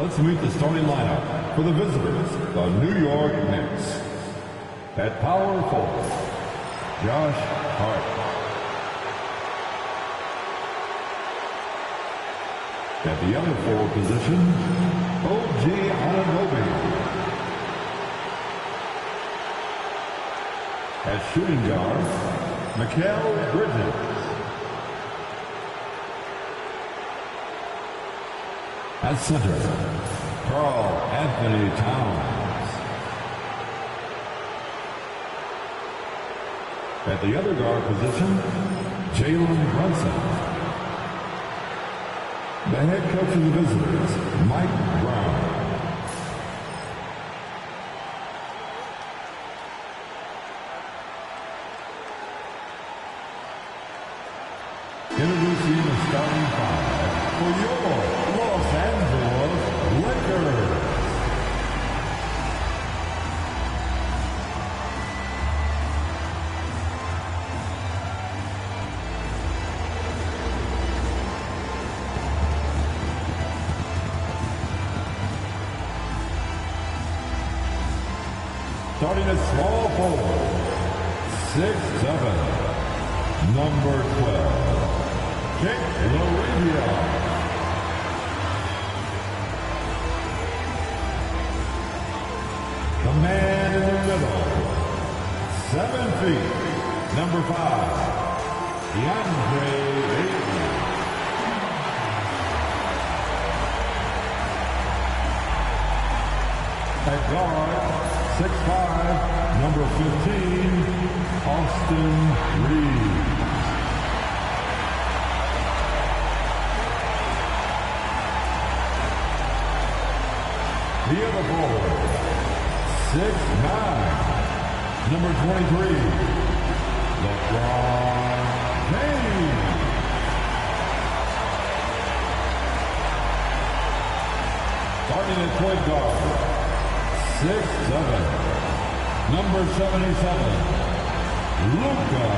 Let's meet the starting lineup for the visitors, the New York Knicks. At power forward, Josh Hart. At the other forward position, O.G. Anunoby. At shooting guard, Mikal Bridges. At center, Karl Anthony Towns. At the other guard position, Jalen Brunson. The head coach of the visitors, Mike Brown. Introducing the starting five for your Los Angeles Lakers. Starting at small forward, 6'7", number 12, Kick Laravia. The man in the middle, 7 feet, number 5, DeAndre Ayton. At guard, 6'5", number 15, Austin Reeves. The other forward, 6'9", number 23, LeBron James. Starting at point guard, 6'7", number 77, Luka.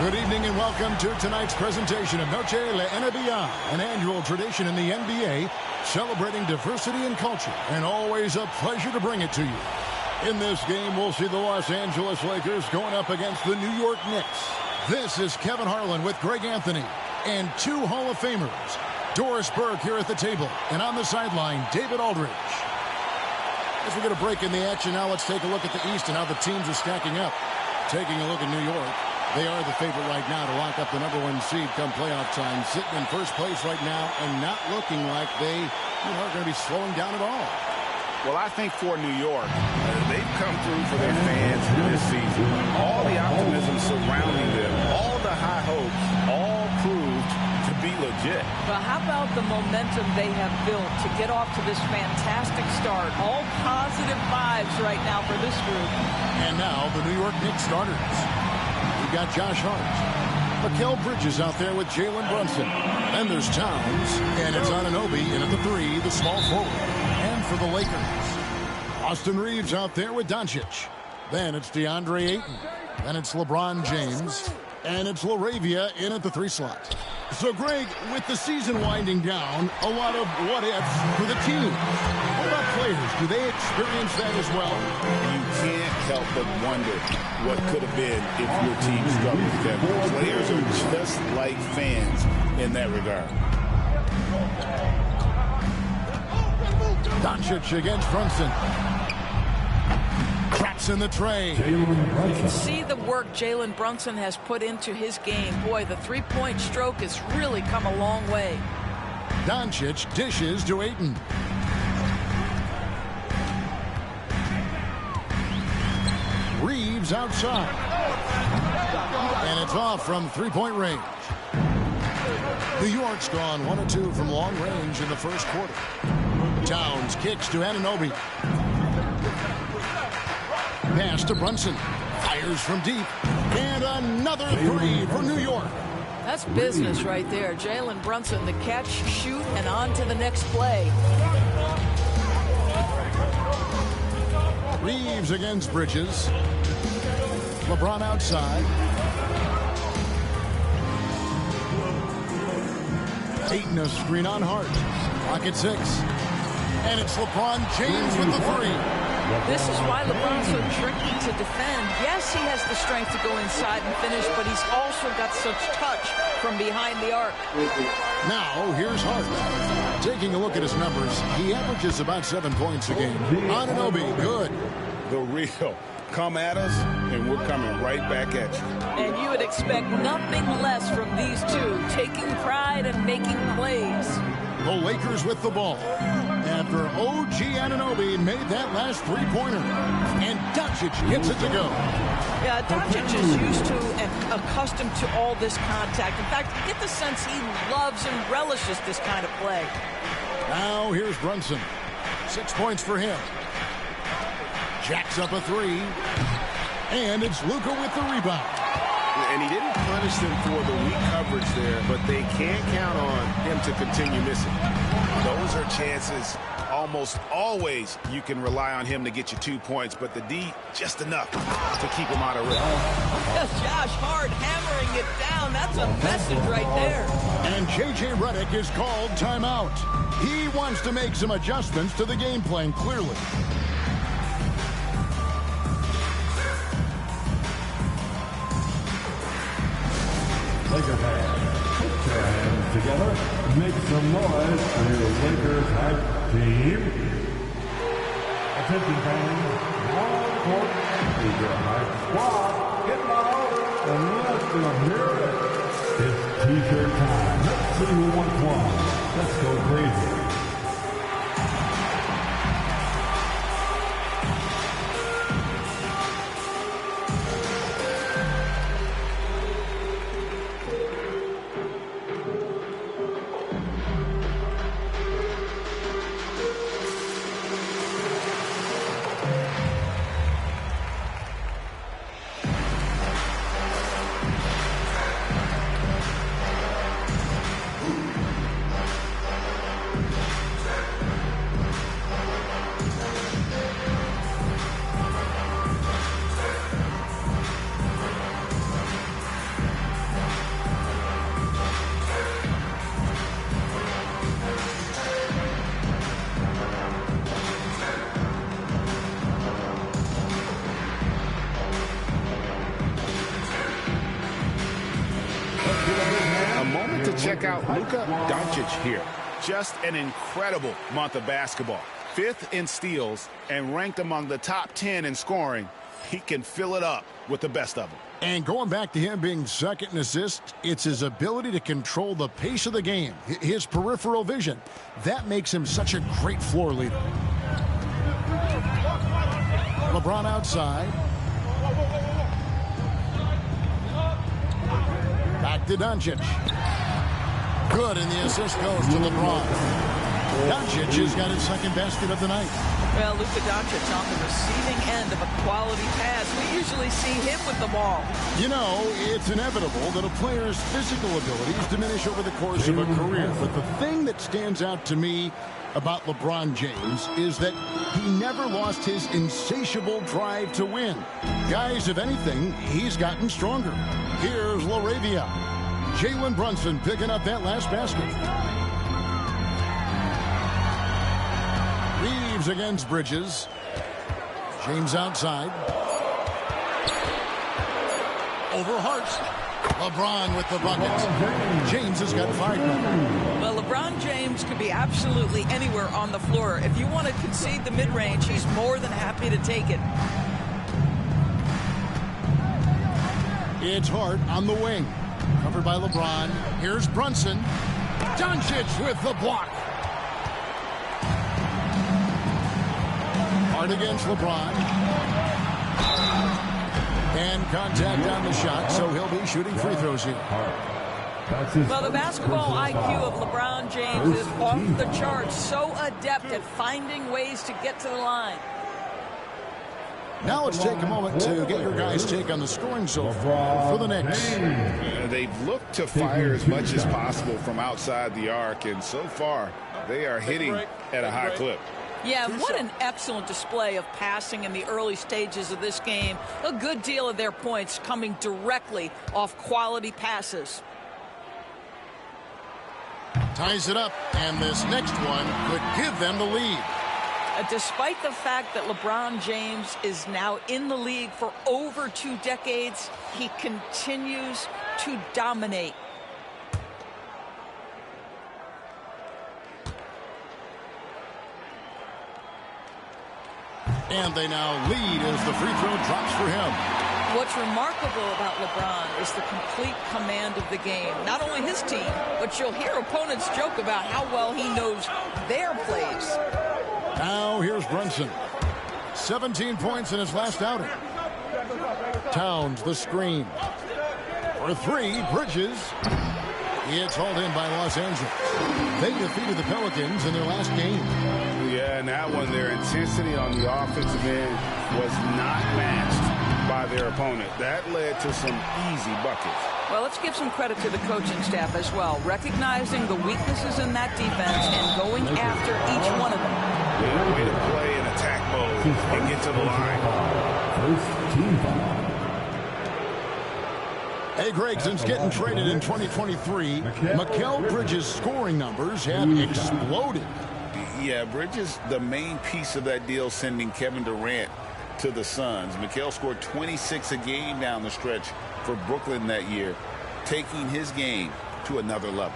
Good evening and welcome to tonight's presentation of Noche La NBA, an annual tradition in the NBA celebrating diversity and culture, and always a pleasure to bring it to you. In this game, we'll see the Los Angeles Lakers going up against the New York Knicks. This is Kevin Harlan with Greg Anthony and 2 Hall of Famers, Doris Burke here at the table, and on the sideline, David Aldridge. As we get a break in the action now, let's take a look at the East and how the teams are stacking up. Taking a look at New York. They are the favorite right now to lock up the number 1 seed come playoff time, sitting in first place right now and not looking like they are going to be slowing down at all. Well, I think for New York, they've come through for their fans this season. All the optimism surrounding them, all the high hopes, all proved to be legit. But how about the momentum they have built to get off to this fantastic start? All positive vibes right now for this group. And now the New York Knicks starters. We've got Josh Hart. Mikal Bridges out there with Jalen Brunson. And there's Towns. And it's Anunoby in at the 3, the small forward. And for the Lakers, Austin Reeves out there with Doncic. Then it's DeAndre Ayton. Then it's LeBron James. And it's Laravia in at the 3 slot. So, Greg, with the season winding down, a lot of what-ifs for the team. What about players? Do they experience that as well? You can't help but wonder what could have been if your team struggled, Kevin. Players are just like fans in that regard. Doncic against Brunson. Cracks in the tray. You can see the work Jalen Brunson has put into his game. Boy, the three-point stroke has really come a long way. Doncic dishes to Ayton. Reeves outside. And it's off from three-point range. New York's gone 1 of 2 from long range in the first quarter. Towns kicks to Anunoby. Pass to Brunson. Fires from deep. And another 3 for New York. That's business right there. Jalen Brunson, the catch, shoot, and on to the next play. Reeves against Bridges. LeBron outside. Ayton a screen on Hart. Clock at 6. And it's LeBron James with the 3. This is why LeBron's so tricky to defend. Yes, he has the strength to go inside and finish, but he's also got such touch from behind the arc. Now, here's Hart. Taking a look at his numbers, he averages about 7 points a game. Anunoby, good. The real. Come at us, and we're coming right back at you. And you would expect nothing less from these two, taking pride and making plays. The Lakers with the ball. After OG Anunoby made that last three-pointer. And Doncic gets it to go. Yeah, Doncic is used to and accustomed to all this contact. In fact, you get the sense he loves and relishes this kind of play. Now here's Brunson. 6 points for him. Jacks up a 3. And it's Luka with the rebound. And he didn't punish them for the weak coverage there, but they can't count on him to continue missing. Those are chances almost always you can rely on him to get you 2 points, but the D, just enough to keep him out of rhythm. Yes, Josh Hart hammering it down. That's a message right there. And J.J. Redick is called timeout. He wants to make some adjustments to the game plan, clearly. Laker fans, put your hands together. Make some noise for your Lakers hype team. Attention fans, now on the court is your hype squad. Get loud and let them hear it. It's t-shirt time. Let's see who wants one. Let's go crazy. Check out Luka Doncic here. Just an incredible month of basketball. 5th in steals and ranked among the top 10 in scoring. He can fill it up with the best of them. And going back to him being second in assists, it's his ability to control the pace of the game, his peripheral vision. That makes him such a great floor leader. LeBron outside. Back to Doncic. Good, and the assist goes to LeBron. Doncic has got his second basket of the night. Well, Luka Doncic on the receiving end of a quality pass. We usually see him with the ball. You know, it's inevitable that a player's physical abilities diminish over the course of a career. But the thing that stands out to me about LeBron James is that he never lost his insatiable drive to win. Guys, if anything, he's gotten stronger. Here's LaRavia. Jalen Brunson picking up that last basket. Reeves against Bridges. James outside. Over Hart. LeBron with the bucket. James has got 5 now. Well, LeBron James could be absolutely anywhere on the floor. If you want to concede the mid-range, he's more than happy to take it. It's Hart on the wing. Covered by LeBron. Here's Brunson. Doncic with the block. Hart against LeBron. And contact on the shot, so he'll be shooting free throws here. Well, the basketball IQ of LeBron James is off the charts. So adept at finding ways to get to the line. Now let's take a moment to get your guys' take on the scoring so far for the Knicks. They've looked to fire as much as possible from outside the arc, and so far they are hitting at a high clip. Yeah, what an excellent display of passing in the early stages of this game. A good deal of their points coming directly off quality passes. Ties it up, and this next one could give them the lead. Despite the fact that LeBron James is now in the league for over 2 decades, he continues to dominate. And they now lead as the free throw drops for him. What's remarkable about LeBron is the complete command of the game. Not only his team, but you'll hear opponents joke about how well he knows their plays. Now here's Brunson. 17 points in his last outing. Towns the screen. For 3, Bridges. It's hauled in by Los Angeles. They defeated the Pelicans in their last game. Yeah, and that one, their intensity on the offensive end was not matched by their opponent. That led to some easy buckets. Well, let's give some credit to the coaching staff as well, recognizing the weaknesses in that defense and going after each one of them. Yeah, way to play in attack mode and get to the line. First team foul. Hey, Greg, since getting traded in 2023, Mikal Bridges' scoring numbers have exploded. Yeah, Bridges, the main piece of that deal, sending Kevin Durant to the Suns. Mikal scored 26 a game down the stretch for Brooklyn that year, taking his game to another level.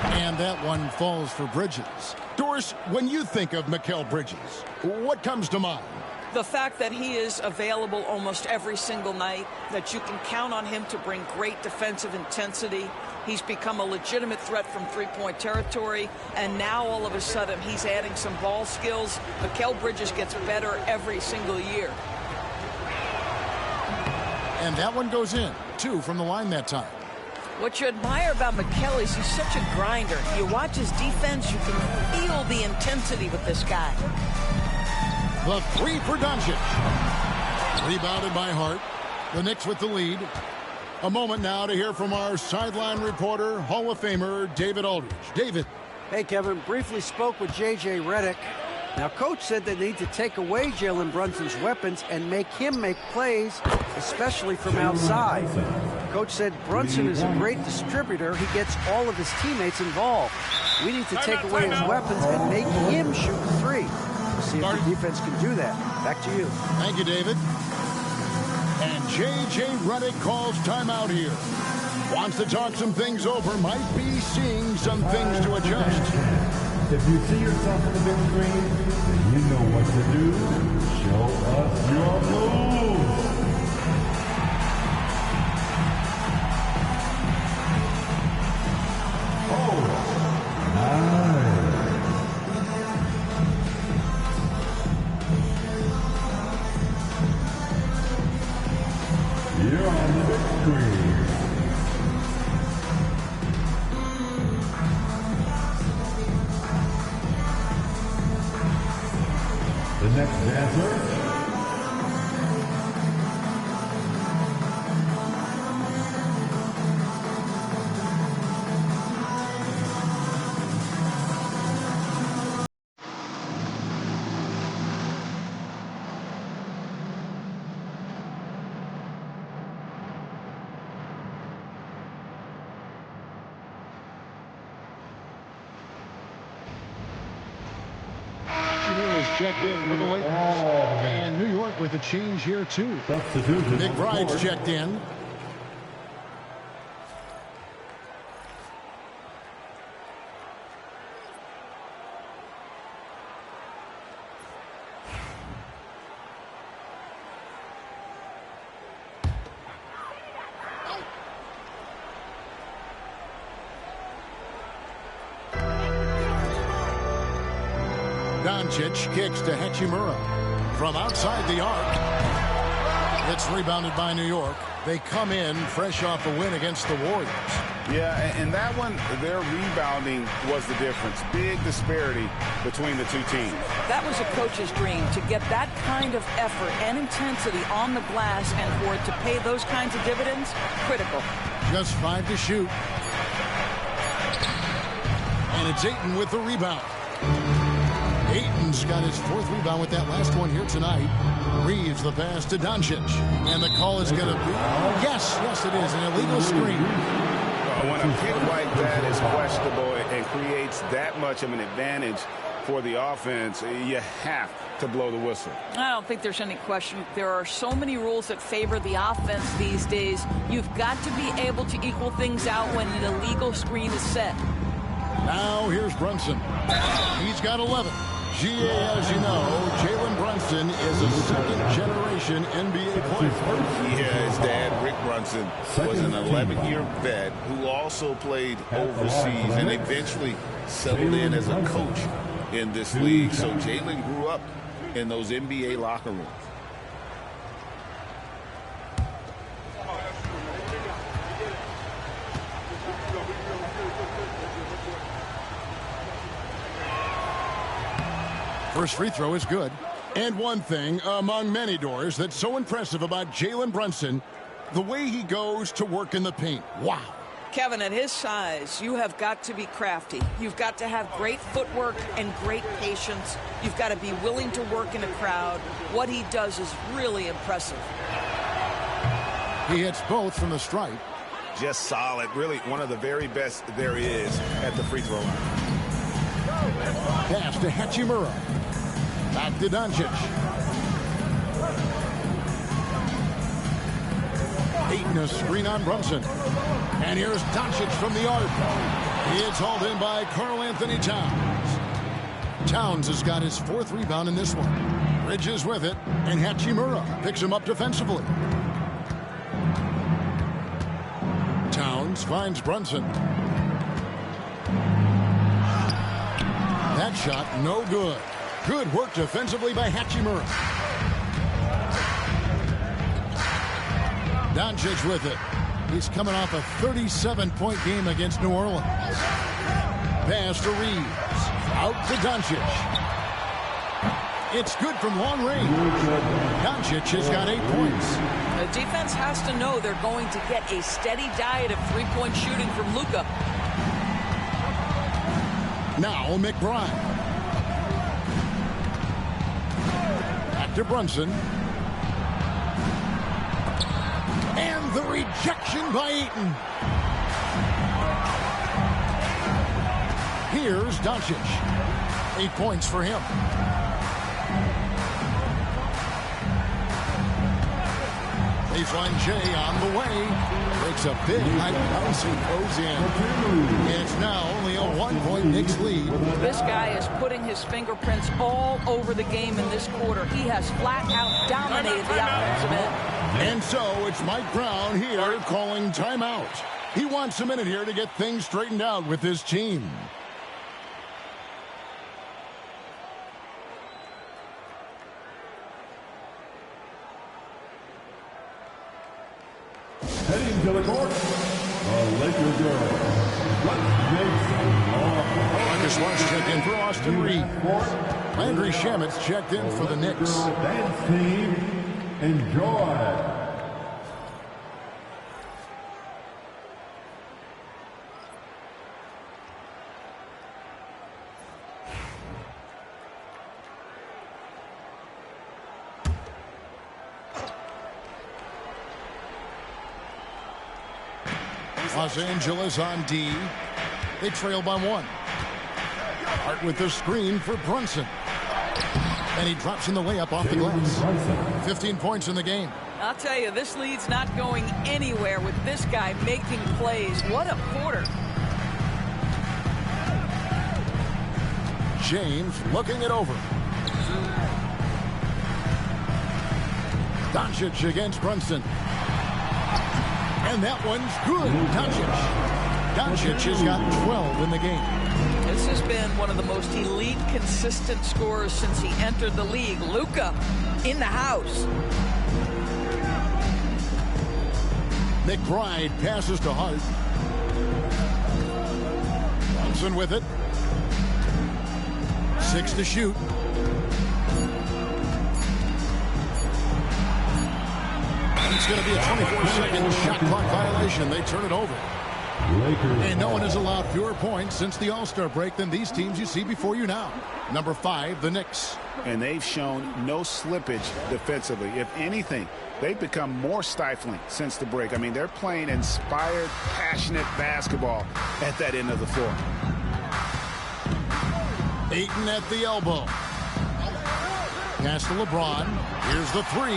And that one falls for Bridges. Doris, when you think of Mikal Bridges, what comes to mind? The fact that he is available almost every single night, that you can count on him to bring great defensive intensity. He's become a legitimate threat from three-point territory, and now all of a sudden he's adding some ball skills. Mikal Bridges gets better every single year. And that one goes in, 2 from the line that time. What you admire about Mikal is he's such a grinder. You watch his defense, you can feel the intensity with this guy. The 3 for Doncic. Rebounded by Hart. The Knicks with the lead. A moment now to hear from our sideline reporter, Hall of Famer David Aldridge. David. Hey, Kevin. Briefly spoke with J.J. Redick. Now, Coach said they need to take away Jalen Brunson's weapons and make him make plays, especially from outside. Coach said Brunson is a great distributor. He gets all of his teammates involved. We need to take away his weapons and make him shoot the 3. We'll see if the defense can do that. Back to you. Thank you, David. And J.J. Redick calls timeout here. Wants to talk some things over. Might be seeing some things to adjust. If you see yourself on the big screen, then you know what to do. Show us your moves. Oh, nice. You're on the big screen. The next dancer. Checked in with the Lakers. And New York with a change here, too. McBride's checked in. Doncic kicks to Hachimura from outside the arc. It's rebounded by New York. They come in fresh off the win against the Warriors. Yeah, and that one, their rebounding was the difference. Big disparity between the two teams. That was a coach's dream, to get that kind of effort and intensity on the glass, and for it to pay those kinds of dividends, critical. Just 5 to shoot. And it's Ayton with the rebound. Ayton's got his 4th rebound with that last one here tonight. Reeves the pass to Doncic. And the call is going to be, yes, it is, an illegal screen. When a pick like that is questionable and creates that much of an advantage for the offense, you have to blow the whistle. I don't think there's any question. There are so many rules that favor the offense these days. You've got to be able to equal things out when an illegal screen is set. Now here's Brunson. He's got 11. As you know, Jalen Brunson is a second-generation NBA player. Yeah, his dad, Rick Brunson, was an 11-year vet who also played overseas and eventually settled in as a coach in this league. So Jalen grew up in those NBA locker rooms. First free throw is good. And one thing among many doors that's so impressive about Jalen Brunson, the way he goes to work in the paint. Wow. Kevin, at his size, you have got to be crafty. You've got to have great footwork and great patience. You've got to be willing to work in a crowd. What he does is really impressive. He hits both from the stripe. Just solid. Really one of the very best there is at the free throw line. Pass to Hachimura. Back to Doncic. Ayton a screen on Brunson. And here's Doncic from the arc. It's hauled in by Karl-Anthony Towns. Towns has got his 4th rebound in this one. Bridges with it, and Hachimura picks him up defensively. Towns finds Brunson. That shot, no good. Good work defensively by Hachimura. Doncic with it. He's coming off a 37-point game against New Orleans. Pass to Reeves. Out to Doncic. It's good from long range. Doncic has got 8 points. The defense has to know they're going to get a steady diet of three-point shooting from Luka. Now McBride. Back to Brunson. And the rejection by Ayton. Here's Doncic. 8 points for him. Baseline J on the way. Breaks a big high bounce and goes in. It's now only a 1-point Knicks lead. This guy is putting his fingerprints all over the game in this quarter. He has flat out dominated the offensive end. And so it's Mike Brown here calling timeout. He wants a minute here to get things straightened out with his team. Heading to the court, the Lakers girl. Marcus Morris checked in for Austin Reed. Landry Shamit's checked in for the Knicks. Dance team, enjoy. Los Angeles on D. They trail by 1. Hart with the screen for Brunson. And he drops in the layup off the glass. 15 points in the game. I'll tell you, this lead's not going anywhere with this guy making plays. What a quarter. James looking it over. Doncic against Brunson. And that one's good. Doncic has got 12 in the game. This has been one of the most elite, consistent scorers since he entered the league. Luka in the house. McBride passes to Hart. Brunson with it. 6 to shoot. It's going to be a 24-second shot clock violation. They turn it over. Lakers. And no one has allowed fewer points since the All-Star break than these teams you see before you now. Number 5, the Knicks. And they've shown no slippage defensively. If anything, they've become more stifling since the break. I mean, they're playing inspired, passionate basketball at that end of the floor. Ayton at the elbow. Pass to LeBron. Here's the 3.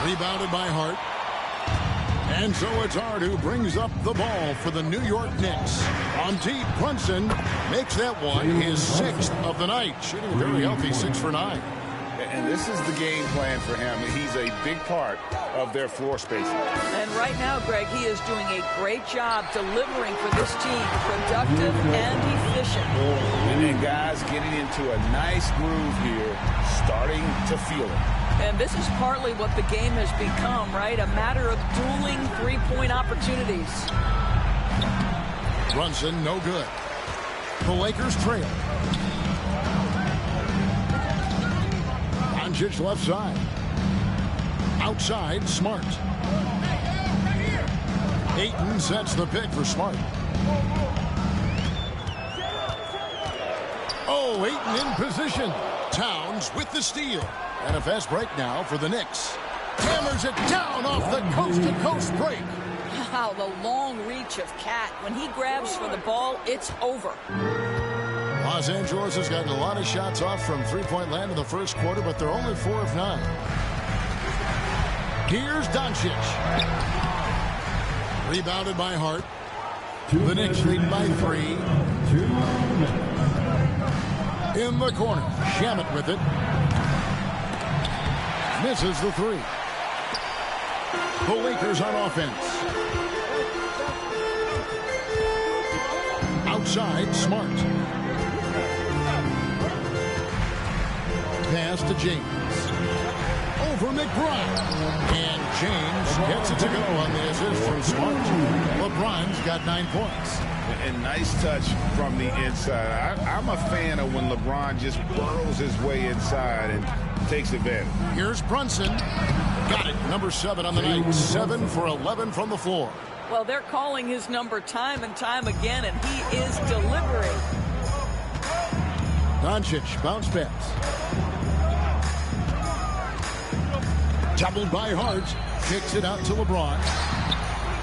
Rebounded by Hart. And so it's Hart who brings up the ball for the New York Knicks. On deep, Brunson makes that one his 6th of the night. Shooting very healthy, 6 for 9. And this is the game plan for him. He's a big part of their floor spacing. And right now, Greg, he is doing a great job delivering for this team, productive and efficient. And then guys getting into a nice groove here, starting to feel it. And this is partly what the game has become, right? A matter of dueling three-point opportunities. Brunson, no good. The Lakers trail. Doncic left side. Outside, Smart. Ayton sets the pick for Smart. Oh, Ayton in position. Towns with the steal. And a fast break now for the Knicks. Hammers it down off the coast-to-coast break. Wow, the long reach of Cat. When he grabs for the ball, it's over. Los Angeles has gotten a lot of shots off from three-point land in the first quarter, but they're only 4 of 9. Here's Doncic. Rebounded by Hart. The Knicks lead by 3. In the corner. Shamet with it. Misses the 3. The Lakers on offense. Outside, Smart. Pass to James. Over McBride. And James gets it to go on the assist from Smart. LeBron's got 9 points. And nice touch from the inside. I'm a fan of when LeBron just burrows his way inside and takes advantage. Here's Brunson. Got it. Number 7 on the night. 7 for 11 from the floor. Well, they're calling his number time and time again, and he is delivering. Doncic, bounce pass. Doubled by Hart. Kicks it out to LeBron.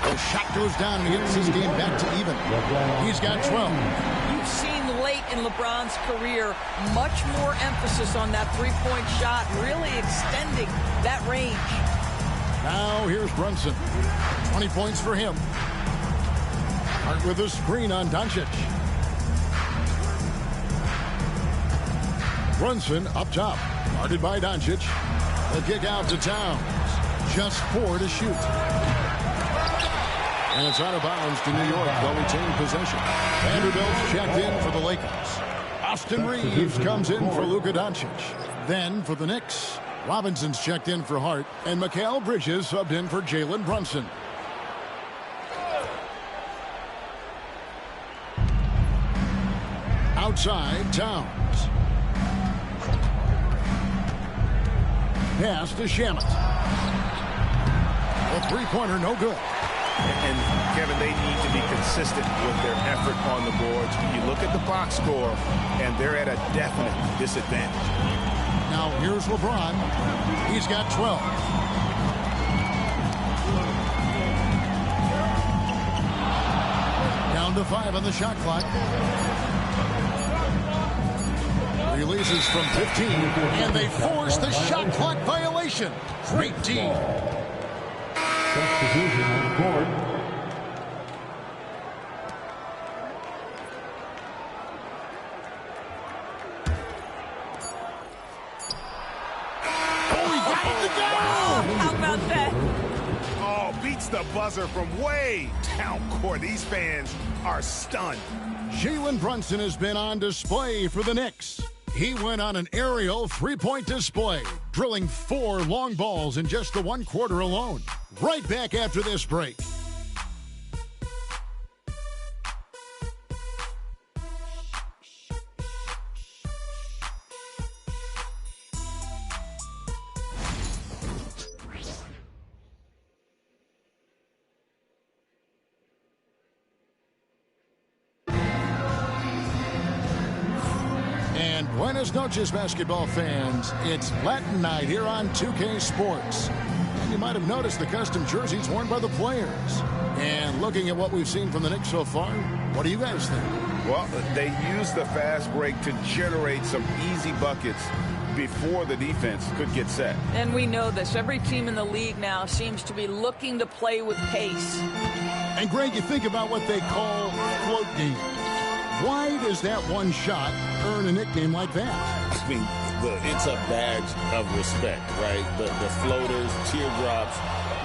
The shot goes down and he gets his game back to even. He's got 12. You've seen late in LeBron's career much more emphasis on that three-point shot, really extending that range. Now here's Brunson. 20 points for him. Hart with a screen on Doncic. Brunson up top. Guarded by Doncic. The kick out to Towns. Just 4 to shoot. And it's out of bounds to New York. They'll retain possession. Vanderbilt's checked in for the Lakers. Austin Reeves comes in for Luka Doncic. Then for the Knicks, Robinson's checked in for Hart. And Mikal Bridges subbed in for Jalen Brunson. Outside, Towns. Pass to Shamet. A three-pointer, no good. And, Kevin, they need to be consistent with their effort on the boards. You look at the box score, and they're at a definite disadvantage. Now, here's LeBron. He's got 12. Down to 5 on the shot clock. Releases from 15, and they force the shot clock violation. Great team. Substitution on the court. How about that? Oh, beats the buzzer from way down court. These fans are stunned. Jalen Brunson has been on display for the Knicks. He went on an aerial three-point display, drilling 4 long balls in just the 1 quarter alone. Right back after this break. And buenas noches, basketball fans. It's Latin night here on 2K Sports. And you might have noticed the custom jerseys worn by the players. And looking at what we've seen from the Knicks so far, what do you guys think? Well, they used the fast break to generate some easy buckets before the defense could get set. And we know this. Every team in the league now seems to be looking to play with pace. And, Greg, you think about what they call float games. Why does that one shot earn a nickname like that? I mean, it's a badge of respect, right? The floaters, teardrops,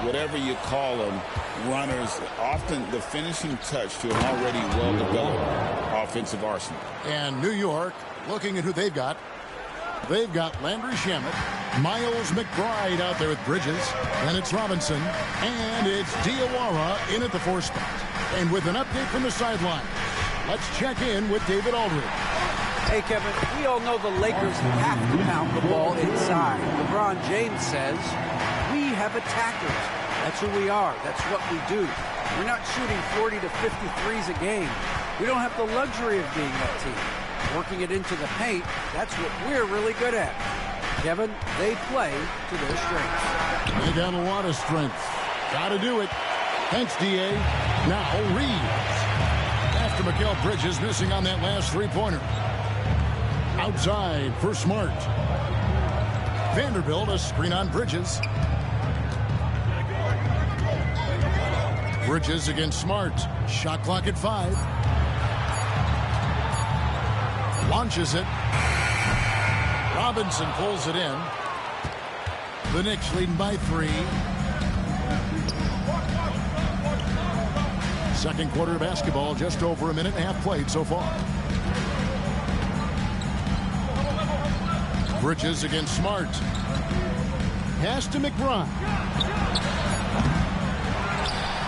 whatever you call them, runners, often the finishing touch to an already well-developed offensive arsenal. And New York, looking at who they've got Landry Shamet, Miles McBride out there with Bridges, and it's Robinson, and it's Diawara in at the 4 spot. And with an update from the sideline, let's check in with David Aldridge. Hey, Kevin, we all know the Lakers have to pound the ball inside. LeBron James says, we have attackers. That's who we are. That's what we do. We're not shooting 40 to 53s a game. We don't have the luxury of being that team. Working it into the paint, that's what we're really good at. Kevin, they play to their strengths. They got a lot of strength. Got to do it. Thanks, D.A. Now, Reeves. After Mikal Bridges missing on that last three-pointer. Outside for Smart. Vanderbilt, a screen on Bridges. Bridges against Smart. Shot clock at 5. Launches it. Robinson pulls it in. The Knicks leading by 3. Second quarter of basketball, just over a minute and a half played so far. Bridges against Smart. Pass to McBride.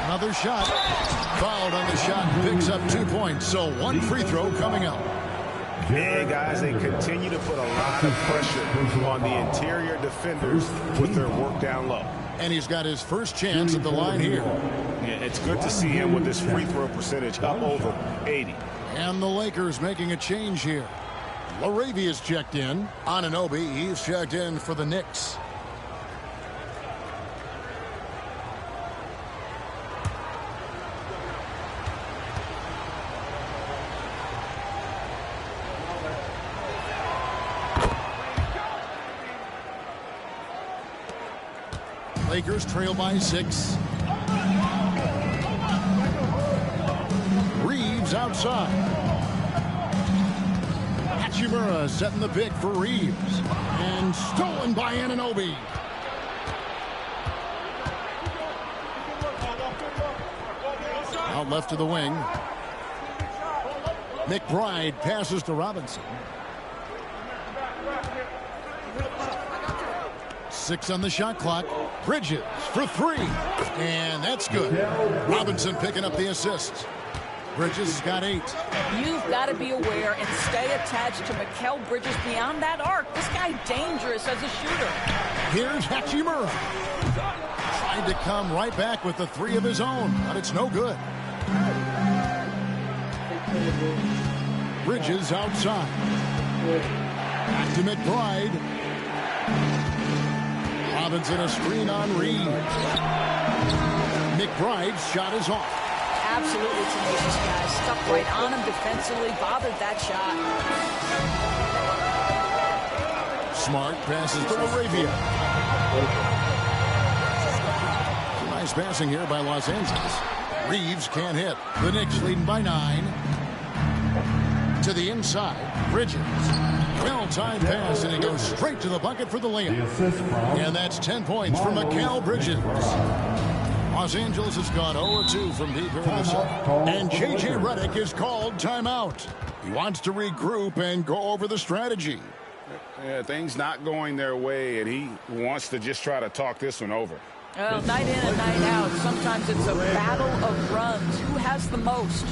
Another shot. Fouled on the shot. Picks up 2 points. So one free throw coming up. Hey, guys, they continue to put a lot of pressure on the interior defenders with their work down low. And he's got his first chance at the line here. Yeah, it's good to see him with his free throw percentage up over 80. And the Lakers making a change here. Laravia's checked in. Anunoby, he's checked in for the Knicks. Lakers trail by 6. Reeves outside. Hachimura setting the pick for Reeves. And stolen by Anunoby. Out left to the wing. McBride passes to Robinson. 6 on the shot clock. Bridges for 3. And that's good. Robinson picking up the assist. Bridges has got 8. You've got to be aware and stay attached to Mikal Bridges beyond that arc. This guy dangerous as a shooter. Here's Hachimura. Tried to come right back with the 3 of his own, but it's no good. Bridges outside. Back to McBride. Robinson a screen on Reeves. McBride's shot is off. Absolutely tenacious guy. Stuck right on him defensively. Bothered that shot. Smart passes to Laravia. Nice passing here by Los Angeles. Reeves can't hit. The Knicks leading by 9. To the inside. Bridges. Well-timed pass, and he goes straight to the bucket for the layup. And that's 10 points for Mikal Bridges. Los Angeles has gone 0-2 from deep here in the second. And J.J. Redick is called timeout. He wants to regroup and go over the strategy. Yeah, things not going their way, and he wants to just try to talk this one over. Well, night in and night out, sometimes it's a battle of runs. Who has the most?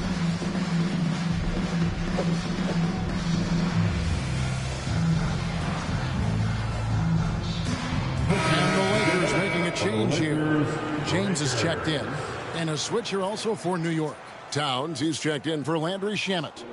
And the Lakers making a change here. James is checked in. And a switch here also for New York. Towns, he's checked in for Landry Shamet.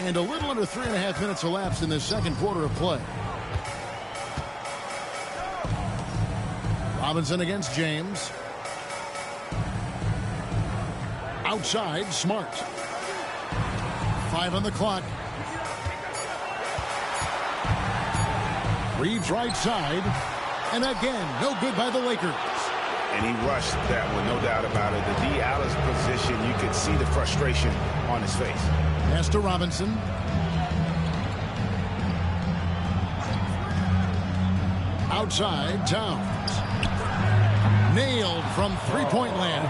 And a little under 3.5 minutes elapsed in the second quarter of play. Robinson against James. Outside, Smart. 5 on the clock. Reeves right side. And again, no good by the Lakers. And he rushed that one, no doubt about it. The D out of position, you could see the frustration on his face. Pass to Robinson. Outside, Towns. Nailed from three-point land.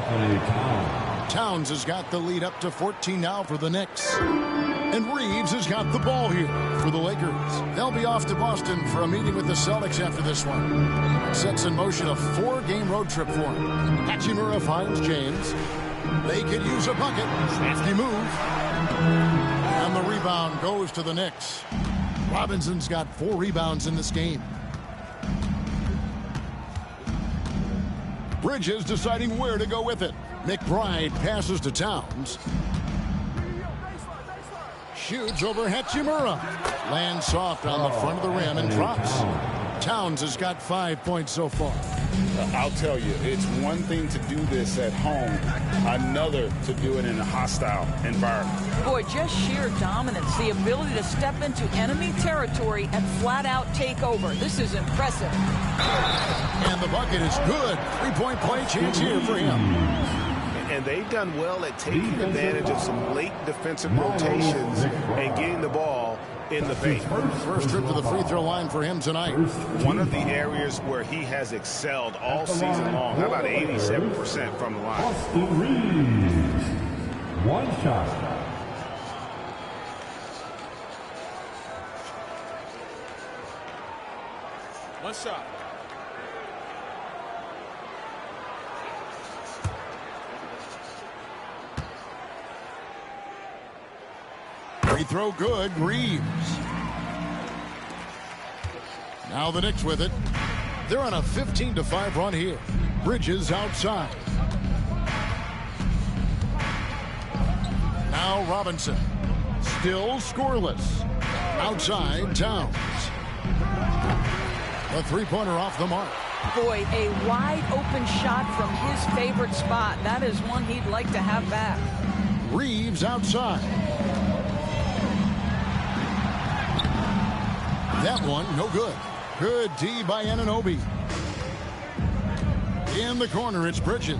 Towns has got the lead up to 14 now for the Knicks. And Reeves has got the ball here for the Lakers. They'll be off to Boston for a meeting with the Celtics after this one. Sets in motion a 4-game road trip for him. Hachimura finds James. They could use a bucket. Crafty move. And the rebound goes to the Knicks. Robinson's got 4 rebounds in this game. Bridges deciding where to go with it. McBride passes to Towns. Shoots over Hachimura. Lands soft on the front of the rim and drops. Towns has got 5 points so far. I'll tell you, it's one thing to do this at home, another to do it in a hostile environment. Boy, just sheer dominance, the ability to step into enemy territory and flat out take over. This is impressive. And the bucket is good. 3-point play chance here for him. And they've done well at taking advantage of some late defensive rotations and getting the ball in the paint. First trip to the free throw line for him tonight. One of the areas where he has excelled all season long. How about 87% from the line? Austin Reeves. One shot. One shot. Free throw good. Reeves. Now the Knicks with it. They're on a 15-5 run here. Bridges outside. Now Robinson. Still scoreless. Outside, Towns. A three-pointer off the mark. Boy, a wide open shot from his favorite spot. That is one he'd like to have back. Reeves outside. That one, no good. Good D by Anunoby. In the corner, it's Bridges.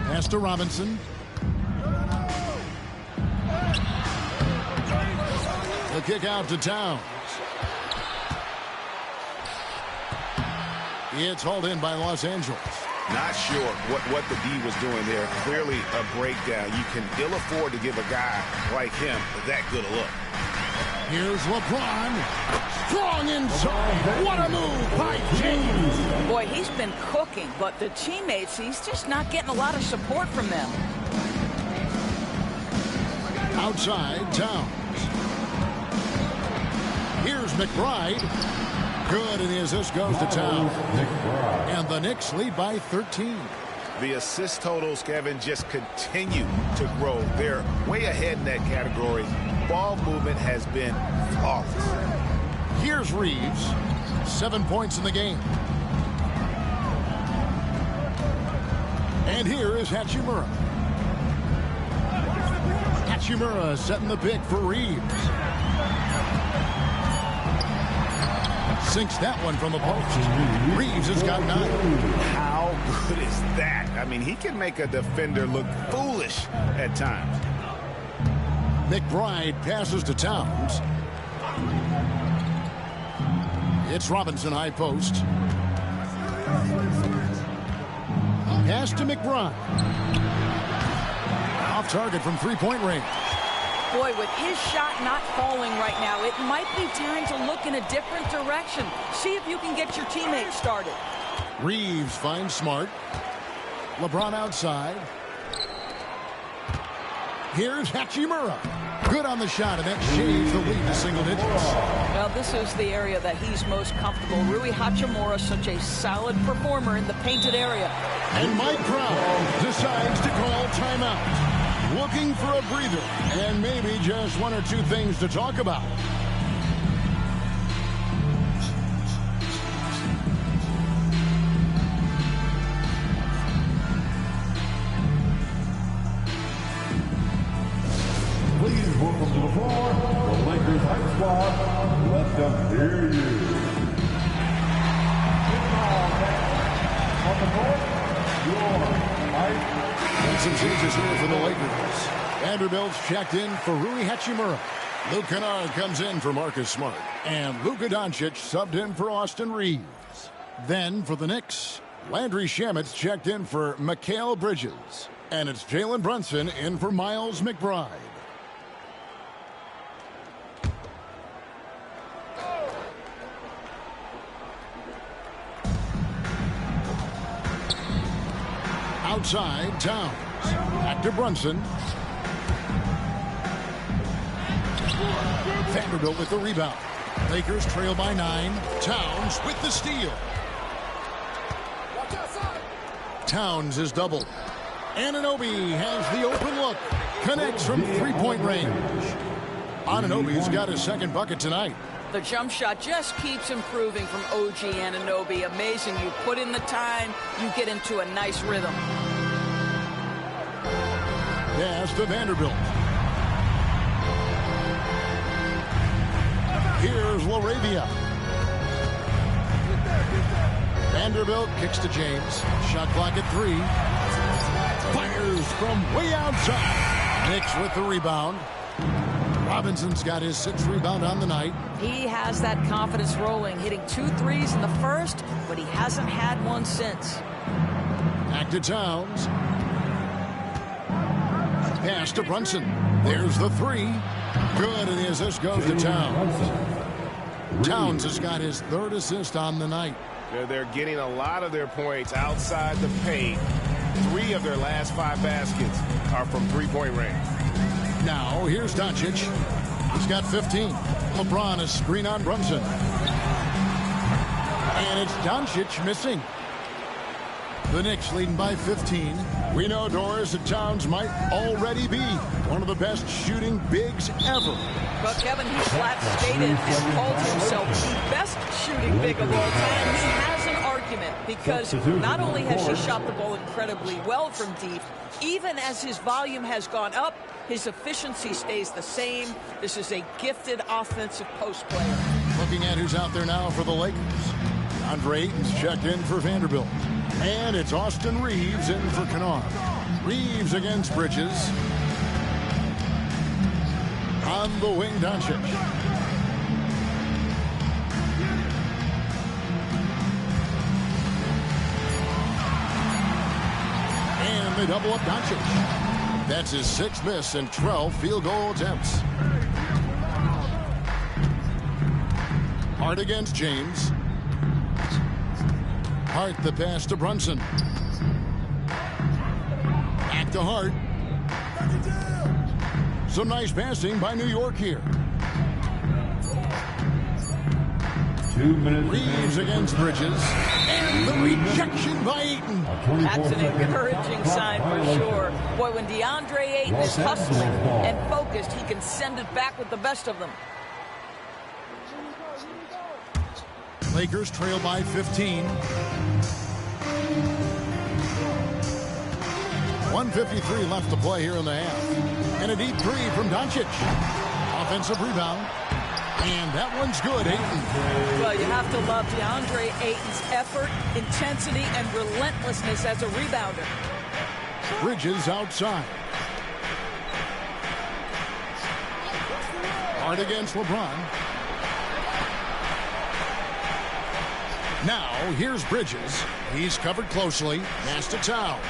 Pass to Robinson. The kick out to Towns. It's hauled in by Los Angeles. Not sure what the D was doing there. Clearly a breakdown. You can ill afford to give a guy like him that good a look. Here's LeBron. Strong inside. What a move by James. Boy, he's been cooking, but the teammates, he's just not getting a lot of support from them. Outside, Towns. Here's McBride. Good, and the assist goes to Towns. And the Knicks lead by 13. The assist totals, Kevin, just continue to grow. They're way ahead in that category. Ball movement has been flawless. Here's Reeves. 7 points in the game. And here is Hachimura. Hachimura setting the pick for Reeves. Sinks that one from the post. Reeves has got 9. How good is that? I mean, he can make a defender look foolish at times. McBride passes to Towns. It's Robinson high post. Pass to McBride. Off target from three-point range. Boy, with his shot not falling right now, it might be time to look in a different direction. See if you can get your teammates started. Reeves finds Smart. LeBron outside. Here's Hachimura. Good on the shot, and that shaves the lead to single digits. Well, this is the area that he's most comfortable. Rui Hachimura, such a solid performer in the painted area. And Mike Brown decides to call timeout. Looking for a breather, and maybe just one or two things to talk about. Please welcome to the floor, the Lakers hype squad. Let them hear you. On the court, your hype. And some changes here for the Lakers. Vanderbilt's checked in for Rui Hachimura. Luke Kennard comes in for Marcus Smart. And Luka Doncic subbed in for Austin Reeves. Then for the Knicks, Landry Shamet's checked in for Mikal Bridges. And it's Jalen Brunson in for Miles McBride. Outside, Towns. Back to Brunson. Vanderbilt with the rebound. Lakers trail by 9. Towns with the steal. Towns is doubled. Anunoby has the open look. Connects from three-point range. Anunoby's got his second bucket tonight. The jump shot just keeps improving from OG Anunoby. Amazing. You put in the time, you get into a nice rhythm. Pass to Vanderbilt. Here's LaRavia. Vanderbilt kicks to James. Shot clock at 3. Fires from way outside. Knicks with the rebound. Robinson's got his 6th rebound on the night. He has that confidence rolling, hitting 2 threes in the first, but he hasn't had one since. Back to Towns. Pass to Brunson. There's the 3. Good, and the assist goes to Towns. Towns has got his 3rd assist on the night. They're getting a lot of their points outside the paint. 3 of their last 5 baskets are from three-point range. Now, here's Doncic. He's got 15. LeBron is screen on Brunson. And it's Doncic missing. The Knicks leading by 15. We know Doris that Towns might already be one of the best shooting bigs ever. But Kevin, he flat stated and called himself the best shooting big of all time. He has an argument because not only has he shot the ball incredibly well from deep, even as his volume has gone up, his efficiency stays the same. This is a gifted offensive post player. Looking at who's out there now for the Lakers. Andre Ayton's checked in for Vanderbilt. And it's Austin Reeves in for Kennard. Reeves against Bridges. On the wing, Doncic. And they double up Doncic. That's his 6th miss and 12 field goal attempts. Hart against James. Hart the pass to Brunson. Back to Hart. Some nice passing by New York here. 2 minutes. Reeves against Bridges. And the rejection by Ayton. That's an encouraging sign for sure. Boy, when DeAndre Ayton is hustling and focused, he can send it back with the best of them. Lakers trail by 15. 1:53 left to play here in the half. And a deep 3 from Doncic. Offensive rebound. And that one's good, Ayton. Well, you have to love DeAndre Ayton's effort, intensity, and relentlessness as a rebounder. Bridges outside. Hard against LeBron. Now, here's Bridges. He's covered closely. Pass to Towns.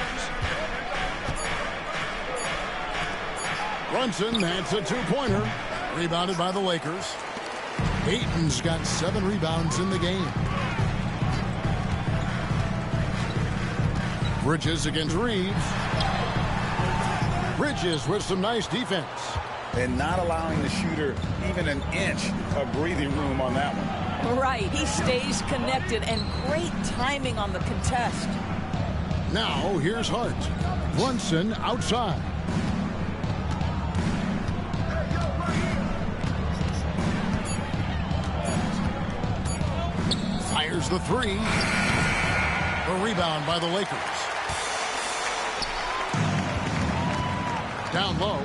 Brunson, that's a 2-pointer. Rebounded by the Lakers. Ayton's got 7 rebounds in the game. Bridges against Reeves. Bridges with some nice defense. and not allowing the shooter even an inch of breathing room on that one. Right. He stays connected, and great timing on the contest. Now, here's Hart. Brunson outside. Fires the three. A rebound by the Lakers. Down low.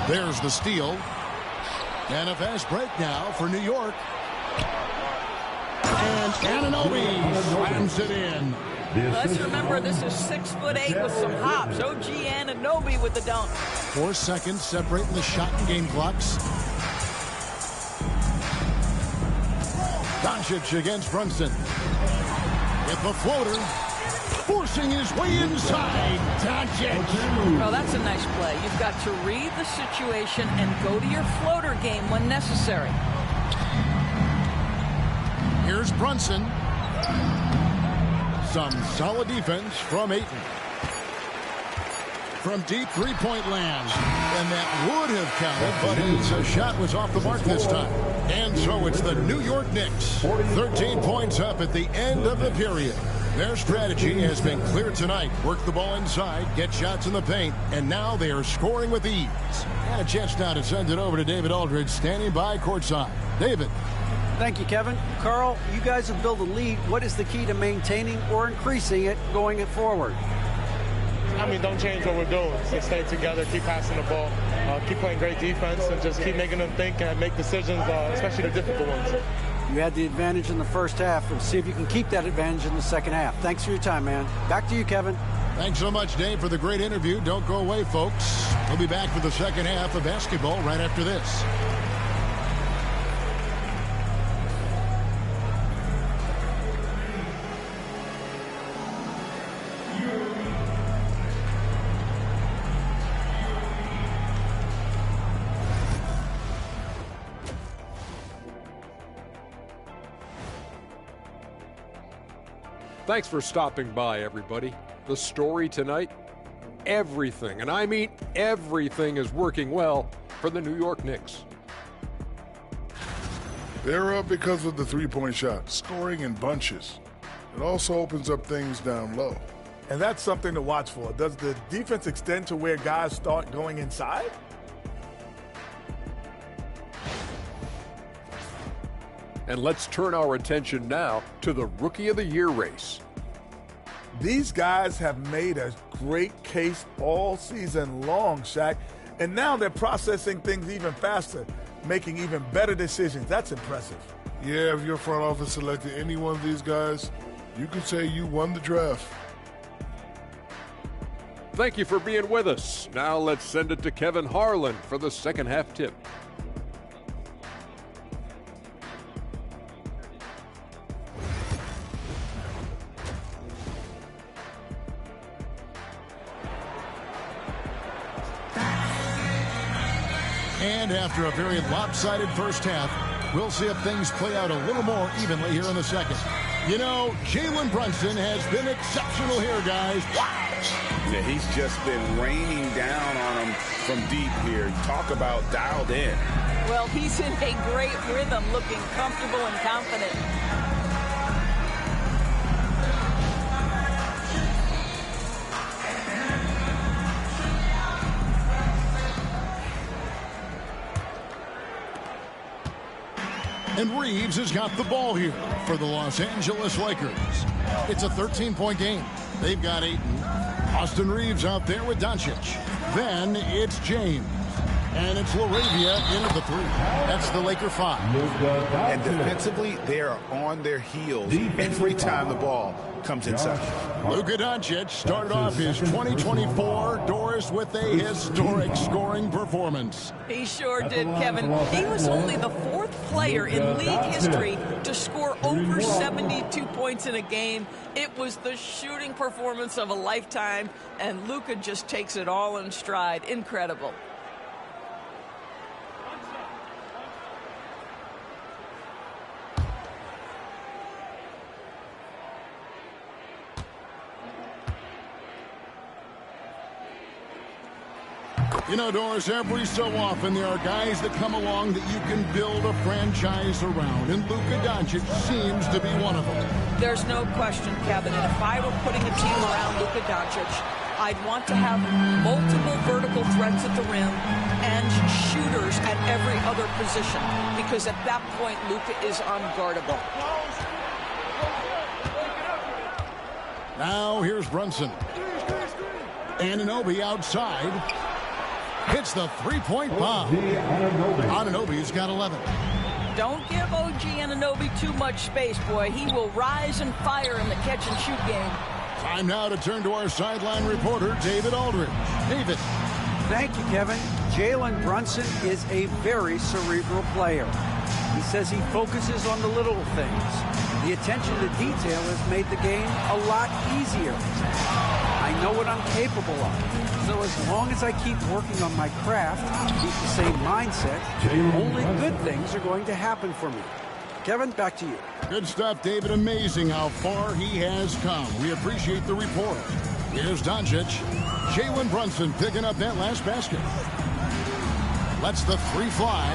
There's the steal. And a fast break now for New York. And Anunoby slams it in. Let's remember, this is 6'8" with some hops. OG Anunoby with the dunk. 4 seconds separating the shot and game clocks. Doncic against Brunson. With the floater. Forcing his way inside. Doncic. Oh, that's a nice play. You've got to read the situation and go to your floater game when necessary. Here's Brunson. Some solid defense from Ayton. From deep three-point land. And that would have counted, but his shot was off the mark this time. And so it's the New York Knicks. 13 points up at the end of the period. Their strategy has been clear tonight. Work the ball inside, get shots in the paint, and now they are scoring with ease. And a chance now to send it over to David Aldridge, standing by courtside. David. Thank you, Kevin. Carl, you guys have built a lead. What is the key to maintaining or increasing it going forward? I mean, don't change what we're doing. Just stay together, keep passing the ball, keep playing great defense, and just keep making them think and make decisions, especially the difficult ones. You had the advantage in the first half, and see if you can keep that advantage in the second half. Thanks for your time, man. Back to you, Kevin. Thanks so much, Dave, for the great interview. Don't go away, folks. We'll be back for the second half of basketball right after this. Thanks for stopping by, everybody. The story tonight, everything, and I mean everything, is working well for the New York Knicks. They're up because of the three-point shot, scoring in bunches. It also opens up things down low. And that's something to watch for. Does the defense extend to where guys start going inside? And let's turn our attention now to the Rookie of the Year race. These guys have made a great case all season long, Shaq, and now they're processing things even faster, making even better decisions. That's impressive. Yeah, if your front office selected any one of these guys, you could say you won the draft. Thank you for being with us. Now let's send it to Kevin Harlan for the second half tip. And after a very lopsided first half, we'll see if things play out a little more evenly here in the second. You know, Jalen Brunson has been exceptional here, guys. Wow! Yeah, he's just been raining down on them from deep here. Talk about dialed in. Well, he's in a great rhythm, looking comfortable and confident. And Reeves has got the ball here for the Los Angeles Lakers. It's a 13-point game. They've got Ayton. Austin Reeves out there with Doncic. Then it's James. And it's LaRavia into the three. That's the Laker 5. And defensively, they are on their heels every time the ball comes inside. Luka Doncic started off his 2024 Doris with a historic scoring performance. He sure did, Kevin. He was only the fourth player in league history to score over 72 points in a game. It was the shooting performance of a lifetime, and Luka just takes it all in stride. Incredible. You know, Doris, every so often there are guys that come along that you can build a franchise around, and Luka Doncic seems to be one of them. There's no question, Kevin, and if I were putting a team around Luka Doncic, I'd want to have multiple vertical threats at the rim and shooters at every other position, because at that point, Luka is unguardable. Now here's Brunson. Anunoby outside. Hits the three-point bomb. Anunoby's got 11. Don't give OG Anunoby too much space, boy. He will rise and fire in the catch-and-shoot game. Time now to turn to our sideline reporter, David Aldridge. David. Thank you, Kevin. Jalen Brunson is a very cerebral player. He says he focuses on the little things. The attention to detail has made the game a lot easier. I know what I'm capable of. So as long as I keep working on my craft, keep the same mindset, only good things are going to happen for me. Kevin, back to you. Good stuff, David. Amazing how far he has come. We appreciate the report. Here's Doncic. Jalen Brunson picking up that last basket. Lets the three fly.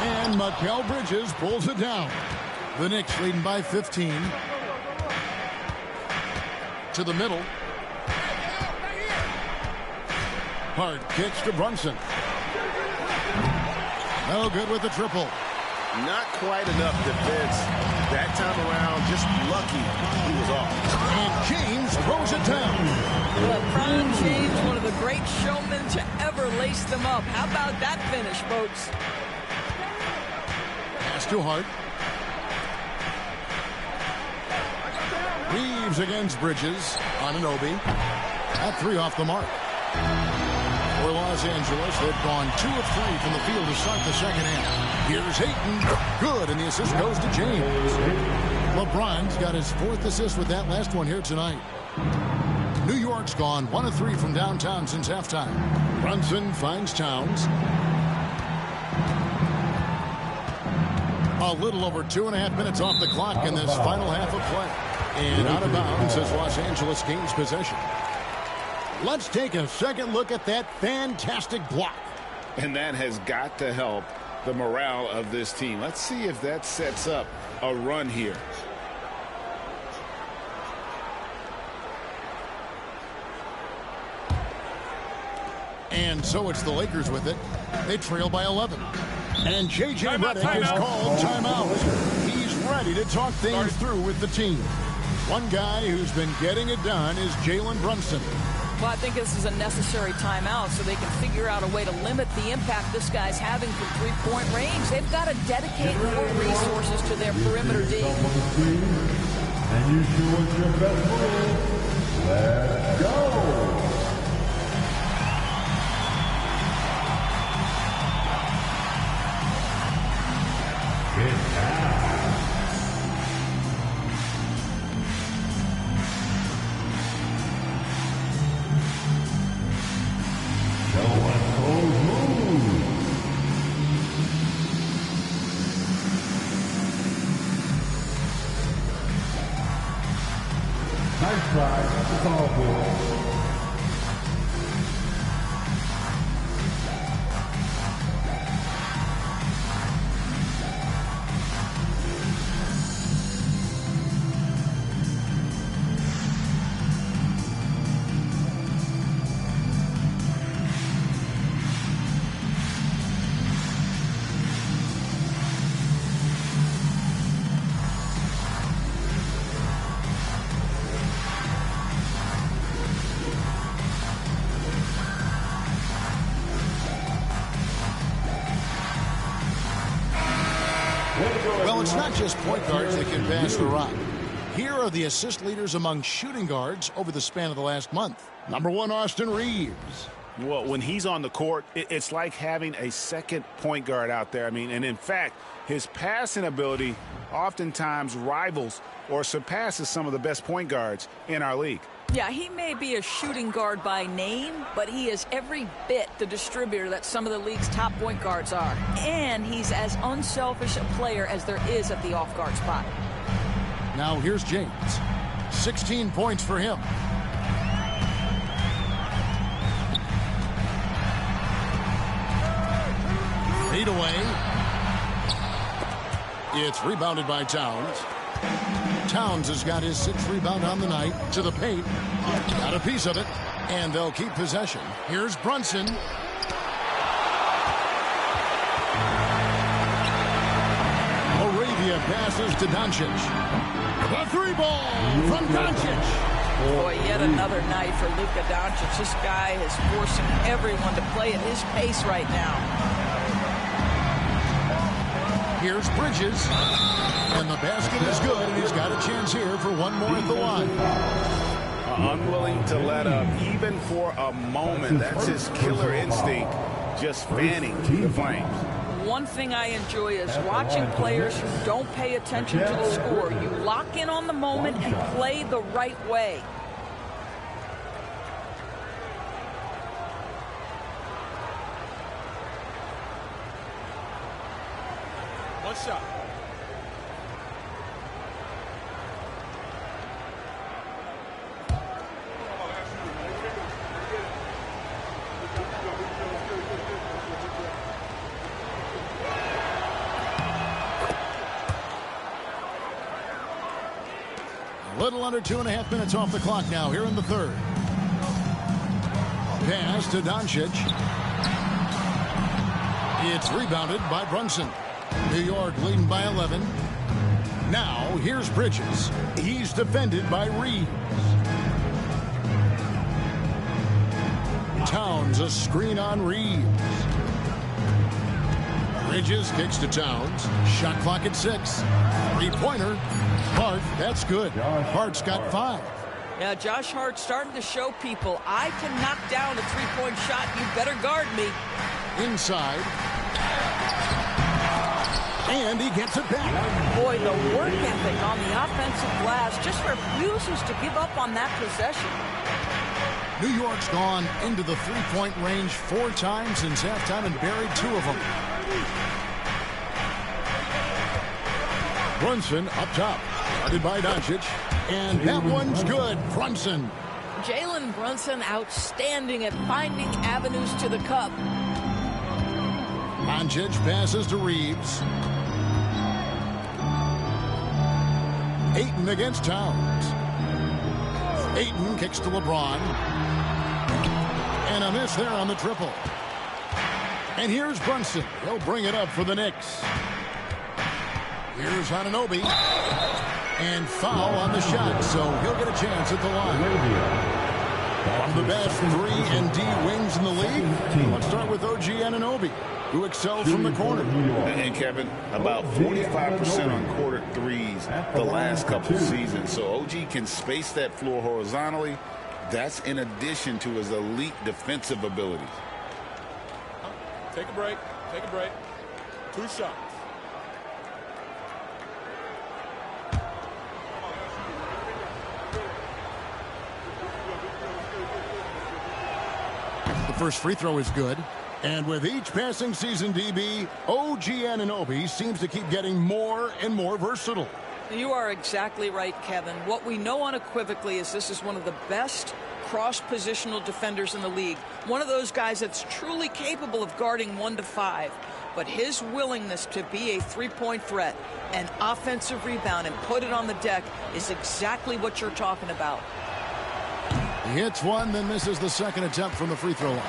And Mikal Bridges pulls it down. The Knicks leading by 15. To the middle. Hard kicks to Brunson. No good with the triple. Not quite enough defense that time around. Just lucky he was off. And James throws it down. LeBron James, one of the great showmen to ever lace them up. How about that finish, folks? Pass to Hart. Reeves against Bridges. Anunoby. That three off the mark. For Los Angeles, they've gone 2 of 3 from the field to start the second half. Here's Ayton. Good, and the assist goes to James. LeBron's got his 4th assist with that last one here tonight. New York's gone 1 of 3 from downtown since halftime. Brunson finds Towns. A little over 2.5 minutes off the clock in this final half of play. And out of bounds as Los Angeles gains possession. Let's take a second look at that fantastic block. And that has got to help the morale of this team. Let's see if that sets up a run here. And so it's the Lakers with it. They trail by 11. And J.J. Redick is called timeout. He's ready to talk things through with the team. One guy who's been getting it done is Jalen Brunson. Well, I think this is a necessary timeout so they can figure out a way to limit the impact this guy's having from three-point range. They've got to dedicate more resources to their perimeter D. And you show us your best move. Let's go. Get down. Nice try. It's all good. Well, it's not just point guards that can pass the rock. Here are the assist leaders among shooting guards over the span of the last month. Number 1, Austin Reeves. Well, when he's on the court, it's like having a second point guard out there. I mean, and in fact, his passing ability oftentimes rivals or surpasses some of the best point guards in our league. Yeah, he may be a shooting guard by name, but he is every bit the distributor that some of the league's top point guards are. And he's as unselfish a player as there is at the off-guard spot. Now here's James. 16 points for him. Feed away. It's rebounded by Towns. Towns has got his 6th rebound on the night. To the paint. Got a piece of it. And they'll keep possession. Here's Brunson. Arabia passes to Doncic. The 3-ball from Doncic. Boy, yet another night for Luka Doncic. This guy is forcing everyone to play at his pace right now. Here's Bridges. And the basket is good, and he's got a chance here for one more at the line. Unwilling to let up, even for a moment. That's his killer instinct, just fanning the flames. One thing I enjoy is watching players who don't pay attention to the score. You lock in on the moment and play the right way. One shot. A little under 2.5 minutes off the clock now here in the third. Pass to Doncic. It's rebounded by Brunson. New York leading by 11. Now here's Bridges. He's defended by Reeves. Towns a screen on Reeves. Bridges kicks to Towns. Shot clock at 6. 3-pointer. Hart, that's good. Hart's got 5. Yeah, Josh Hart starting to show people, I can knock down a 3-point shot. You better guard me. Inside. And he gets it back. Boy, the work ethic on the offensive glass just refuses to give up on that possession. New York's gone into the 3-point range 4 times since halftime and buried 2 of them. Brunson up top. Guarded by Doncic. And that one's good. Brunson. Jalen Brunson outstanding at finding avenues to the cup. Doncic passes to Reeves. Ayton against Towns. Ayton kicks to LeBron. And a miss there on the triple. And here's Brunson. He'll bring it up for the Knicks. Here's Anunoby. And foul on the shot, so he'll get a chance at the line. One of the best 3 and D wings in the league. Let's start with OG Anunoby, who excels from the corner. And Kevin, about 45% on quarter threes the last couple seasons. So OG can space that floor horizontally. That's in addition to his elite defensive abilities. Take a break. Take a break. 2 shots. The first free throw is good. And with each passing season, DB, OG Anunoby seems to keep getting more and more versatile. You are exactly right, Kevin. What we know unequivocally is this is one of the best cross-positional defenders in the league. One of those guys that's truly capable of guarding 1 to 5. But his willingness to be a 3-point threat, an offensive rebound, and put it on the deck is exactly what you're talking about. He hits one, then misses the second attempt from the free throw line.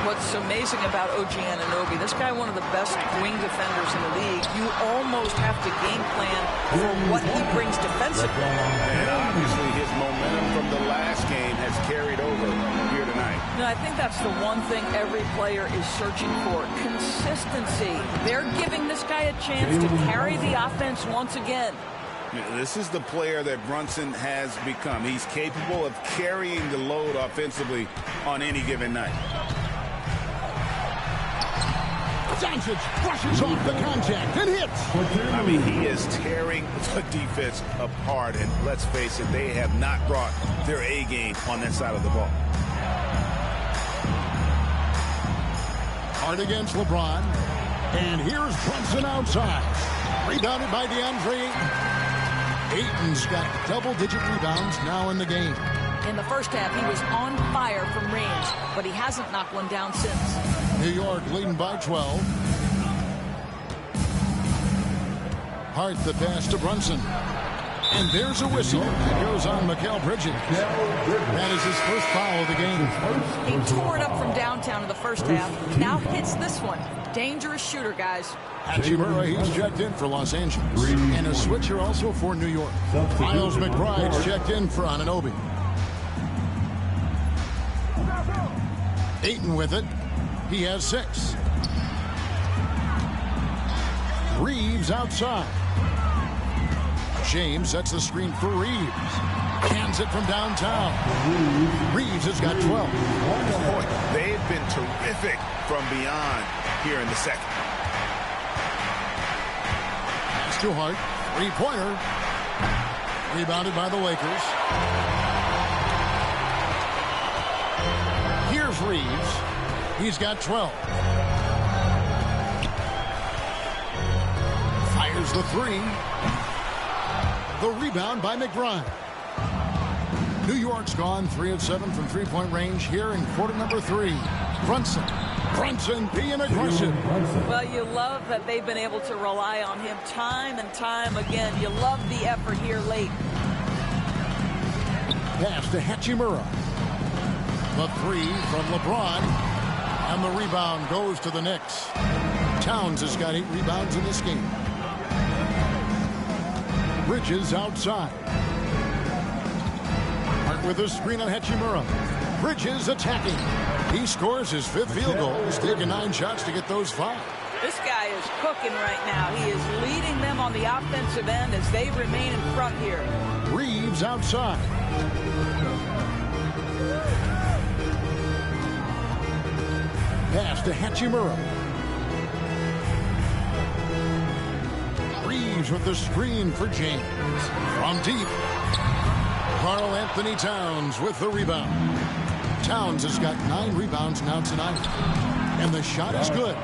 What's amazing about OG Anunoby, this guy one of the best wing defenders in the league. You almost have to game plan for what he brings defensively. And obviously his momentum from the last game has carried over here tonight. No, I think that's the one thing every player is searching for, consistency. They're giving this guy a chance to carry the offense once again. This is the player that Brunson has become. He's capable of carrying the load offensively on any given night. Doncic brushes off the contact and hits. I mean, he is tearing the defense apart. And let's face it, they have not brought their A game on that side of the ball. Hard against LeBron. And here's Brunson outside. Rebounded by DeAndre. Ayton's got double-digit rebounds now in the game. In the first half, he was on fire from range, but he hasn't knocked one down since. New York leading by 12. Hart the pass to Brunson. And there's a whistle. It goes on Mikal Bridges. That is his first foul of the game. He tore it up from downtown in the first half. Now hits this one. Dangerous shooter, guys. Hachimura, he's checked in for Los Angeles. And a switcher also for New York. Miles McBride's checked in for Anunoby. Ayton with it. He has 6. Reeves outside. James sets the screen for Reeves. Hands it from downtown. Reeves has got 12. Boy, they've been terrific from beyond here in the second. It's to Hart. 3-pointer. Rebounded by the Lakers. Here's Reeves. He's got 12. Fires the 3. The rebound by McBride. New York's gone 3 of 7 from three-point range here in quarter number 3. Brunson being aggressive. Well, you love that they've been able to rely on him time and time again. You love the effort here late. Pass to Hachimura. The 3 from LeBron. And the rebound goes to the Knicks. Towns has got 8 rebounds in this game. Bridges outside. Hart with a screen on Hachimura. Bridges attacking. He scores his 5th field goal. He's taken 9 shots to get those 5. This guy is cooking right now. He is leading them on the offensive end as they remain in front here. Reeves outside. Pass to Hachimura. Reeves with the screen for James. From deep. Karl Anthony Towns with the rebound. Towns has got 9 rebounds now tonight. And the shot is good.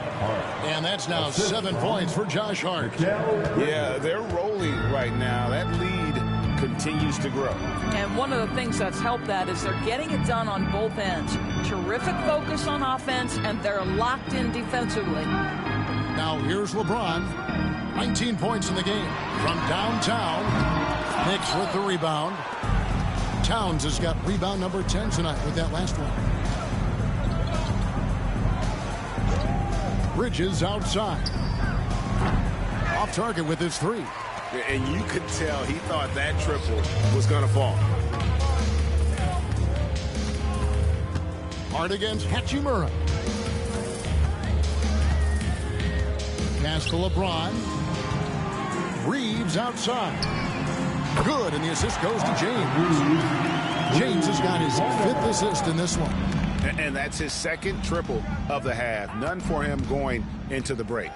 And that's now 7 points for Josh Hart. Yeah, they're rolling right now. That lead continues to grow. And one of the things that's helped that is they're getting it done on both ends. Terrific focus on offense, and they're locked in defensively. Now here's LeBron. 19 points in the game. From downtown. Knicks with the rebound. Towns has got rebound number 10 tonight with that last one. Bridges outside. Off target with his 3. And you could tell he thought that triple was going to fall. Hart against Hachimura. Pass to LeBron. Reeves outside. Good, and the assist goes to James. James has got his 5th assist in this one. And that's his 2nd triple of the half. None for him going into the break.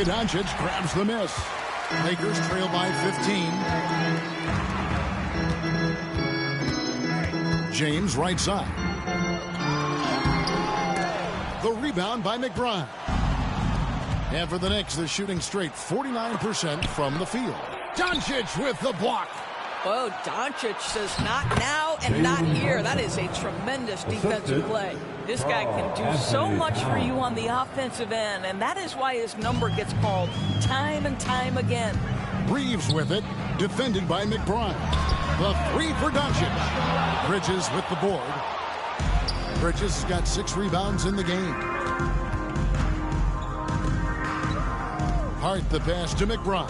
Doncic grabs the miss. Lakers trail by 15. James right side. The rebound by McBride. And for the Knicks, they're shooting straight 49% from the field. Doncic with the block. Oh, Doncic says not now and not here. That is a tremendous defensive play. This guy can do so much for you on the offensive end, and that is why his number gets called time and time again. Reeves with it, defended by McBride. The 3 for Doncic. Bridges with the board. Bridges has got 6 rebounds in the game. Hart the pass to McBride.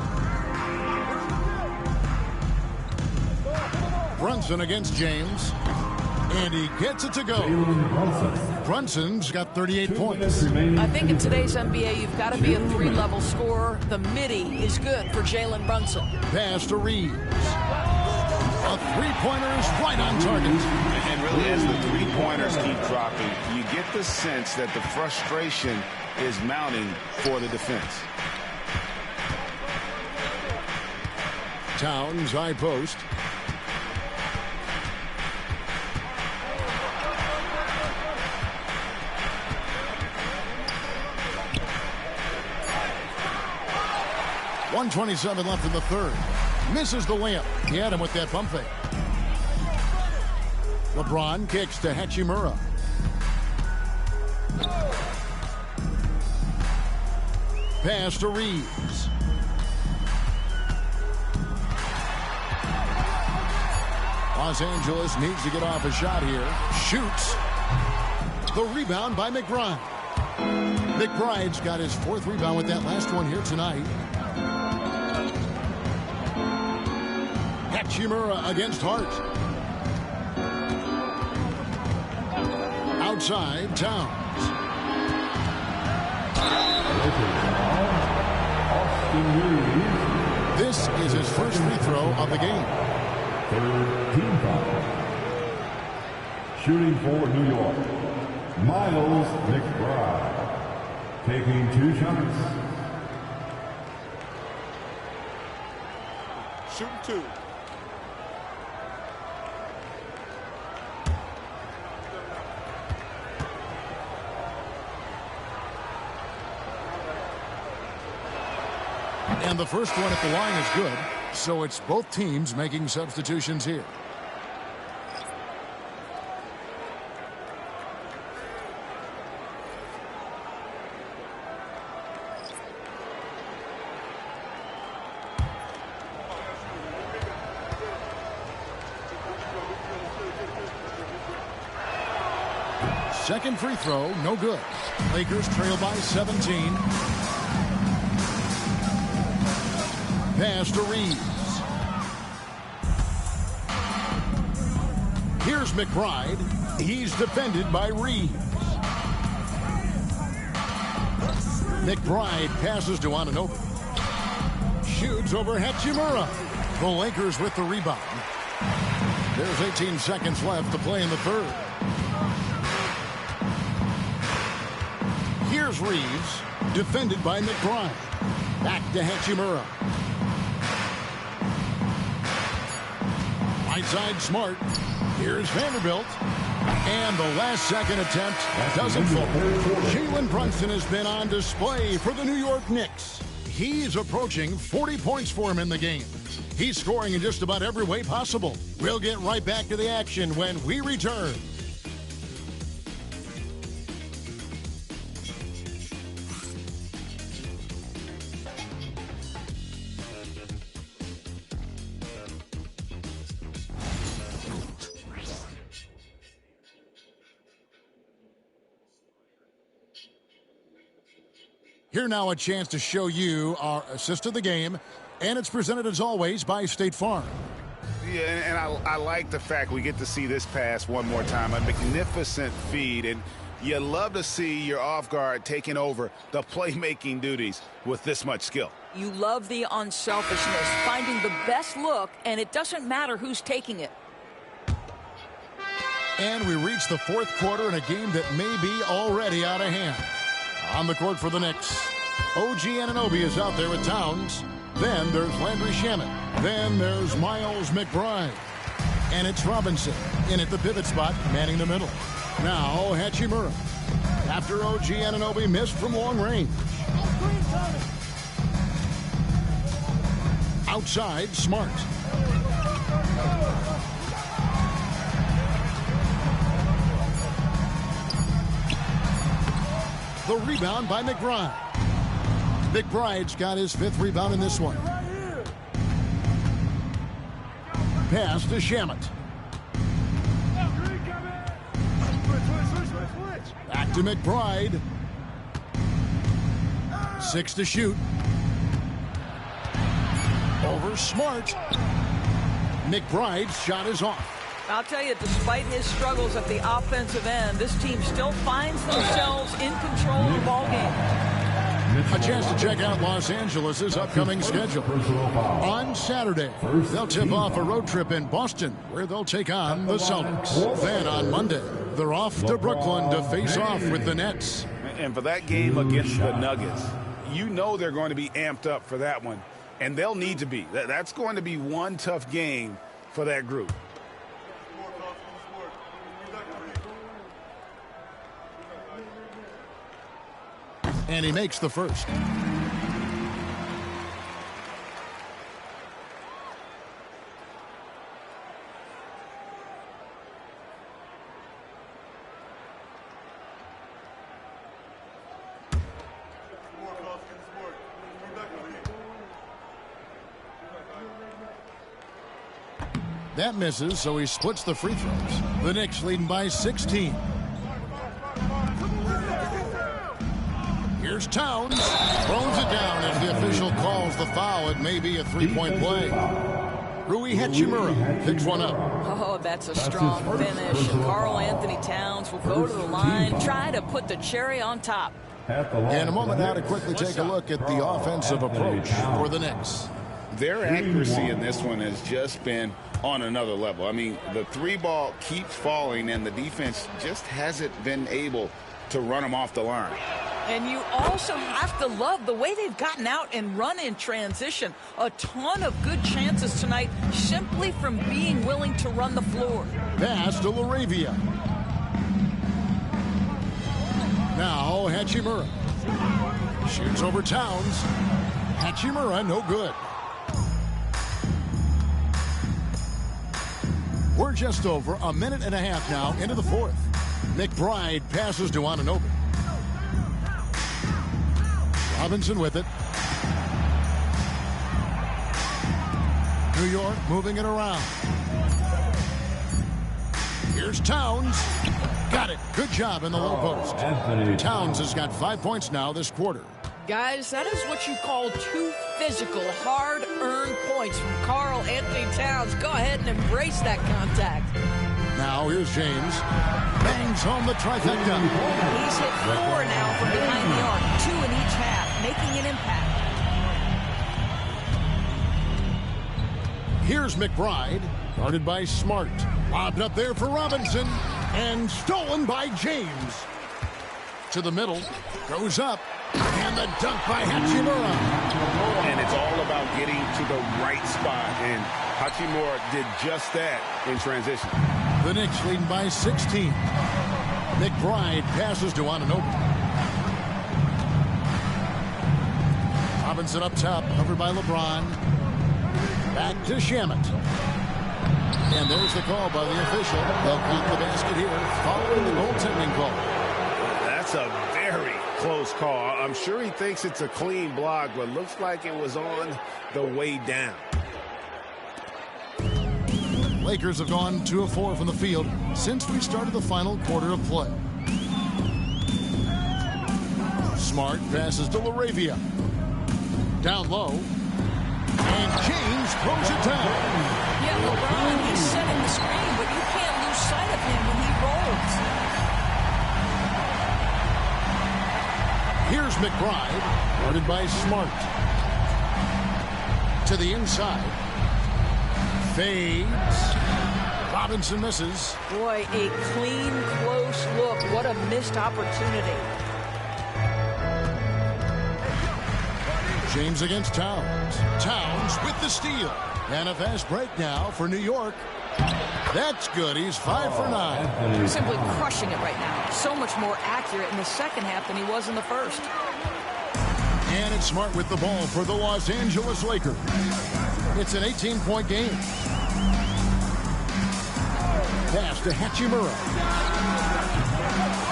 Brunson against James. And he gets it to go. Brunson's got 38 points. I think in today's NBA, you've got to be a 3-level scorer. The midi is good for Jalen Brunson. Pass to Reeves. A 3-pointer is right on target. And really, as the 3-pointers keep dropping, you get the sense that the frustration is mounting for the defense. Towns, high post. .127 left in the 3rd. Misses the layup. He had him with that pump fake. LeBron kicks to Hachimura. Pass to Reeves. Los Angeles needs to get off a shot here. Shoots. The rebound by McBride. McBride's got his 4th rebound with that last one here tonight. Hachimura against Hart. Outside, Towns. This is his first free throw of the game. 3rd team foul. Shooting for New York, Miles McBride. Taking 2 shots. Shooting 2. And the first one at the line is good. So it's both teams making substitutions here. Second free throw, no good. Lakers trail by 17. Pass to Reeves. Here's McBride. He's defended by Reeves. McBride passes to Anunoby. Shoots over Hachimura. The Lakers with the rebound. There's 18 seconds left to play in the 3rd. Here's Reeves, defended by McBride. Back to Hachimura. Right side, Smart. Here's Vanderbilt. And the last second attempt doesn't fall. Jalen Brunson has been on display for the New York Knicks. He's approaching 40 points for him in the game. He's scoring in just about every way possible. We'll get right back to the action when we return. Here now a chance to show you our assist of the game, and it's presented as always by State Farm. Yeah, and I like the fact we get to see this pass one more time. A magnificent feed, and you love to see your off guard taking over the playmaking duties with this much skill. You love the unselfishness, finding the best look, and it doesn't matter who's taking it. And we reach the 4th quarter in a game that may be already out of hand. On the court for the Knicks, OG Anunoby is out there with Towns. Then there's Landry Shamet. Then there's Miles McBride. And it's Robinson in at the pivot spot, manning the middle. Now Hachimura. After OG Anunoby missed from long range. Outside, Smart. The rebound by McBride. McBride's got his 5th rebound in this one. Pass to Shamet. Back to McBride. 6 to shoot. Over Smart. McBride's shot is off. I'll tell you, despite his struggles at the offensive end, this team still finds themselves in control of the ball game. A chance to check out Los Angeles' upcoming schedule. On Saturday, they'll tip off a road trip in Boston, where they'll take on the Celtics. Then on Monday, they're off to Brooklyn to face off with the Nets. And for that game against the Nuggets, you know they're going to be amped up for that one, and they'll need to be. That's going to be one tough game for that group. And he makes the first. That misses, so he splits the free throws. The Knicks leading by 16. Here's Towns. Throws it down as the official calls the foul. It may be a three-point play. Rui Hachimura picks one up. Oh, that's a strong finish. Karl Anthony Towns will go to the line, try to put the cherry on top. In a moment now to quickly take a look at the offensive approach for the Knicks. Their accuracy in this one has just been on another level. I mean, the three ball keeps falling, and the defense just hasn't been able to run them off the line. And you also have to love the way they've gotten out and run in transition. A ton of good chances tonight simply from being willing to run the floor. Pass to Laravia. Now Hachimura. Shoots over Towns. Hachimura, no good. We're just over a minute and a half now into the fourth. McBride passes to Anunoby. Robinson with it. New York moving it around. Here's Towns. Got it. Good job in the low post. Towns has got 5 points now this quarter. Guys, that is what you call two physical, hard-earned points from Karl Anthony Towns. Go ahead and embrace that contact. Now here's James. Bangs home the trifecta. He's hit 4 now from behind the arc, 2 in each half, making an impact. Here's McBride, guarded by Smart. Lobbed up there for Robinson, and stolen by James. To the middle, goes up, and the dunk by Hachimura. And it's all about getting to the right spot, and Hachimura did just that in transition. The Knicks leading by 16. McBride passes to Anunoby. Robinson up top, covered by LeBron. Back to Shamet. And there's the call by the official. They'll count the basket here, following the goaltending call. That's a very close call. I'm sure he thinks it's a clean block, but looks like it was on the way down. Lakers have gone 2 of 4 from the field since we started the final quarter of play. Smart passes to Laravia. Down low. And James throws it down. Yeah, LeBron, he's setting the screen, but you can't lose sight of him when he rolls. Here's McBride, guarded by Smart. To the inside. Fades. Robinson misses. Boy, a clean, close look. What a missed opportunity. James against Towns. Towns with the steal. And a fast break now for New York. That's good. He's 5 for 9. He's simply crushing it right now. So much more accurate in the second half than he was in the first. And it's Smart with the ball for the Los Angeles Lakers. It's an 18-point game. Pass to Hachimura.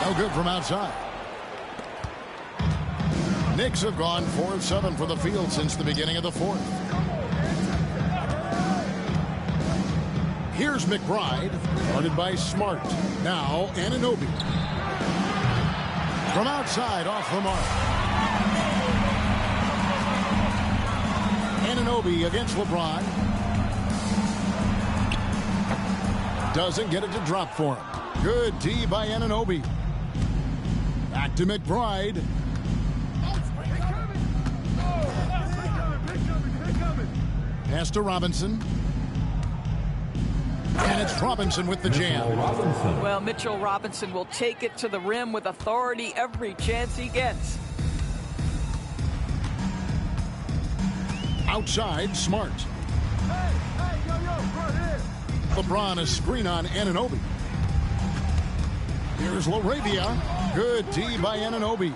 No good from outside. Knicks have gone 4 of 7 for the field since the beginning of the fourth. Here's McBride, guarded by Smart. Now Anunoby. From outside, off the mark. Anunoby against LeBron. Doesn't get it to drop for him. Good D by Anunoby. Back to McBride. Pass to Robinson. And it's Robinson with the jam. Well, Mitchell Robinson will take it to the rim with authority every chance he gets. Outside, Smart. LeBron a screen on Anunoby. Here's Laravia. Good D by Anunoby.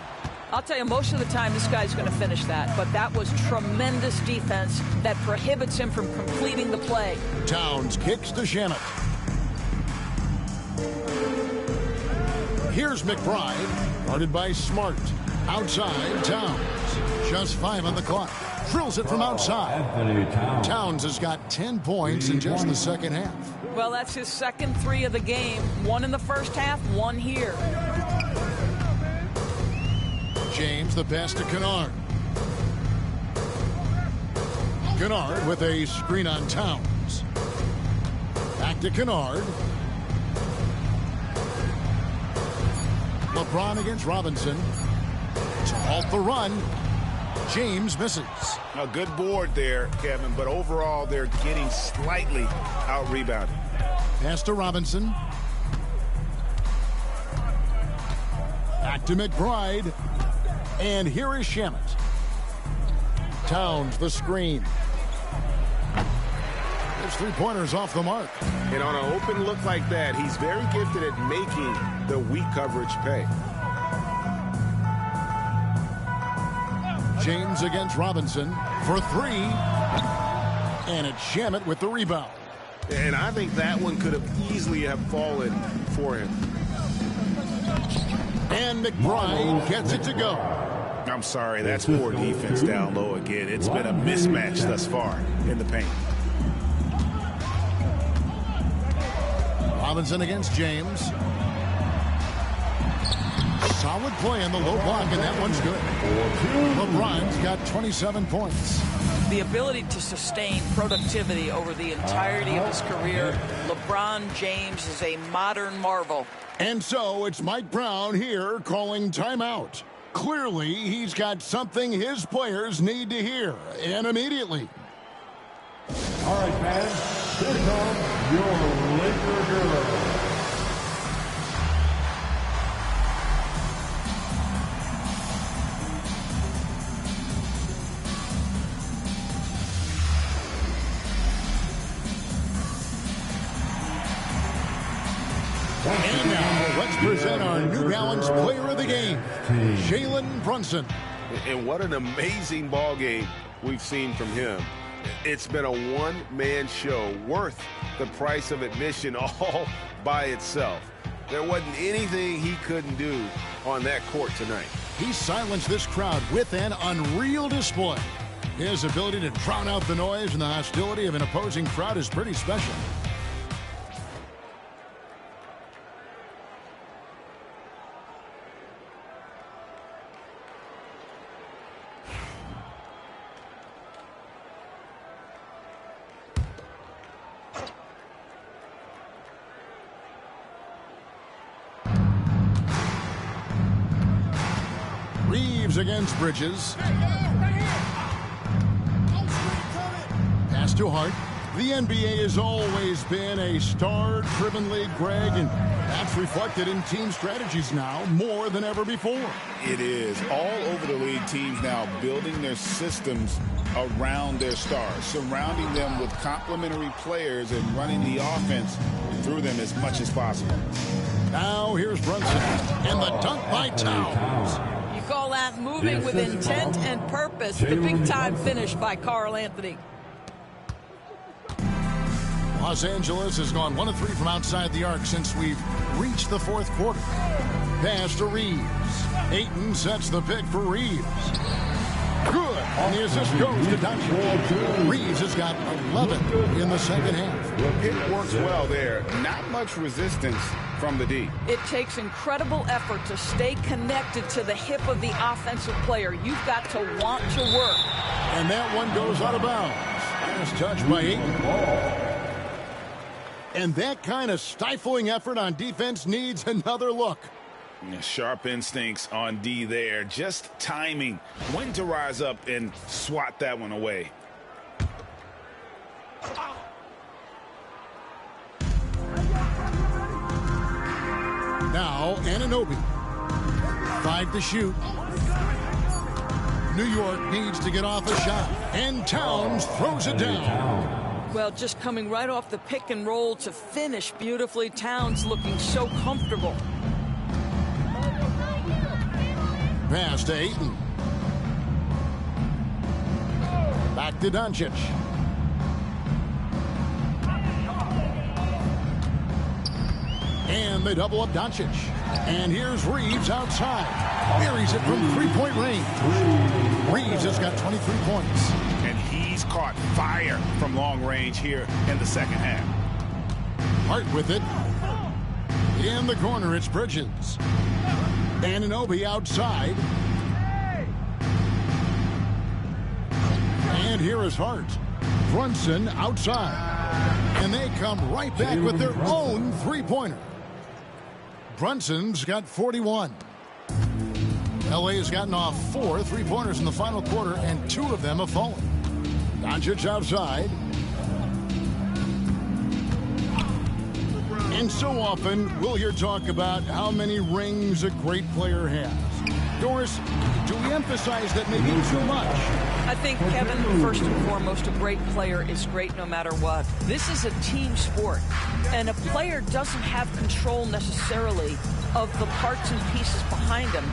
I'll tell you, most of the time this guy's going to finish that, but that was tremendous defense that prohibits him from completing the play. Towns kicks to Shamet. Here's McBride, guarded by Smart. Outside, Towns. Just 5 on the clock. drills it from outside. Anthony Towns. Towns has got 10 points in just the second half. Well, that's his second 3 of the game. 1 in the first half, 1 here. James, the pass to Kennard. Kennard with a screen on Towns. Back to Kennard. LeBron against Robinson. To halt the run. James misses. A good board there, Kevin, but overall they're getting slightly out-rebounded. Pass to Robinson. Back to McBride. And here is Shamet. Towns, the screen. His three-pointers off the mark. And on an open look like that, he's very gifted at making the weak coverage pay. James against Robinson for 3. And it's Shamet with the rebound. And I think that one could have easily have fallen for him. And McBride gets it to go. I'm sorry, that's poor defense down low again. It's been a mismatch thus far in the paint. Robinson against James. Solid play in the low block, and that one's good. LeBron's got 27 points. The ability to sustain productivity over the entirety of his career, LeBron James is a modern marvel. And so it's Mike Brown here calling timeout. Clearly, he's got something his players need to hear, and immediately. All right, fans, here comes your Laker girl. And now, let's present our New Balance Player of the Game, Jalen Brunson. And what an amazing ball game we've seen from him. It's been a one-man show worth the price of admission all by itself. There wasn't anything he couldn't do on that court tonight. He silenced this crowd with an unreal display. His ability to drown out the noise and the hostility of an opposing crowd is pretty special. Against Bridges. Pass to Hart. The NBA has always been a star-driven league, Greg, and that's reflected in team strategies now more than ever before. It is. All over the league, teams now building their systems around their stars, surrounding them with complementary players and running the offense through them as much as possible. Now here's Brunson, and the dunk by Towns. Call that moving with intent and purpose. The big-time finish by Karl Anthony. Los Angeles has gone 1 of 3 from outside the arc since we've reached the fourth quarter. Pass to Reeves. Ayton sets the pick for Reeves. Good. And the assist goes to Doncic. Reeves has got 11 in the second half. It works well there. Not much resistance from the D. It takes incredible effort to stay connected to the hip of the offensive player. You've got to want to work. And that one goes out of bounds. Last touch by Ayton. And that kind of stifling effort on defense needs another look. Sharp instincts on D there. Just timing. When to rise up and swat that one away. Now, Anunoby. 5 to shoot. New York needs to get off a shot. And Towns throws it down. Well, just coming right off the pick and roll to finish beautifully. Towns looking so comfortable. Pass to Ayton. Back to Doncic. And they double up Doncic. And here's Reeves outside. Buries it from three-point range. Reeves has got 23 points. And he's caught fire from long range here in the second half. Hart with it. In the corner, it's Bridges. Anunoby outside. And here is Hart. Brunson outside. And they come right back with their own three-pointer. Brunson's got 41. LA has gotten off 4 three-pointers in the final quarter, and 2 of them have fallen. Doncic outside. And so often, we'll hear talk about how many rings a great player has. Doris, do we emphasize that maybe too much? I think, Kevin, first and foremost, a great player is great no matter what. This is a team sport, and a player doesn't have control necessarily of the parts and pieces behind him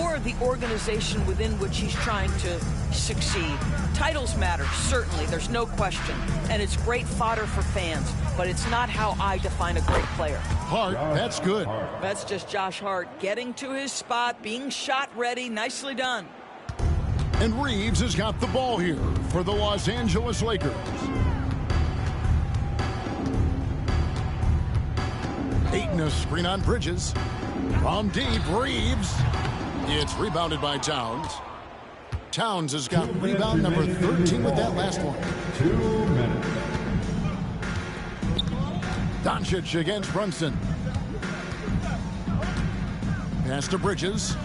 or the organization within which he's trying to succeed. Titles matter, certainly, there's no question, and it's great fodder for fans, but it's not how I define a great player. Hart, that's good. That's just Josh Hart getting to his spot, being shot ready, nicely done. And Reeves has got the ball here for the Los Angeles Lakers. Ayton, a screen on Bridges. From deep, Reeves. It's rebounded by Towns. Towns has got rebound number 13 with that last one. 2 minutes. Doncic against Brunson. Pass to Bridges.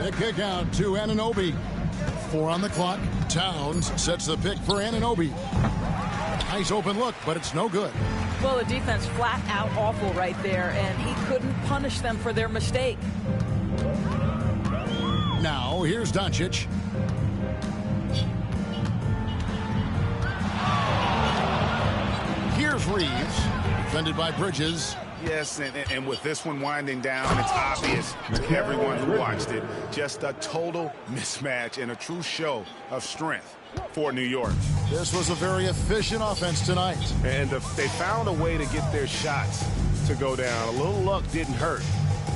The kick out to Anunoby. 4 on the clock. Towns sets the pick for Anunoby. Nice open look, but it's no good. Well, the defense flat out awful right there, and he couldn't punish them for their mistake. Now, here's Doncic. Here's Reeves, defended by Bridges. Yes, and with this one winding down, it's obvious to everyone who watched it. Just a total mismatch and a true show of strength for New York. This was a very efficient offense tonight. And they found a way to get their shots to go down. A little luck didn't hurt.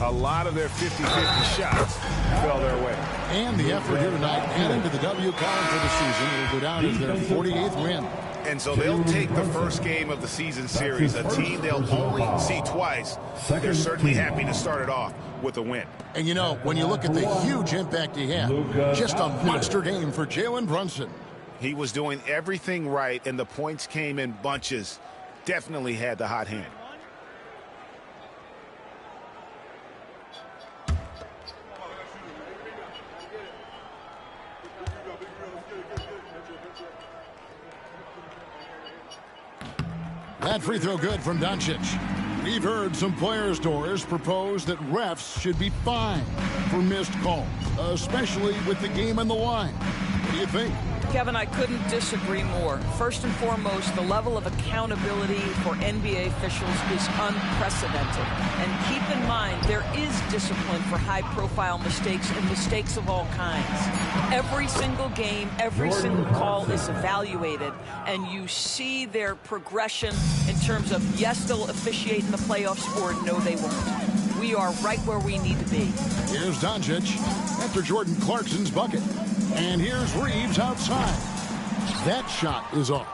A lot of their 50-50 shots fell their way. And the effort here tonight, adding to the W column for the season, will go down as their 48th win. And so they'll take the first game of the season series, a team they'll only see twice. They're certainly happy to start it off with a win. And you know, when you look at the huge impact he had, just a monster game for Jalen Brunson. He was doing everything right, and the points came in bunches. Definitely had the hot hand. That free throw good from Doncic. We've heard some players, Doris, propose that refs should be fined for missed calls, especially with the game on the line. What do you think? Kevin, I couldn't disagree more. First and foremost, the level of accountability for NBA officials is unprecedented. And keep in mind, there is discipline for high-profile mistakes and mistakes of all kinds. Every single game, every single call is evaluated, and you see their progression in terms of, yes, they'll officiate in the playoffs, or no, they won't. We are right where we need to be. Here's Doncic after Jordan Clarkson's bucket. And here's Reeves outside. That shot is off.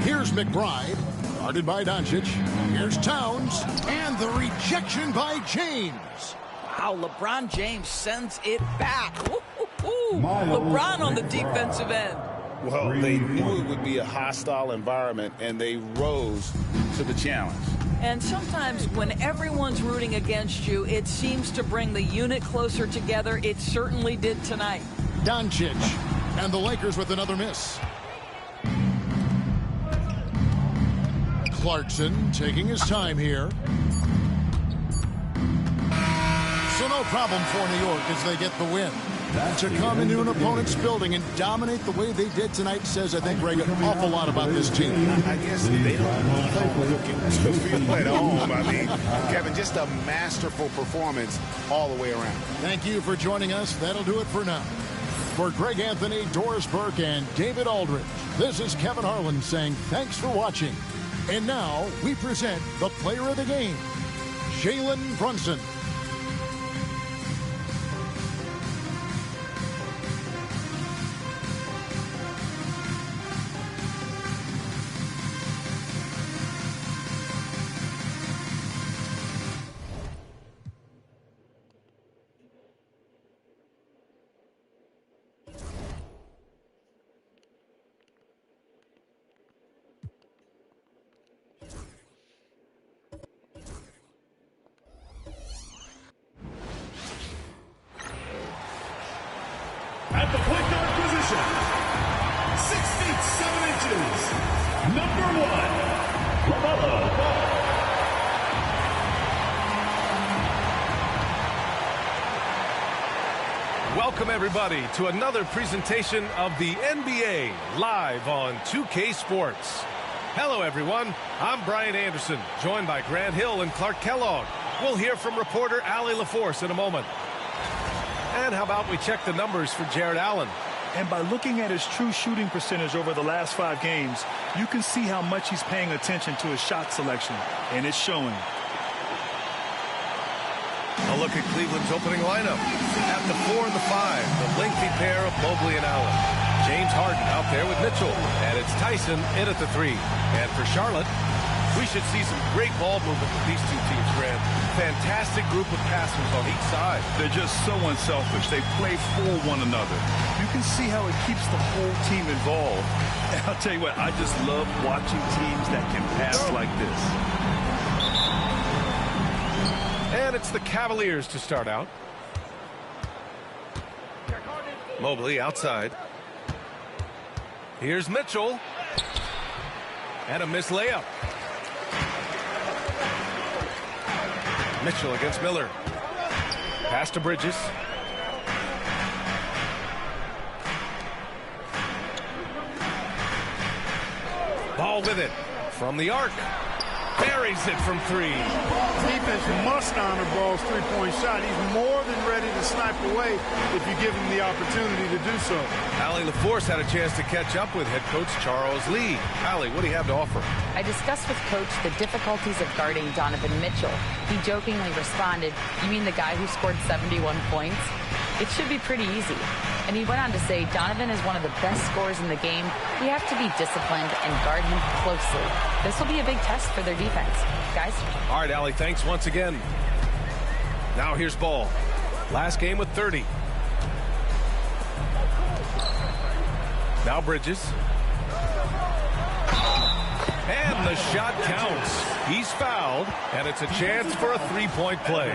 Here's McBride, guarded by Doncic. Here's Towns, and the rejection by James. Wow, LeBron James sends it back. LeBron on the defensive end. Well, they knew it would be a hostile environment, and they rose to the challenge. And sometimes when everyone's rooting against you, it seems to bring the unit closer together. It certainly did tonight. Doncic, and the Lakers with another miss. Clarkson taking his time here. So no problem for New York as they get the win. To come into an opponent's building and dominate the way they did tonight says, I think, Greg, an awful lot about this team. I guess they don't need to feel at home. I mean, Kevin, just a masterful performance all the way around. Thank you for joining us. That'll do it for now. For Greg Anthony, Doris Burke, and David Aldridge, this is Kevin Harlan saying thanks for watching And now we present the player of the game, Jalen Brunson. At the point guard position, 6 feet 7 inches, number 1, LaMelo Ball. Welcome, everybody, to another presentation of the NBA live on 2K Sports. Hello, everyone. I'm Brian Anderson, joined by Grant Hill and Clark Kellogg. We'll hear from reporter Allie LaForce in a moment. And how about we check the numbers for Jared Allen? And by looking at his true shooting percentage over the last 5 games, you can see how much he's paying attention to his shot selection, and it's showing. A look at Cleveland's opening lineup. At the 4 and the 5, the lengthy pair of Mobley and Allen. James Harden out there with Mitchell. And it's Tyson in at the 3. And for Charlotte, we should see some great ball movement with these two teams, Grant. Fantastic group of passers on each side. They're just so unselfish. They play for one another. You can see how it keeps the whole team involved. And I'll tell you what, I just love watching teams that can pass like this. And it's the Cavaliers to start out. Mobley outside. Here's Mitchell. And a missed layup. Mitchell against Miller. Pass to Bridges. Ball with it from the arc. Buries it from 3. Defense must honor Ball's three-point shot. He's more than ready to snipe away if you give him the opportunity to do so. Allie LaForce had a chance to catch up with head coach Charles Lee. Allie, what do you have to offer? I discussed with Coach the difficulties of guarding Donovan Mitchell. He jokingly responded, "You mean the guy who scored 71 points? It should be pretty easy." And he went on to say Donovan is one of the best scorers in the game. We have to be disciplined and guard him closely. This will be a big test for their defense. Guys? All right, Allie, thanks once again. Now here's Ball. Last game with 30. Now Bridges. And the shot counts. He's fouled, and it's a chance for a three-point play.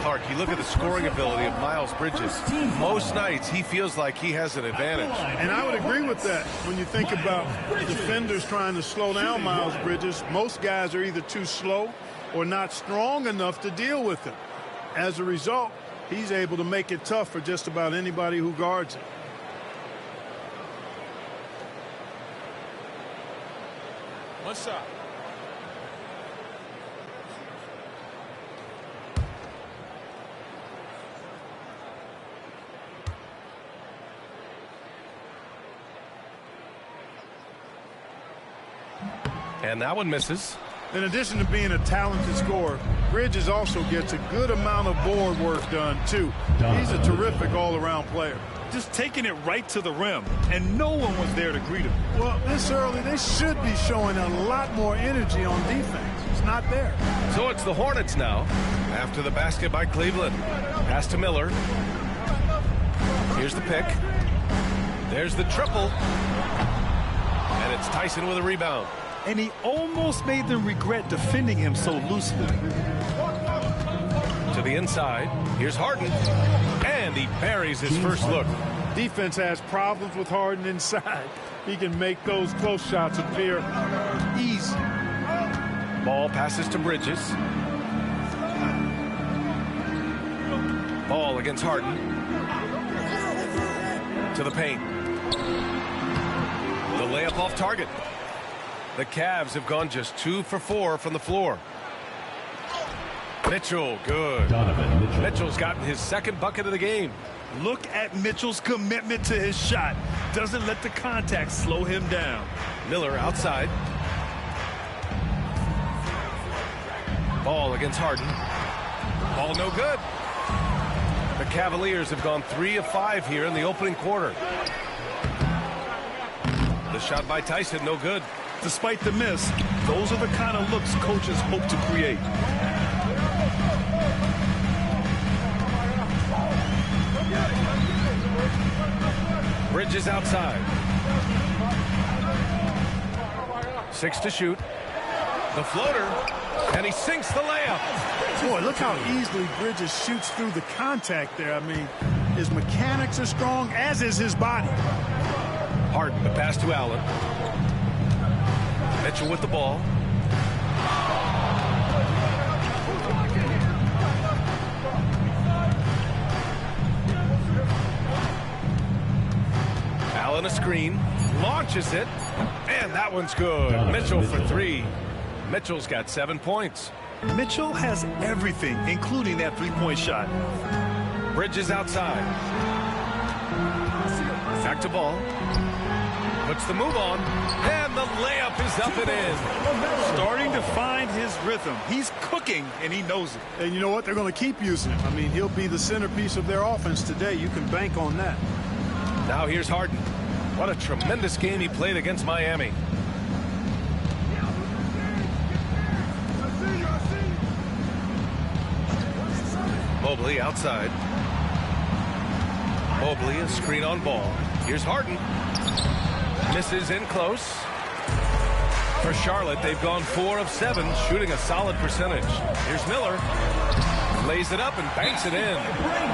Clark, you look at the scoring ability of Miles Bridges. Most nights, he feels like he has an advantage. And I would agree with that. When you think about defenders trying to slow down Miles Bridges, most guys are either too slow or not strong enough to deal with him. As a result, he's able to make it tough for just about anybody who guards him. One shot. And that one misses. In addition to being a talented scorer, Bridges also gets a good amount of board work done, too. He's a terrific all-around player. Just taking it right to the rim, and no one was there to greet him. Well, this early, they should be showing a lot more energy on defense. It's not there. So it's the Hornets now, after the basket by Cleveland. Pass to Miller. Here's the pick. There's the triple. And it's Tyson with a rebound. And he almost made them regret defending him so loosely. To the inside. Here's Harden. And he buries his first look. Defense has problems with Harden inside. He can make those close shots appear easy. Ball passes to Bridges. Ball against Harden. To the paint. The layup off target. The Cavs have gone just 2 for 4 from the floor. Mitchell, good. Mitchell's gotten his second bucket of the game. Look at Mitchell's commitment to his shot. Doesn't let the contact slow him down. Miller outside. Ball against Harden. Ball no good. The Cavaliers have gone 3 of 5 here in the opening quarter. The shot by Tyson, no good. Despite the miss, those are the kind of looks coaches hope to create. Bridges outside. 6 to shoot. The floater, and he sinks the layup. Boy, look how easily Bridges shoots through the contact there. I mean, his mechanics are strong, as is his body. Harden, the pass to Allen. Mitchell with the ball. Allen a screen, launches it, and that one's good. Mitchell for 3. Mitchell's got 7 points. Mitchell has everything, including that three-point shot. Bridges outside. Back to ball. Puts the move on, and the layup is up and in. Starting to find his rhythm. He's cooking, and he knows it. And you know what? They're going to keep using him. I mean, he'll be the centerpiece of their offense today. You can bank on that. Now here's Harden. What a tremendous game he played against Miami. Mobley outside. Mobley, a screen on ball. Here's Harden. Misses in close. For Charlotte, they've gone 4 of 7, shooting a solid percentage. Here's Miller. Lays it up and banks it in.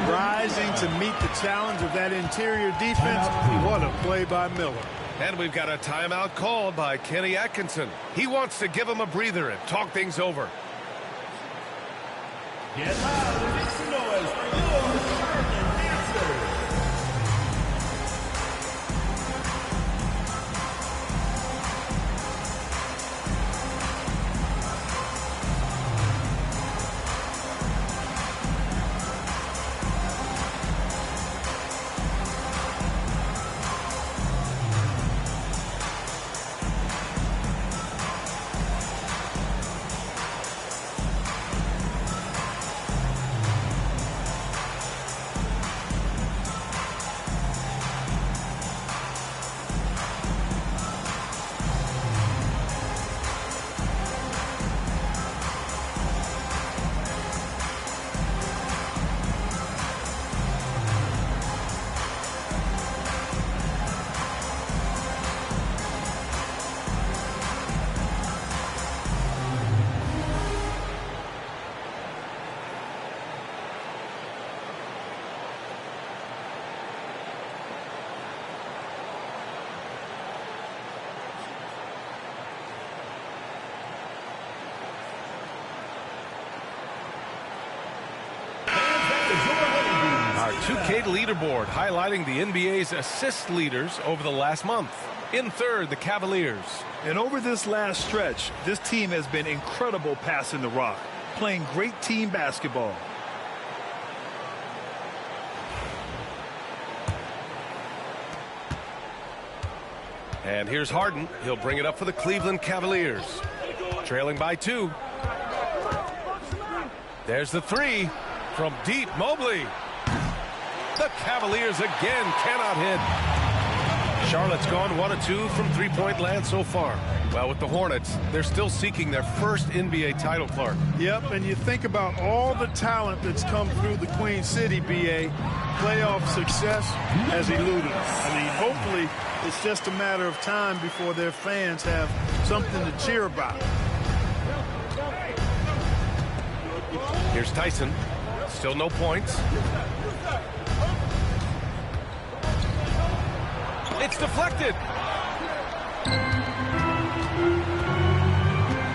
Rising to meet the challenge of that interior defense. What a play by Miller. And we've got a timeout called by Kenny Atkinson. He wants to give him a breather and talk things over. Get loud and make some noise for your Charlotte dancers. Our 2K leaderboard highlighting the NBA's assist leaders over the last month. In third, the Cavaliers. And over this last stretch, this team has been incredible passing the rock, playing great team basketball. And here's Harden. He'll bring it up for the Cleveland Cavaliers. Trailing by 2. There's the 3 from deep. Mobley. The Cavaliers again cannot hit. Charlotte's gone 1 of 2 from three-point land so far. Well, with the Hornets, they're still seeking their first NBA title, Clark. Yep, and you think about all the talent that's come through the Queen City, BA. Playoff success has eluded them. I mean, hopefully it's just a matter of time before their fans have something to cheer about. Here's Tyson. Still no points. It's deflected.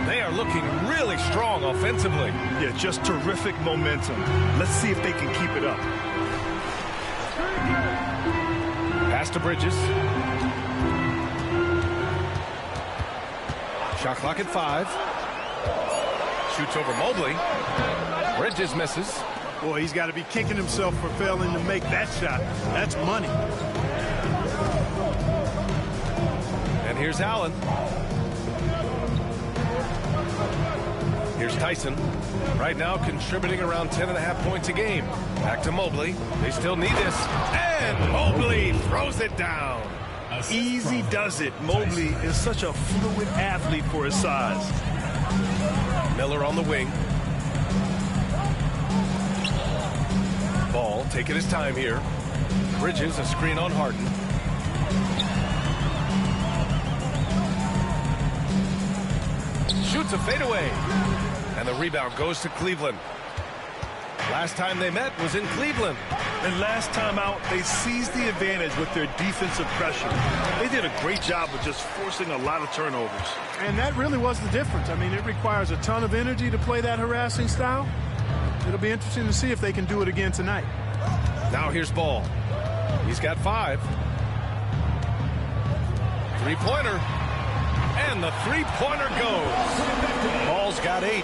They are looking really strong offensively. Yeah, just terrific momentum. Let's see if they can keep it up. Pass to Bridges. Shot clock at 5. Shoots over Mobley. Bridges misses. Boy, he's got to be kicking himself for failing to make that shot. That's money. And here's Allen. Here's Tyson. Right now contributing around 10.5 points a game. Back to Mobley. They still need this. And Mobley throws it down. Easy does it. Mobley is such a fluid athlete for his size. Miller on the wing. Ball taking his time here. Bridges a screen on Harden. Shoots a fadeaway. And the rebound goes to Cleveland. Last time they met was in Cleveland. And last time out, they seized the advantage with their defensive pressure. They did a great job of just forcing a lot of turnovers. And that really was the difference. I mean, it requires a ton of energy to play that harassing style. It'll be interesting to see if they can do it again tonight. Now here's Ball. He's got 5. Three-pointer. And the three-pointer goes. Ball's got 8.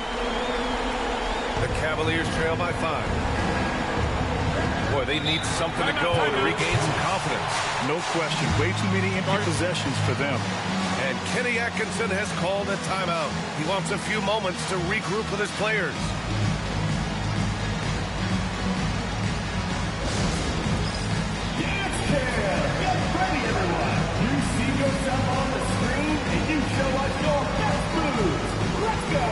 The Cavaliers trail by 5. Boy, they need something to go to regain some confidence. No question. Way too many empty possessions for them. And Kenny Atkinson has called a timeout. He wants a few moments to regroup with his players. Get ready, everyone. You see yourself on the screen, and you show us your best moves. Let's go.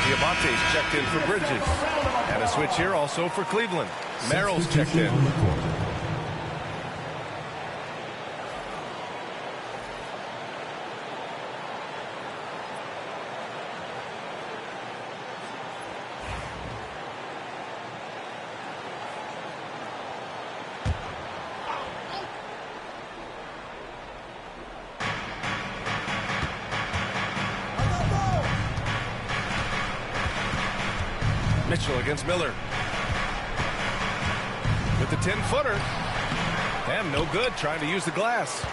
Diabate's checked in for Bridges. And a switch here also for Cleveland. Merrill's checked in. Mitchell against Miller. With the 10-footer. And no good, trying to use the glass.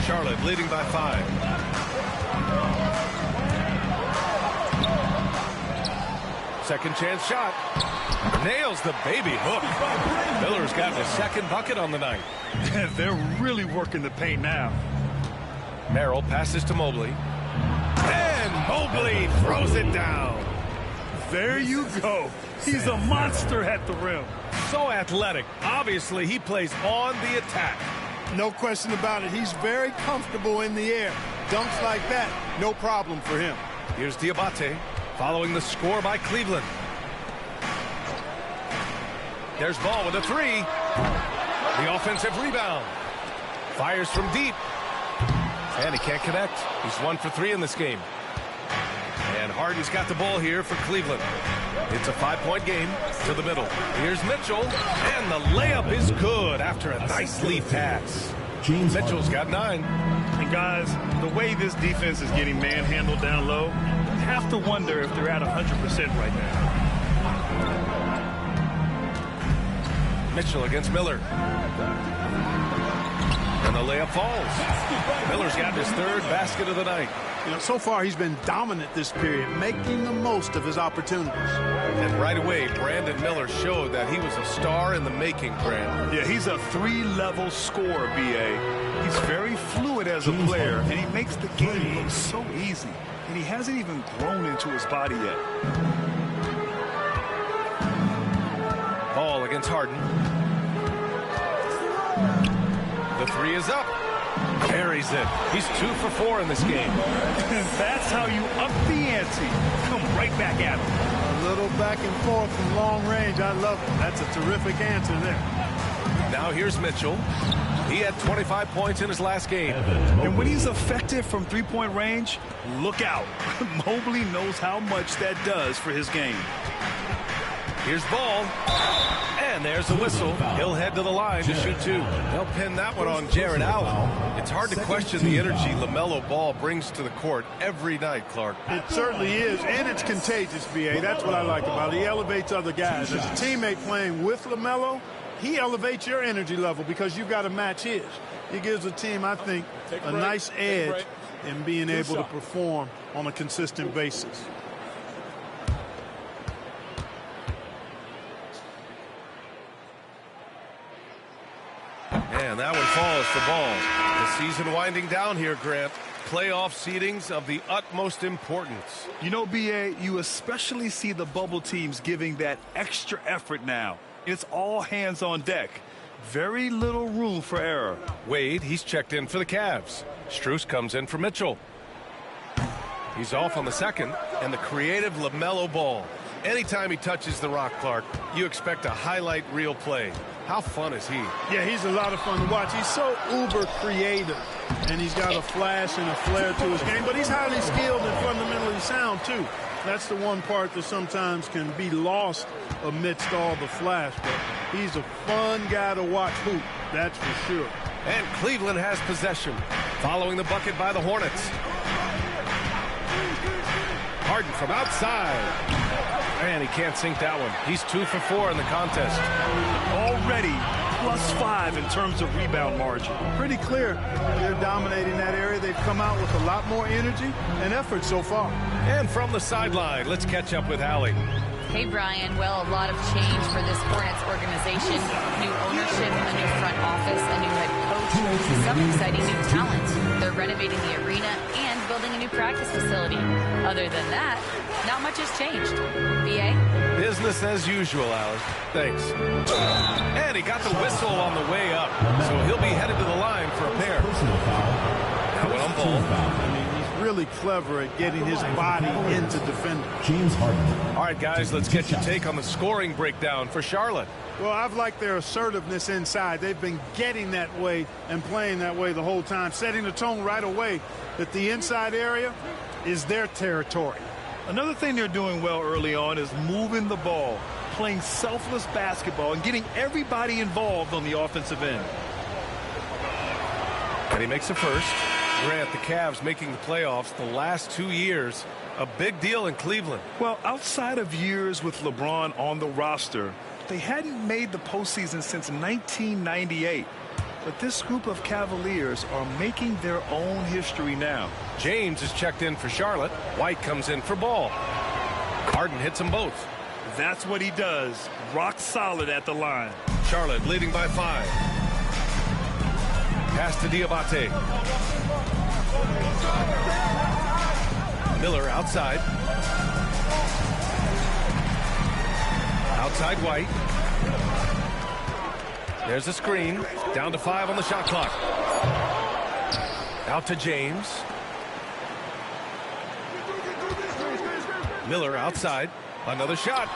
Charlotte leading by 5. Second chance shot. Nails the baby hook. Miller's gotten his second bucket on the night. They're really working the paint now. Merrill passes to Mobley. And Mobley throws it down. There you go. He's a monster at the rim. So athletic. Obviously, he plays on the attack. No question about it. He's very comfortable in the air. Dunks like that, no problem for him. Here's Diabate following the score by Cleveland. There's Ball with a 3. The offensive rebound. Fires from deep. And he can't connect. He's 1 for 3 in this game. And Harden's got the ball here for Cleveland. It's a 5-point game to the middle. Here's Mitchell, and the layup is good after a nice lead pass. Mitchell's got 9. And guys, the way this defense is getting manhandled down low, you have to wonder if they're at 100% right now. Mitchell against Miller. And the layup falls. Miller's got his 3rd basket of the night. You know, so far he's been dominant this period, making the most of his opportunities. And right away, Brandon Miller showed that he was a star in the making, Brand. Yeah, he's a 3-level scorer, B.A. He's very fluid as a player, and he makes the game look so easy. And he hasn't even grown into his body yet. Ball against Harden. The 3 is up. Buries it. He's 2 for 4 in this game. That's how you up the ante. Come right back at him. A little back and forth from long range. I love it. That's a terrific answer there. Now here's Mitchell. He had 25 points in his last game. And when he's effective from three-point range, look out. Mobley knows how much that does for his game. Here's Ball. And there's a whistle. He'll head to the line to shoot 2. They'll pin that one on Jared Allen. It's hard to question the energy LaMelo Ball brings to the court every night, Clark. It certainly is, and it's contagious, B.A. That's what I like about it. He elevates other guys. As a teammate playing with LaMelo, he elevates your energy level because you've got to match his. He gives the team, I think, a nice edge in being able to perform on a consistent basis. And that one falls for Ball. The season winding down here, Grant. Playoff seedings of the utmost importance. You know, B.A., you especially see the bubble teams giving that extra effort now. It's all hands on deck. Very little room for error. Wade, he's checked in for the Cavs. Strus comes in for Mitchell. He's off on the second, and the creative LaMelo Ball. Anytime he touches the rock, Clark, you expect a highlight reel play. How fun is he? Yeah, he's a lot of fun to watch. He's so uber creative, and he's got a flash and a flair to his game, but he's highly skilled and fundamentally sound, too. That's the one part that sometimes can be lost amidst all the flash, but he's a fun guy to watch hoop, that's for sure. And Cleveland has possession, following the bucket by the Hornets. Harden from outside. And he can't sink that one. He's 2 for 4 in the contest. Already +5 in terms of rebound margin. Pretty clear they're dominating that area. They've come out with a lot more energy and effort so far. And from the sideline, let's catch up with Allie. Hey, Brian. Well, a lot of change for this Hornets organization. New ownership, a new front office, a new head coach, some exciting new talent. They're renovating the arena and building a new practice facility. Other than that, not much has changed. B.A.? Business as usual, Alex. Thanks. And he got the whistle on the way up, so he'll be headed to the line for a pair. That one on Ball. I mean, he's really clever at getting his body into defenders. James Harden. All right, guys, let's get your take on the scoring breakdown for Charlotte. Well, I've liked their assertiveness inside. They've been getting that way and playing that way the whole time, setting the tone right away that the inside area is their territory. Another thing they're doing well early on is moving the ball, playing selfless basketball, and getting everybody involved on the offensive end. And he makes a first. Grant, the Cavs making the playoffs the last 2 years. A big deal in Cleveland. Well, outside of years with LeBron on the roster, they hadn't made the postseason since 1998. But this group of Cavaliers are making their own history now. James is checked in for Charlotte. White comes in for Ball. Harden hits them both. That's what he does. Rock solid at the line. Charlotte leading by 5. Pass to Diabate. Miller outside. Outside White. There's a screen. Down to 5 on the shot clock. Out to James. Miller outside. Another shot.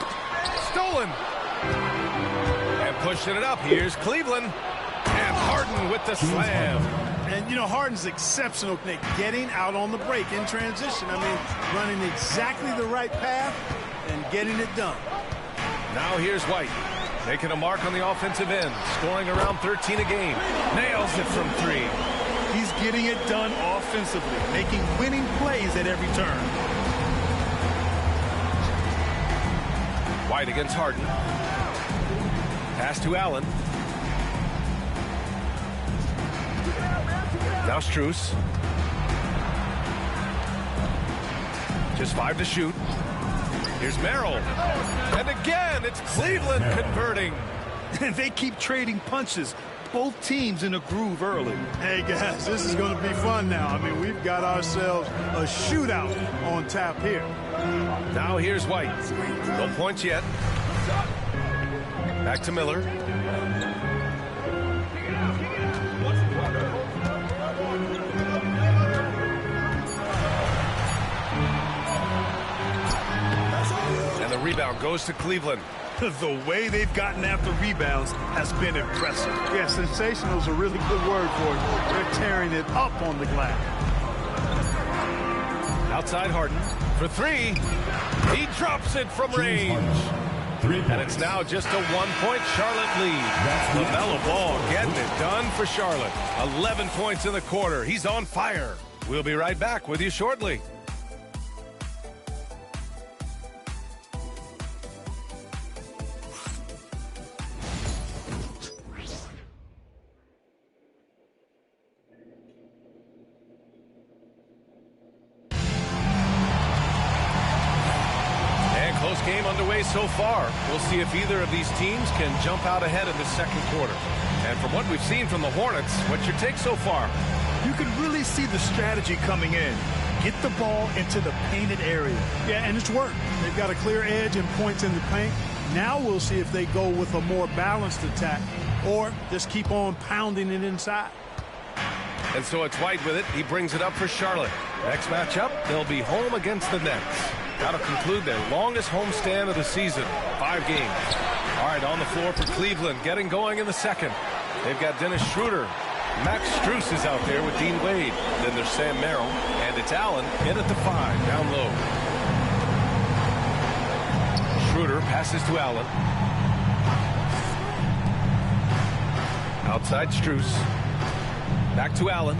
Stolen. And pushing it up. Here's Cleveland. And Harden with the slam. And, you know, Harden's exceptional at getting out on the break in transition. I mean, running exactly the right path and getting it done. Now here's White. Making a mark on the offensive end. Scoring around 13 a game. Nails it from 3. He's getting it done offensively, making winning plays at every turn. White against Harden. Pass to Allen. Now Strus. Just 5 to shoot. Here's Merrill. And again, it's Cleveland converting. And they keep trading punches. Both teams in a groove early. Hey, guys, this is going to be fun now. I mean, we've got ourselves a shootout on tap here. Now here's White. No points yet. Back to Miller. rebound goes to Cleveland. The way they've gotten after rebounds has been impressive. Yeah, sensational is a really good word for it. They're tearing it up on the glass. Outside Harden for three. He drops it from range. And it's now just a 1-point Charlotte lead. LaMelo Ball getting it done for Charlotte. 11 points in the quarter. He's on fire. We'll be right back with you shortly. Game underway so far. We'll see if either of these teams can jump out ahead in the second quarter. And from what we've seen from the Hornets, what's your take so far? You can really see the strategy coming in. Get the ball into the painted area. Yeah, and it's worked. They've got a clear edge and points in the paint. Now we'll see if they go with a more balanced attack or just keep on pounding it inside. And so it's White with it. He brings it up for Charlotte. Next matchup, they'll be home against the Nets. That'll conclude their longest homestand of the season, 5 games. All right, on the floor for Cleveland, getting going in the second. They've got Dennis Schroeder. Max Strus is out there with Dean Wade. Then there's Sam Merrill, and it's Allen in at the 5, down low. Schroeder passes to Allen. Outside Strus. Back to Allen.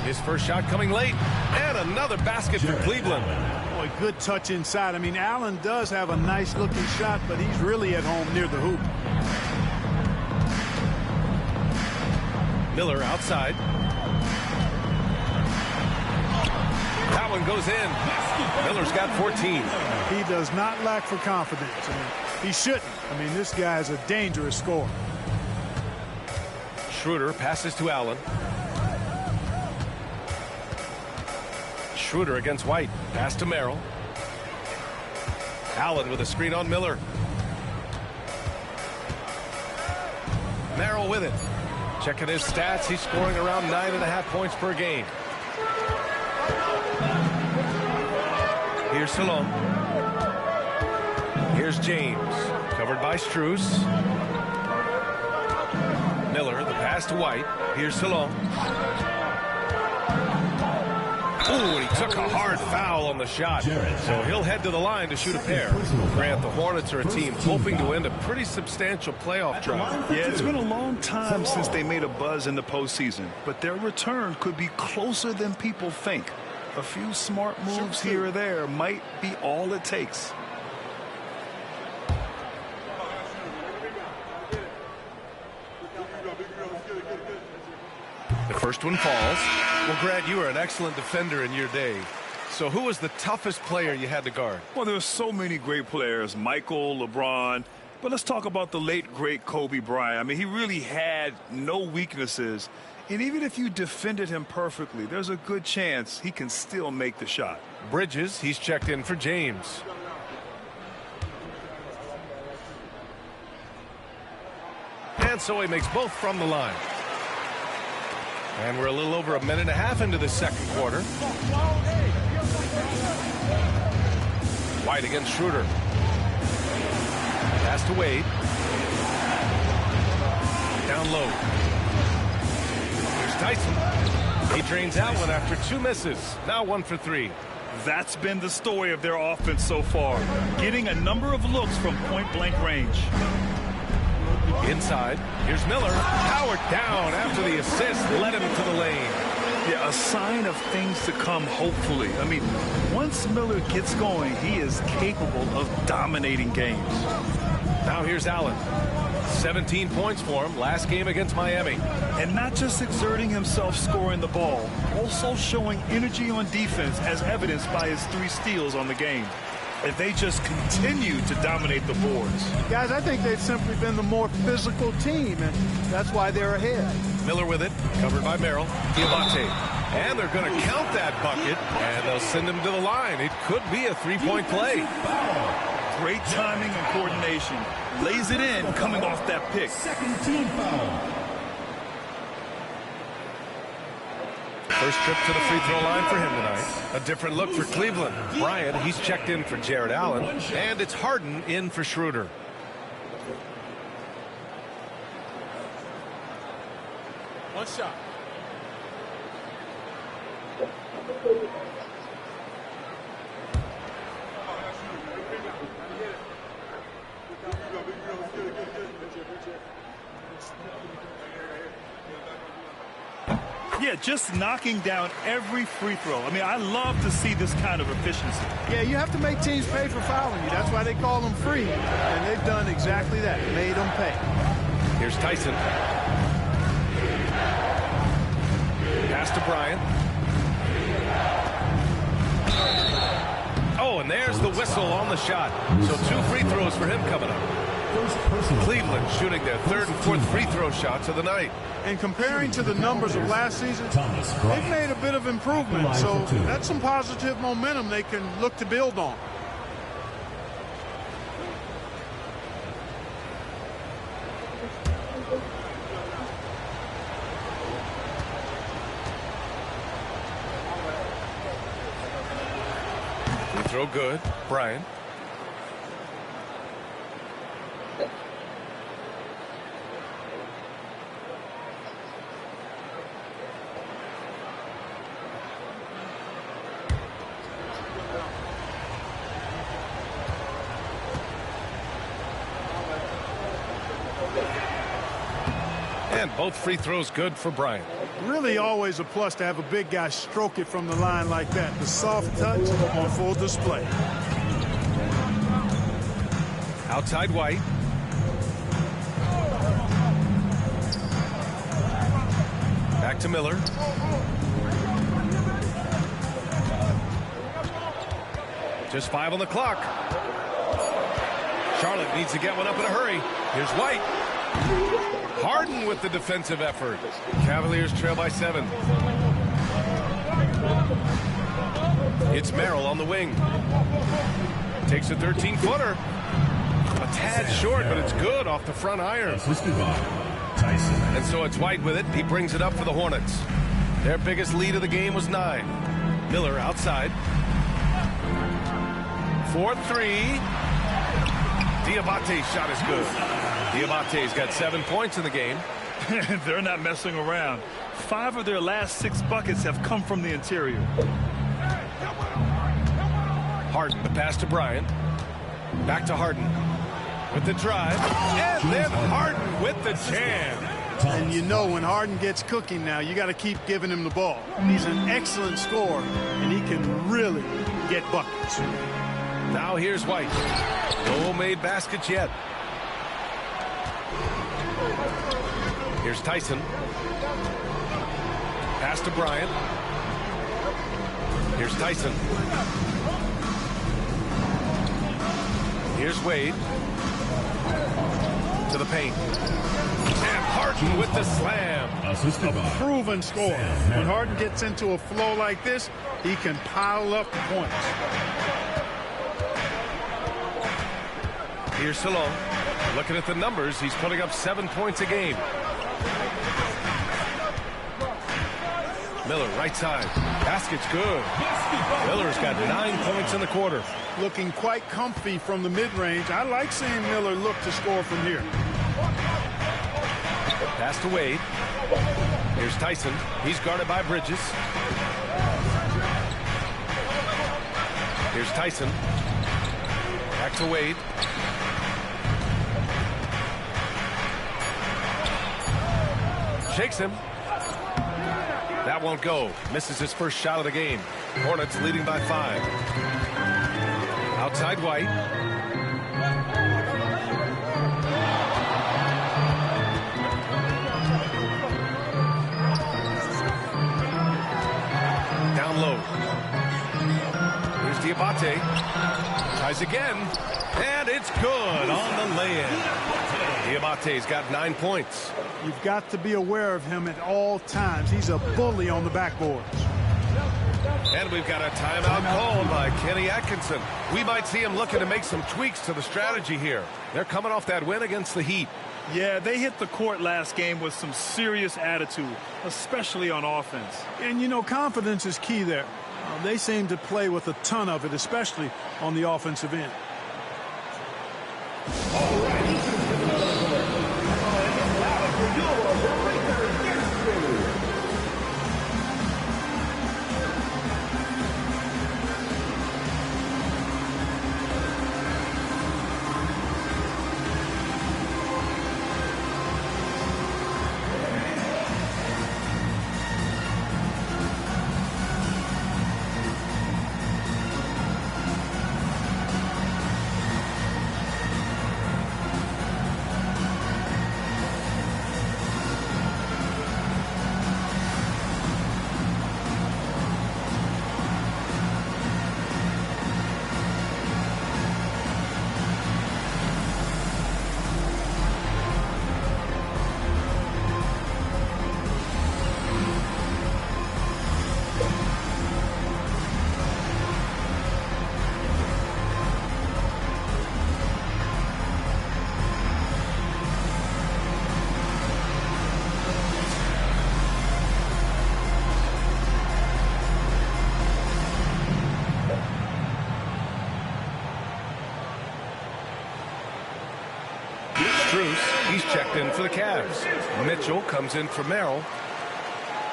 His first shot coming late. And another basket for Cleveland. Boy, good touch inside. I mean, Allen does have a nice-looking shot, but he's really at home near the hoop. Miller outside. That one goes in. Miller's got 14. He does not lack for confidence. I mean, he shouldn't. I mean, this guy is a dangerous scorer. Schroeder passes to Allen. Schroeder against White. Pass to Merrill. Allen with a screen on Miller. Merrill with it. Checking his stats. He's scoring around 9.5 points per game. Here's Salon. Here's James. Covered by Strus. Miller, the pass to White. Here's Salon. Ooh, and he took a hard foul on the shot. So he'll head to the line to shoot a pair. Grant, the Hornets are a team hoping to end a pretty substantial playoff drive. Yeah, it's been a long time since they made a buzz in the postseason, but their return could be closer than people think. A few smart moves here or there might be all it takes. The first one falls. Well, Grant, you were an excellent defender in your day. So who was the toughest player you had to guard? Well, there were so many great players, Michael, LeBron. But let's talk about the late, great Kobe Bryant. I mean, he really had no weaknesses. And even if you defended him perfectly, there's a good chance he can still make the shot. Bridges, he's checked in for James. And so he makes both from the line. And we're a little over 1.5 minutes into the second quarter. White against Schroeder. Pass to Wade. Down low. Here's Tyson. He drains out one after 2 misses. Now 1 for 3. That's been the story of their offense so far. Getting a number of looks from point-blank range. Inside, here's Miller. Powered down after the assist, led him to the lane. Yeah, a sign of things to come, hopefully. I mean, once Miller gets going, he is capable of dominating games. Now here's Allen. 17 points for him last game against Miami. And not just exerting himself scoring the ball, also showing energy on defense as evidenced by his 3 steals on the game. If they just continue to dominate the boards. Guys, I think they've simply been the more physical team, and that's why they're ahead. Miller with it, covered by Merrill. Diamante. And they're going to count that bucket, and they'll send him to the line. It could be a 3-point play. Great timing and coordination. Lays it in coming off that pick. Second team foul. First trip to the free throw line for him tonight. A different look for Cleveland. Bryant, he's checked in for Jared Allen. And it's Harden in for Schroeder. One shot. Yeah, just knocking down every free throw. I mean, I love to see this kind of efficiency. Yeah, you have to make teams pay for fouling you. That's why they call them free. And they've done exactly that. Made them pay. Here's Tyson. Pass to Bryant. Oh, and there's the whistle on the shot. So 2 free throws for him coming up. Cleveland shooting their 3rd and 4th free throw shots of the night. And comparing to the numbers of last season, they've made a bit of improvement. So that's some positive momentum they can look to build on. Free throw good. Bryant. And both free throws good for Bryant. Really always a plus to have a big guy stroke it from the line like that. The soft touch on full display. Outside White. Back to Miller. Just 5 on the clock. Charlotte needs to get one up in a hurry. Here's White. Harden with the defensive effort. Cavaliers trail by 7. It's Merrill on the wing. Takes a 13-footer. A tad short, but it's good off the front iron. And so it's White with it. He brings it up for the Hornets. Their biggest lead of the game was 9. Miller outside. 4-3. Diabate's shot is good. Diabate's got 7 points in the game. They're not messing around. 5 of their last 6 buckets have come from the interior. Harden, the pass to Bryant. Back to Harden. With the drive. And then Harden with the jam. And you know when Harden gets cooking now, you got to keep giving him the ball. He's an excellent scorer, and he can really get buckets. Now here's White. No made baskets yet. Here's Tyson. Pass to Bryant. Here's Tyson. Here's Wade. To the paint. And Harden with the slam. A proven scorer. When Harden gets into a flow like this, he can pile up points. Here's Salone. Looking at the numbers, he's putting up 7 points a game. Miller, right side. Basket's good. Miller's got 9 points in the quarter. Looking quite comfy from the mid-range. I like seeing Miller look to score from here. Pass to Wade. Here's Tyson. He's guarded by Bridges. Here's Tyson. Back to Wade. Shakes him. That won't go. Misses his first shot of the game. Hornets leading by 5. Outside White. Down low. Here's Diabate. Tries again. And it's good on the lay-in. Diabate's got 9 points. You've got to be aware of him at all times. He's a bully on the backboards. And we've got a timeout called by Kenny Atkinson. We might see him looking to make some tweaks to the strategy here. They're coming off that win against the Heat. Yeah, they hit the court last game with some serious attitude, especially on offense. And, you know, confidence is key there. They seem to play with a ton of it, especially on the offensive end. All right, this is the He's checked in for the Cavs. Mitchell comes in for Merrill.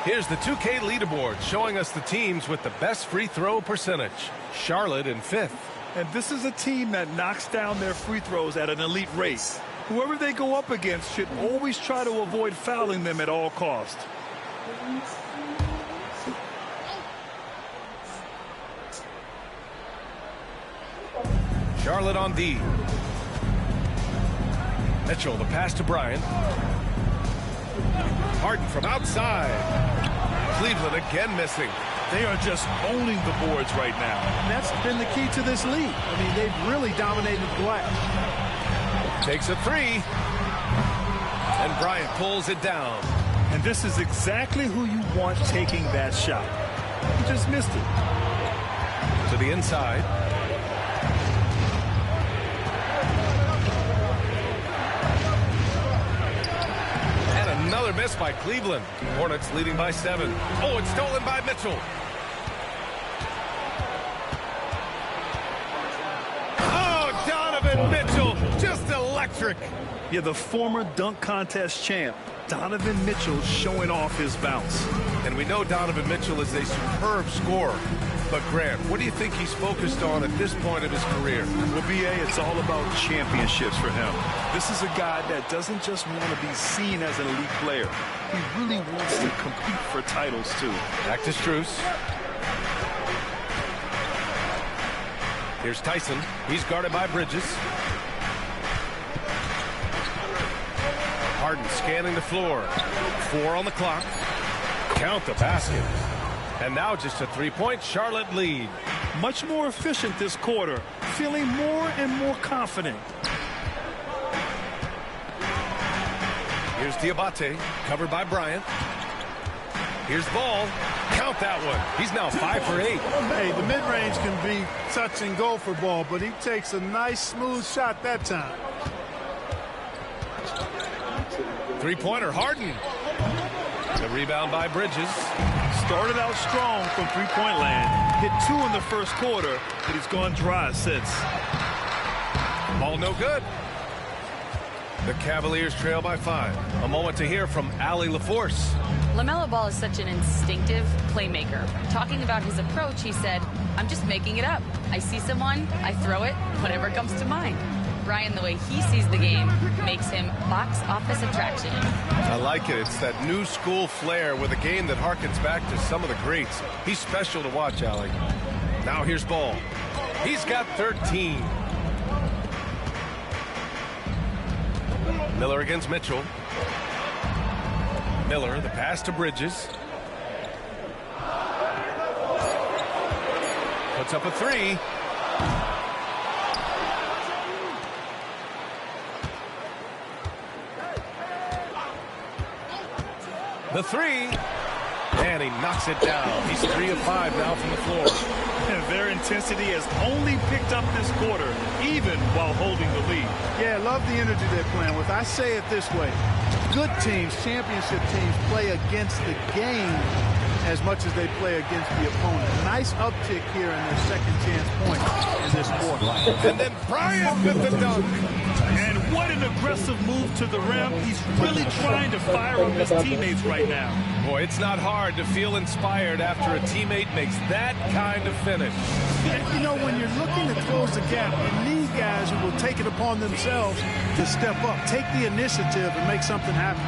Here's the 2K leaderboard showing us the teams with the best free throw percentage. Charlotte in 5th. And this is a team that knocks down their free throws at an elite rate. Whoever they go up against should always try to avoid fouling them at all costs. Charlotte on D. Mitchell, the pass to Bryant. Harden from outside. Cleveland again missing. They are just owning the boards right now. That's been the key to this league. I mean, they've really dominated the glass. Takes a three. And Bryant pulls it down. And this is exactly who you want taking that shot. He just missed it. To the inside. Another miss by Cleveland. Hornets leading by 7. Oh, it's stolen by Mitchell. Oh, Donovan Mitchell, just electric. Yeah, the former dunk contest champ, Donovan Mitchell, showing off his bounce. And we know Donovan Mitchell is a superb scorer. But, Grant, what do you think he's focused on at this point of his career? Well, B.A., it's all about championships for him. This is a guy that doesn't just want to be seen as an elite player. He really wants to compete for titles, too. Back to Strus. Here's Tyson. He's guarded by Bridges. Harden scanning the floor. 4 on the clock. Count the basket. And now just a three-point Charlotte lead. Much more efficient this quarter. Feeling more and more confident. Here's Diabate, covered by Bryant. Here's Ball. Count that one. He's now 5 for 8. Hey, the mid-range can be touch and go for Ball, but he takes a nice, smooth shot that time. Three-pointer, Harden. The rebound by Bridges. Started out strong from three-point land. Hit 2 in the first quarter, but he's gone dry since. Ball no good. The Cavaliers trail by 5. A moment to hear from Allie LaForce. LaMelo Ball is such an instinctive playmaker. Talking about his approach, he said, I'm just making it up. I see someone, I throw it, whatever comes to mind. Brian, the way he sees the game makes him box office attraction. I like it. It's that new school flair with a game that harkens back to some of the greats. He's special to watch, Allie. Now here's Ball. He's got 13. Miller against Mitchell. Miller, the pass to Bridges. Puts up a 3. The 3. And he knocks it down. He's 3 of 5 now from the floor. And their intensity has only picked up this quarter, even while holding the lead. Yeah, I love the energy they're playing with. I say it this way. Good teams, championship teams, play against the game as much as they play against the opponent. Nice uptick here in their second chance point in this quarter. And then Bryant with the dunk. And what an aggressive move to the rim. He's really trying to fire up his teammates right now. Boy, it's not hard to feel inspired after a teammate makes that kind of finish. Yeah, you know, when you're looking to close the gap, you need guys who will take it upon themselves to step up, take the initiative, and make something happen.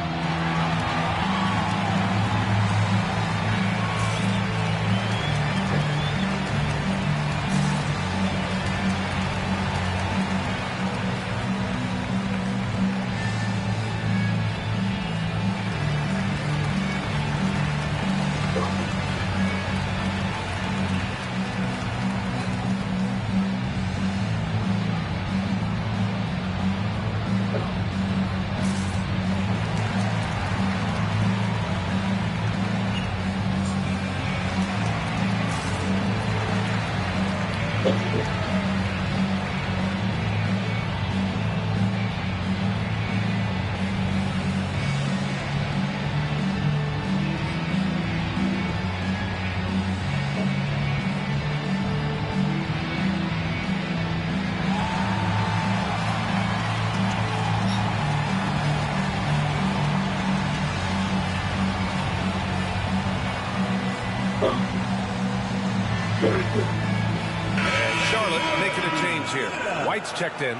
And Charlotte making a change here. White's checked in.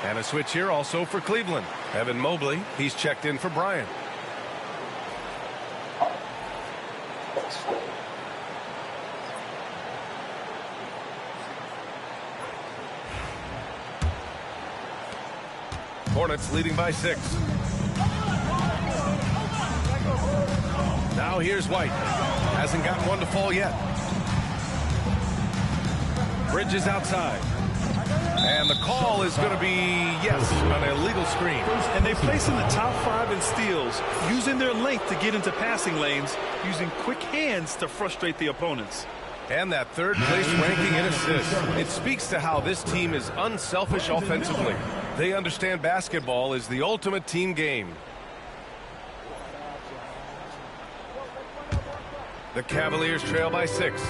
And a switch here also for Cleveland. Evan Mobley, he's checked in for Bryant. Hornets leading by 6. Now here's White. Hasn't gotten one to fall yet. Bridges outside. And the call is going to be, yes, an illegal screen. And they place in the top 5 in steals, using their length to get into passing lanes, using quick hands to frustrate the opponents. And that third place ranking in assists. It speaks to how this team is unselfish offensively. They understand basketball is the ultimate team game. The Cavaliers trail by 6.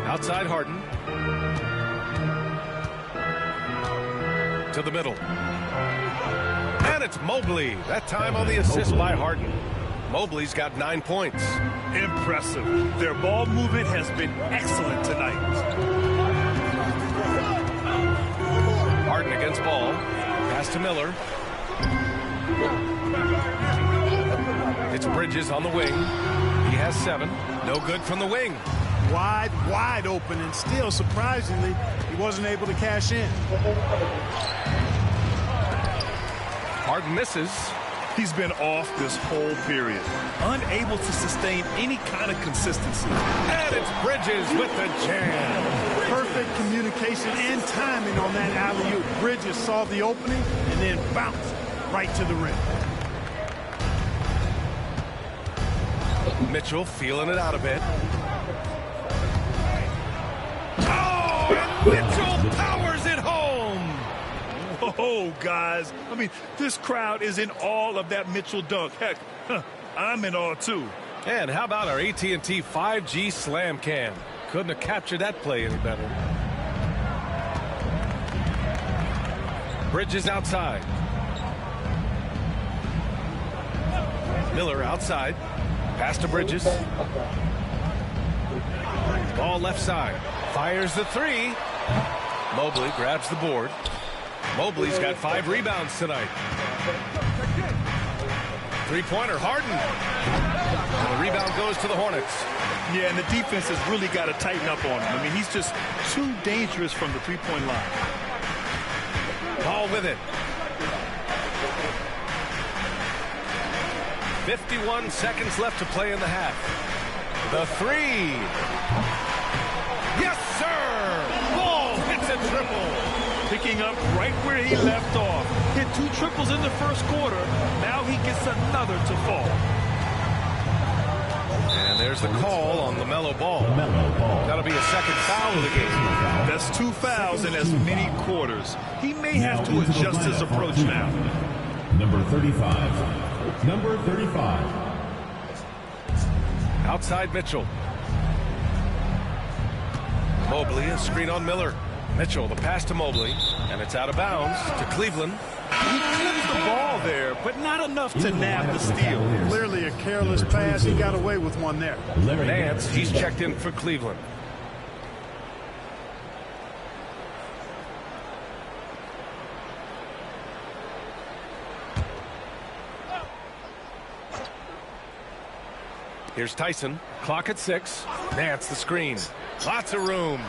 Outside Harden. To the middle. And it's Mobley. That time on the assist by Harden. Mobley's got 9 points. Impressive. Their ball movement has been excellent tonight. Harden against ball. Pass to Miller. It's Bridges on the wing. He has 7. No good from the wing. Wide open, and still, surprisingly, he wasn't able to cash in. Harden misses. He's been off this whole period, unable to sustain any kind of consistency. And it's Bridges with the jam. Perfect communication and timing on that alley-oop. Bridges saw the opening and then bounced right to the rim. Mitchell feeling it out a bit. Oh, and Mitchell powers it home. Oh, guys. I mean, this crowd is in awe of that Mitchell dunk. Heck, I'm in awe, too. And how about our AT&T 5G slam cam? Couldn't have captured that play any better. Bridges outside. Miller outside. Pass to Bridges. Ball left side. Fires the 3. Mobley grabs the board. Mobley's got 5 rebounds tonight. Three-pointer, Harden. And the rebound goes to the Hornets. Yeah, and the defense has really got to tighten up on him. I mean, he's just too dangerous from the three-point line. Ball with it. 51 seconds left to play in the half. The 3. Yes, sir! Ball hits a triple. picking up right where he left off. Hit 2 triples in the first quarter. Now he gets another to fall. And there's the call on LaMelo Ball. That'll be a second foul of the game. That's 2 fouls in as many quarters. He may have to adjust his approach now. Number 35. Number 35. Outside Mitchell. Mobley, a screen on Miller. Mitchell, the pass to Mobley, and it's out of bounds to Cleveland. He clipped the ball there, but not enough to nab the steal. Clearly a careless pass. He got away with one there. Nance, he's checked in for Cleveland. Here's Tyson. Clock at 6. Nance the screen. Lots of room.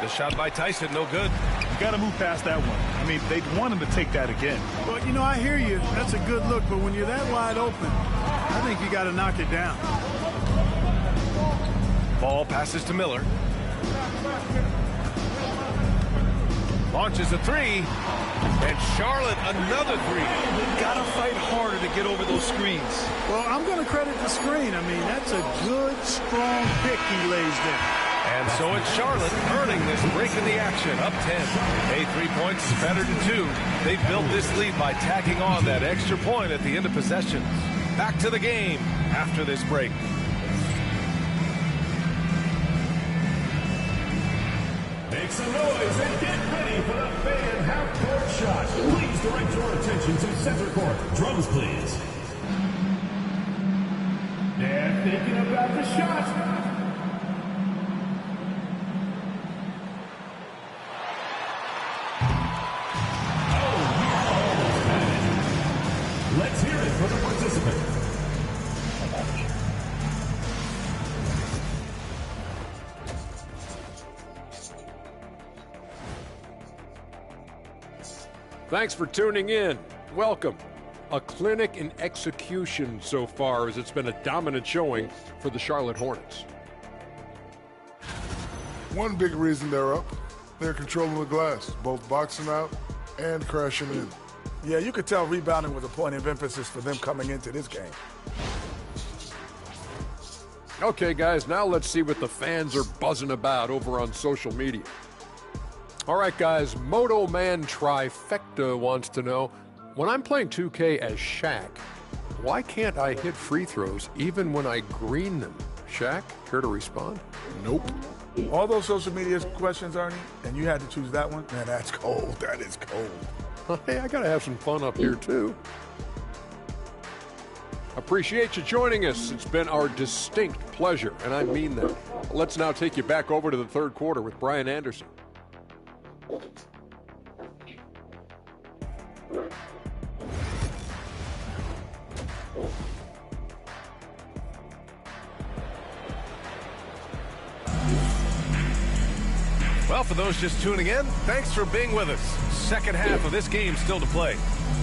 The shot by Tyson, no good. You got to move past that one. I mean, they'd want him to take that again. Well, you know, I hear you. That's a good look, but when you're that wide open, I think you got to knock it down. Ball passes to Miller. Launches a 3. And Charlotte another 3. You got to fight harder to get over those screens. Well, I'm going to credit the screen. I mean, that's a good, strong pick he lays there. And so it's Charlotte earning this break in the action, up 10. Hey, 3 points, better than 2. They built this lead by tacking on that extra point at the end of possession. Back to the game after this break. Make some noise and get ready for the fan half-court shot. Please direct your attention to center court. Drums, please. And thinking about the shot. Let's hear it for the participant. Thanks for tuning in. Welcome. A clinic in execution so far, as it's been a dominant showing for the Charlotte Hornets. One big reason they're up, they're controlling the glass, both boxing out and crashing in. Yeah, you could tell rebounding was a point of emphasis for them coming into this game. Okay, guys, now let's see what the fans are buzzing about over on social media. All right, guys, Moto Man Trifecta wants to know, when I'm playing 2K as Shaq, why can't I hit free throws even when I green them? Shaq, care to respond? Nope. All those social media questions, Ernie, and you had to choose that one? Man, that's cold. That is cold. Hey, I got to have some fun up here, too. Appreciate you joining us. It's been our distinct pleasure, and I mean that. Let's now take you back over to the third quarter with Brian Anderson. Well, for those just tuning in, thanks for being with us. Second half of this game still to play.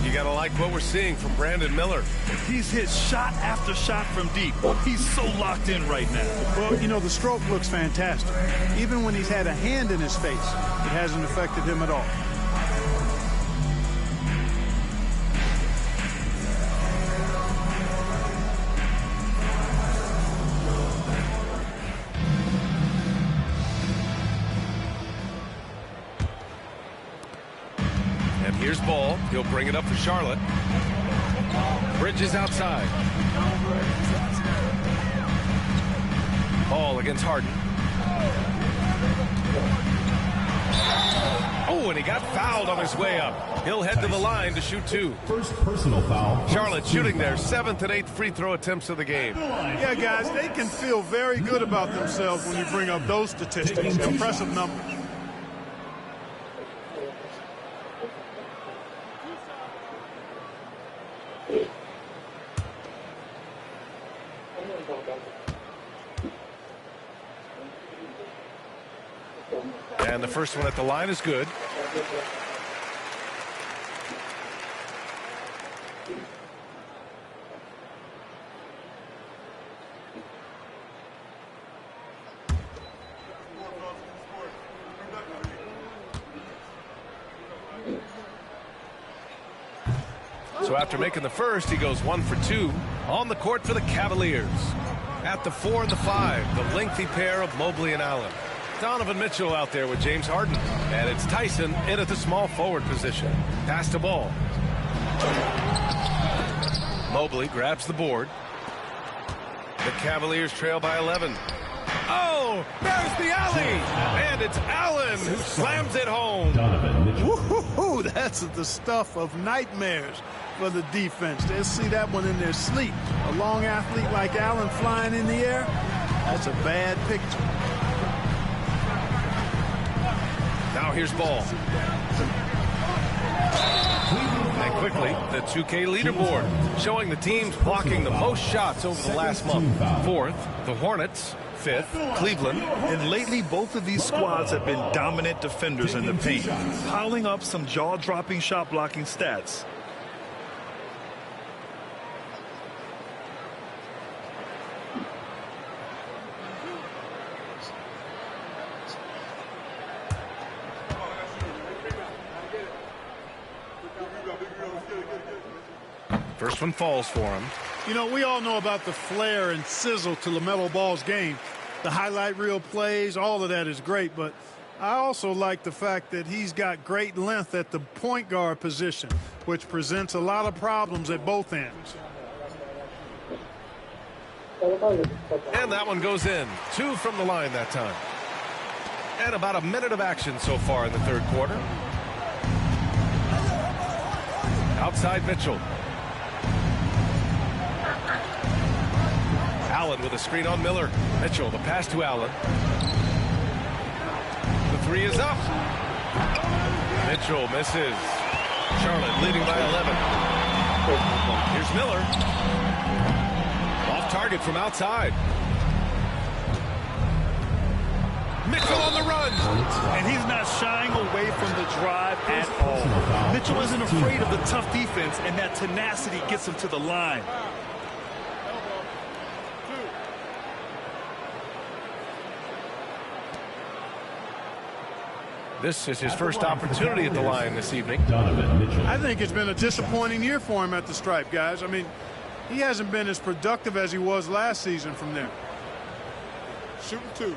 You got to like what we're seeing from Brandon Miller. He's hit shot after shot from deep. He's so locked in right now. Well, you know, the stroke looks fantastic. Even when he's had a hand in his face, it hasn't affected him at all. Here's Ball. He'll bring it up for Charlotte. Bridges outside. Ball against Harden. Oh, and he got fouled on his way up. He'll head to the line to shoot 2. First personal foul. Charlotte shooting their 7th and 8th free throw attempts of the game. Yeah, guys, they can feel very good about themselves when you bring up those statistics. Impressive numbers. And the first one at the line is good. So after making the first, he goes 1 for 2 on the court for the Cavaliers. At the 4 and the 5, the lengthy pair of Mobley and Allen. Donovan Mitchell out there with James Harden. And it's Tyson in at the small forward position. Pass the ball. Mobley grabs the board. The Cavaliers trail by 11. Oh, there's the alley. And it's Allen who slams it home. Woo-hoo-hoo, that's the stuff of nightmares for the defense. They'll see that one in their sleep. A long athlete like Allen flying in the air, that's a bad picture. Now here's Ball. And quickly, the 2K leaderboard showing the teams blocking the most shots over the last month. 4th, the Hornets. 5th, Cleveland. And lately, both of these squads have been dominant defenders in the paint, piling up some jaw-dropping shot-blocking stats. First one falls for him. You know, we all know about the flair and sizzle to LaMelo Ball's game. The highlight reel plays, all of that is great, but I also like the fact that he's got great length at the point guard position, which presents a lot of problems at both ends. And that one goes in. 2 from the line that time. And about a minute of action so far in the third quarter. Outside Mitchell. Allen with a screen on Miller. Mitchell, the pass to Allen. The 3 is up. Mitchell misses. Charlotte leading by 11. Here's Miller. Off target from outside. Mitchell on the run. And he's not shying away from the drive at all. Mitchell isn't afraid of the tough defense, and that tenacity gets him to the line. This is his first opportunity at the line this evening. I think it's been a disappointing year for him at the stripe, guys. I mean, he hasn't been as productive as he was last season from there. Shooting 2.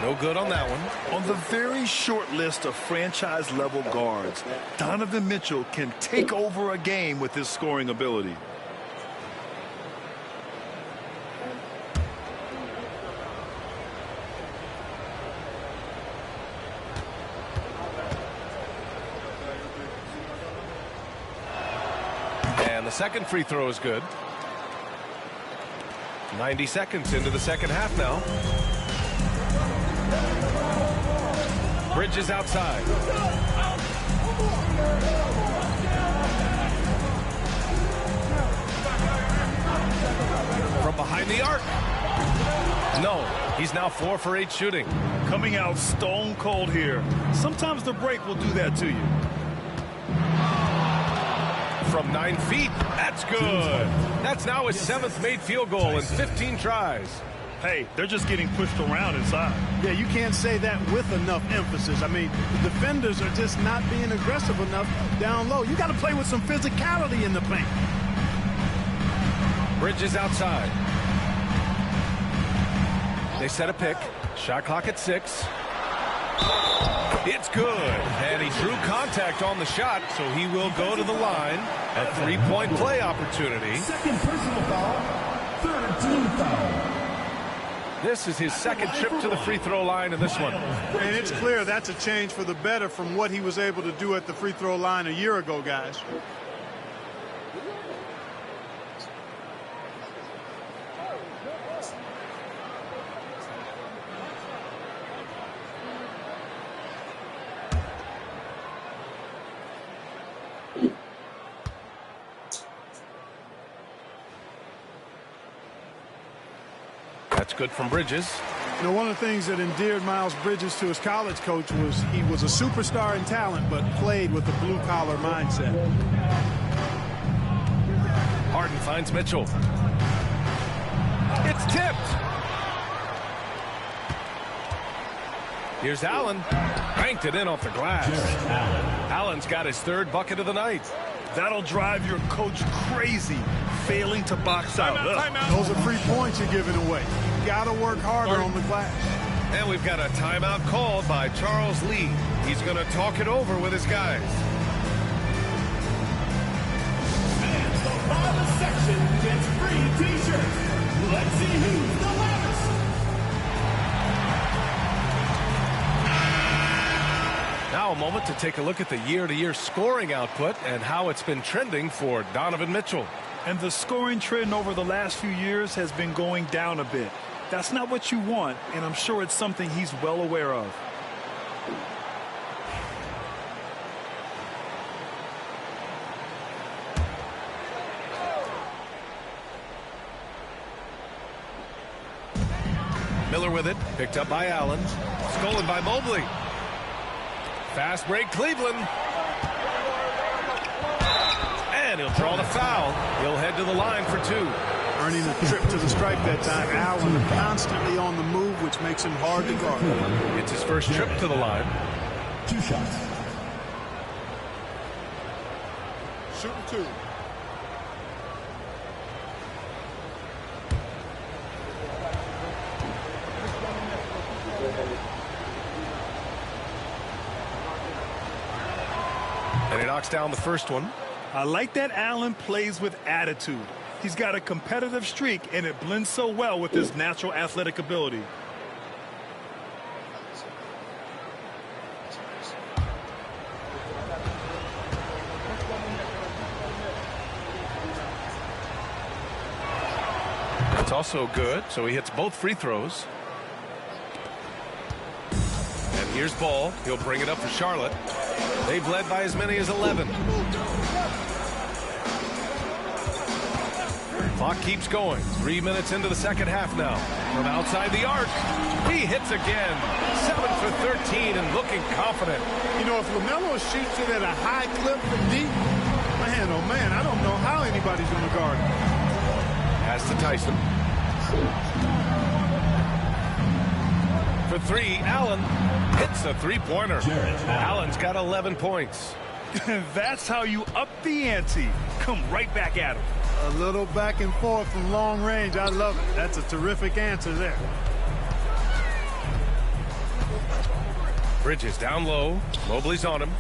No good on that one. On the very short list of franchise-level guards, Donovan Mitchell can take over a game with his scoring ability. And the second free throw is good. 90 seconds into the second half now. Bridges outside. From behind the arc. No, he's now 4 for 8 shooting. Coming out stone cold here. Sometimes the break will do that to you. From 9 feet, that's good. That's now his 7th made field goal in 15 tries. Hey, they're just getting pushed around inside. Yeah, you can't say that with enough emphasis. I mean, the defenders are just not being aggressive enough down low. You got to play with some physicality in the paint. Bridges outside. They set a pick. Shot clock at 6. It's good. And he drew contact on the shot, so he will go to the line. A 3-point play opportunity. Second personal foul, third team foul. This is his second trip to the free throw line in this one. And it's clear that's a change for the better from what he was able to do at the free throw line a year ago, guys. That's good from Bridges. You know, one of the things that endeared Miles Bridges to his college coach was he was a superstar in talent, but played with a blue-collar mindset. Harden finds Mitchell. It's tipped. Here's Allen. Banked it in off the glass. Allen's got his 3rd bucket of the night. That'll drive your coach crazy, failing to box out. Timeout. Those are free points you're giving away. You got to work harder on the glass. And we've got a timeout called by Charles Lee. He's going to talk it over with his guys. And the bottom section gets free T-shirts. Let's see who's the loudest. Now a moment to take a look at the year-to-year scoring output and how it's been trending for Donovan Mitchell. And the scoring trend over the last few years has been going down a bit. That's not what you want, and I'm sure it's something he's well aware of. Miller with it, picked up by Allen, stolen by Mobley. Fast break, Cleveland. And he'll draw the foul. He'll head to the line for 2. Earning a trip to the stripe that time. Allen constantly on the move, which makes him hard to guard. It's his first trip to the line. 2 shots. Shooting 2. And he knocks down the first one. I like that Allen plays with attitude. He's got a competitive streak, and it blends so well with his natural athletic ability. That's also good, so he hits both free throws. And here's Ball. He'll bring it up for Charlotte. They've led by as many as 11. Clock keeps going. 3 minutes into the second half now. From outside the arc, he hits again. 7 for 13 and looking confident. You know, if LaMelo shoots it at a high clip from deep, man, oh man, I don't know how anybody's going to guard him. Pass to Tyson. For 3, Allen hits a 3-pointer. Allen's got 11 points. That's how you up the ante. Come right back at him. A little back and forth from long range. I love it. That's a terrific answer there. Bridges down low. Mobley's on him.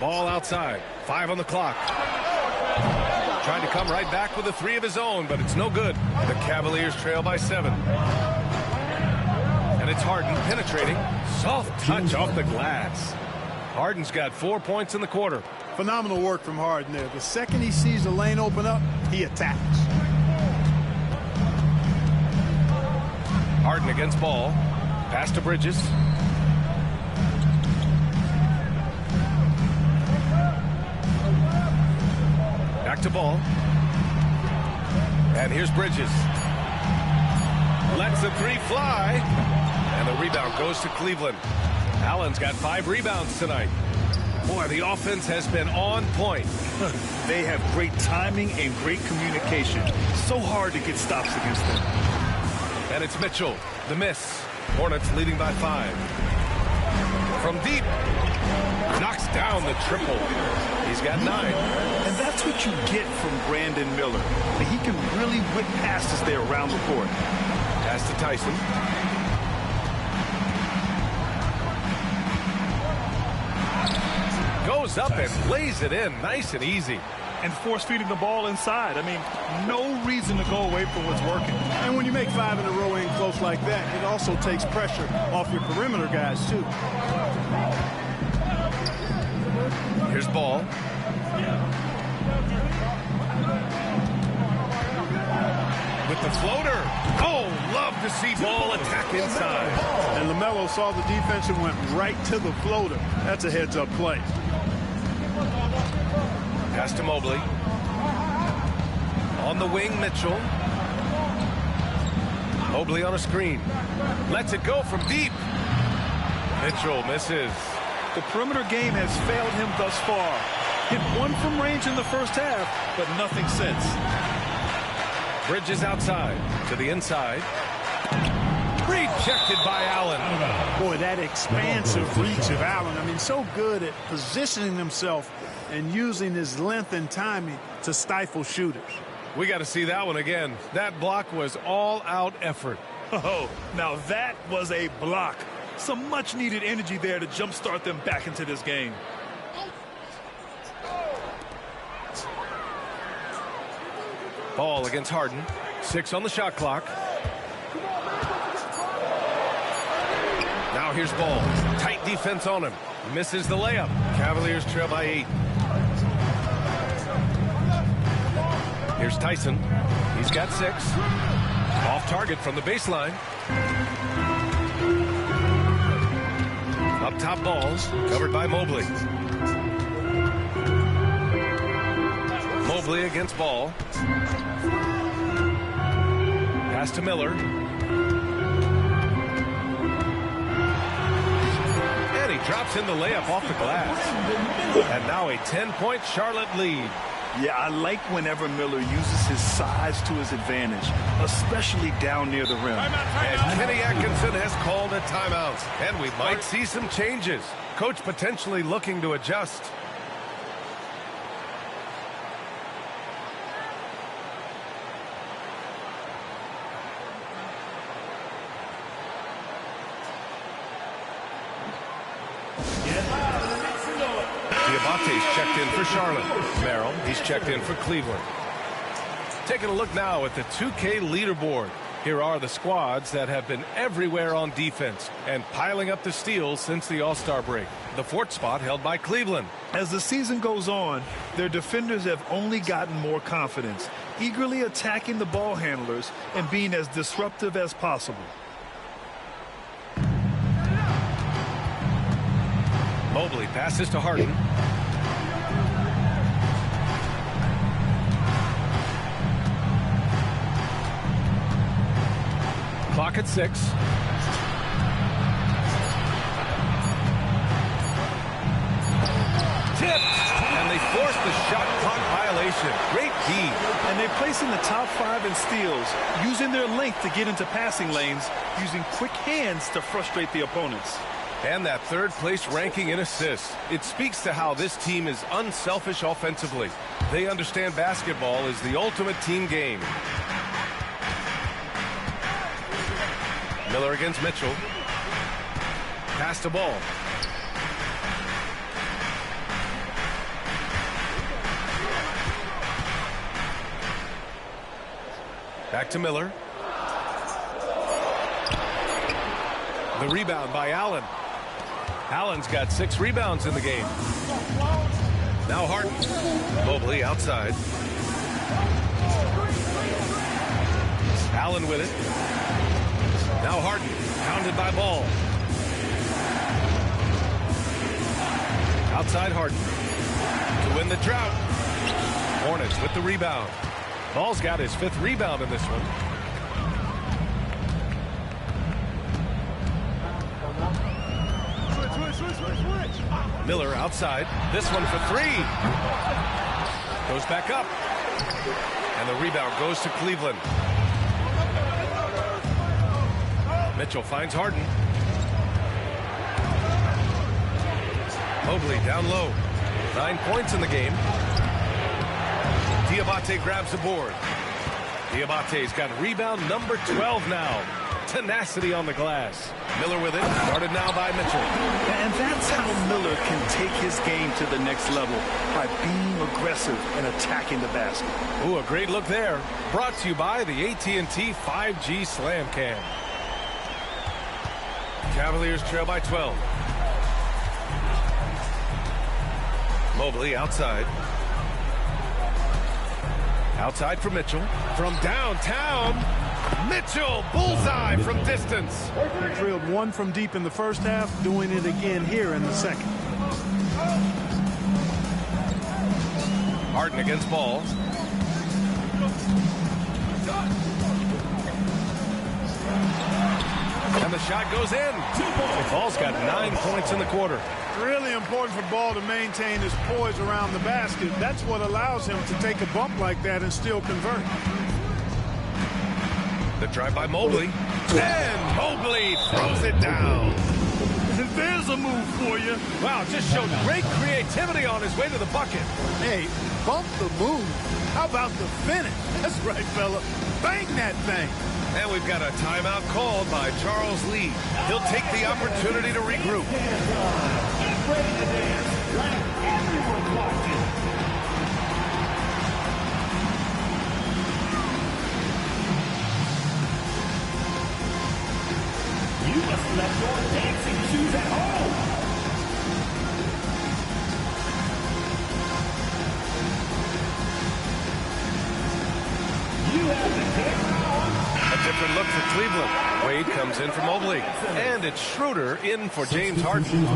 Ball outside. 5 on the clock. Trying to come right back with a 3 of his own, but it's no good. The Cavaliers trail by 7. And it's Harden penetrating. Soft touch off the glass. Harden's got 4 points in the quarter. Phenomenal work from Harden there. The second he sees the lane open up, he attacks. Harden against Ball. Pass to Bridges. Back to Ball. And here's Bridges. Lets the 3 fly. And the rebound goes to Cleveland. Allen's got 5 rebounds tonight. Boy, the offense has been on point. They have great timing and great communication. So hard to get stops against them. And it's Mitchell. The miss. Hornets leading by 5. From deep. Knocks down the triple. He's got 9. And that's what you get from Brandon Miller. He can really whip passes there around the court. Pass to Tyson. Goes up and lays it in nice and easy. And force feeding the ball inside. I mean, no reason to go away from what's working. And when you make 5 in a row in close like that, it also takes pressure off your perimeter guys, too. Here's Ball. With the floater. Oh, love to see Ball attack inside. And LaMelo saw the defense and went right to the floater. That's a heads-up play. Pass to Mobley. On the wing, Mitchell. Mobley on a screen. Lets it go from deep. Mitchell misses. The perimeter game has failed him thus far. Hit one from range in the first half, but nothing since. Bridges outside to the inside. Rejected by Allen. Boy, that expansive reach of Allen. I mean, so good at positioning himself and using his length and timing to stifle shooters. We got to see that one again. That block was all-out effort. Oh, now that was a block. Some much-needed energy there to jumpstart them back into this game. Ball against Harden. 6 on the shot clock. Now here's Ball. Tight defense on him. Misses the layup. Cavaliers trail by 8. Here's Tyson. He's got 6. Off target from the baseline. Up top Balls. Covered by Mobley. Mobley against Ball. Pass to Miller. And he drops in the layup off the glass. And now a 10-point Charlotte lead. Yeah, I like whenever Miller uses his size to his advantage, especially down near the rim. And Kenny Atkinson has called a timeout. And we might see some changes. Coach potentially looking to adjust. Diabate's checked in for Charlotte. Merrill, he's checked in for Cleveland. Taking a look now at the 2K leaderboard. Here are the squads that have been everywhere on defense and piling up the steals since the All-Star break. The 4th spot held by Cleveland. As the season goes on, their defenders have only gotten more confidence, eagerly attacking the ball handlers and being as disruptive as possible. Mobley passes to Harden. Clock at 6. Tipped. And they force the shot clock violation. Great D. And they place in the top 5 in steals, using their length to get into passing lanes, using quick hands to frustrate the opponents. And that 3rd place ranking in assists. It speaks to how this team is unselfish offensively. They understand basketball is the ultimate team game. Miller against Mitchell. Pass to Ball. Back to Miller. The rebound by Allen. Allen's got 6 rebounds in the game. Now Harden. Mobley outside. Allen with it. Now Harden. Pounded by Ball. Outside Harden. To win the drought. Hornets with the rebound. Ball's got his 5th rebound in this one. Miller outside. This one for 3. Goes back up. And the rebound goes to Cleveland. Mitchell finds Harden. Mobley down low. 9 points in the game. Diabate grabs the board. Diabate's got rebound number 12 now. Tenacity on the glass. Miller with it. Guarded now by Mitchell. And that's how Miller can take his game to the next level, by being aggressive and attacking the basket. Ooh, a great look there. Brought to you by the AT&T 5G Slam Cam. Cavaliers trail by 12. Mobley outside. Outside for Mitchell. From downtown, Mitchell, bullseye from distance. He drilled 1 from deep in the first half, doing it again here in the second. Harden against Ball. And the shot goes in. Ball's got 9 points in the quarter. Really important for Ball to maintain his poise around the basket. That's what allows him to take a bump like that and still convert. The drive by Mobley. And Mobley throws it down. There's a move for you. Wow, just showed great creativity on his way to the bucket. Hey, bump the move. How about the finish? That's right, fella. Bang that thing. And we've got a timeout called by Charles Lee. He'll take the opportunity to regroup. Get ready to dance like everyone's watching. You must left your dancing shoes at home. You have the camera on. A different look for Cleveland. Wade comes in for Mobley. And it's Schroeder in for James Harden.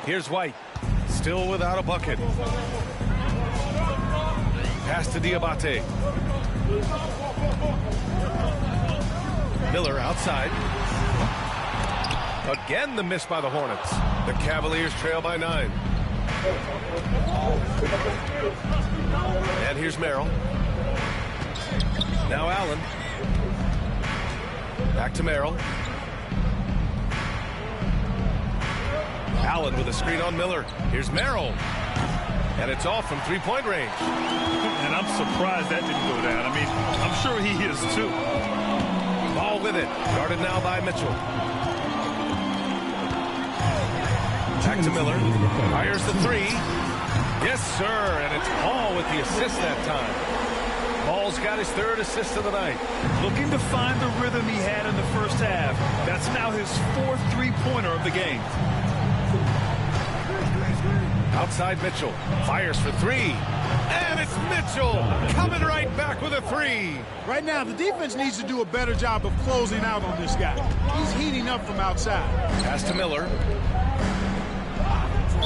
Here's White, still without a bucket. Pass to Diabate. Miller outside. Again the miss by the Hornets. The Cavaliers trail by 9. And here's Merrill. Now Allen. Back to Merrill. Allen with a screen on Miller. Here's Merrill. And it's off from three-point range. And I'm surprised that didn't go down. I mean, I'm sure he is too. Ball with it. Guarded now by Mitchell. Back to Miller. Fires the three. Yes, sir. And it's Ball with the assist that time. Ball's got his 3rd assist of the night. Looking to find the rhythm he had in the first half. That's now his 4th three-pointer of the game. Outside Mitchell. Fires for 3. And it's Mitchell coming right back with a 3. Right now, the defense needs to do a better job of closing out on this guy. He's heating up from outside. Pass to Miller.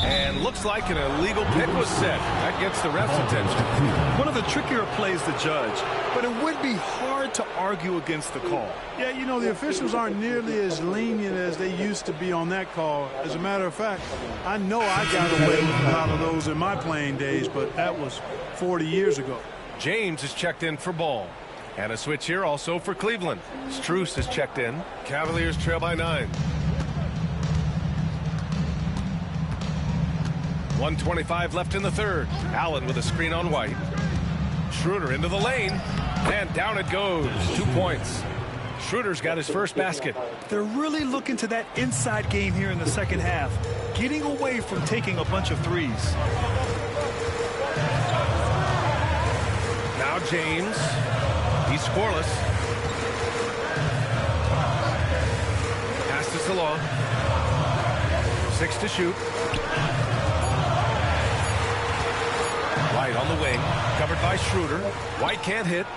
And looks like an illegal pick was set. That gets the ref's attention. One of the trickier plays to judge, but it would be hard to argue against the call. Yeah, you know, the officials aren't nearly as lenient as they used to be on that call. As a matter of fact, I know I got away with a lot of those in my playing days, but that was 40 years ago. James is checked in for Ball. And a switch here also for Cleveland. Strus is checked in. Cavaliers trail by 9. 1:25 left in the 3rd. Allen with a screen on White. Schroeder into the lane. And down it goes. 2 points. Schroeder's got his first basket. They're really looking to that inside game here in the second half. Getting away from taking a bunch of threes. Now James. He's scoreless. Passes to Long. 6 to shoot. White on the wing, covered by Schroeder. White can't hit.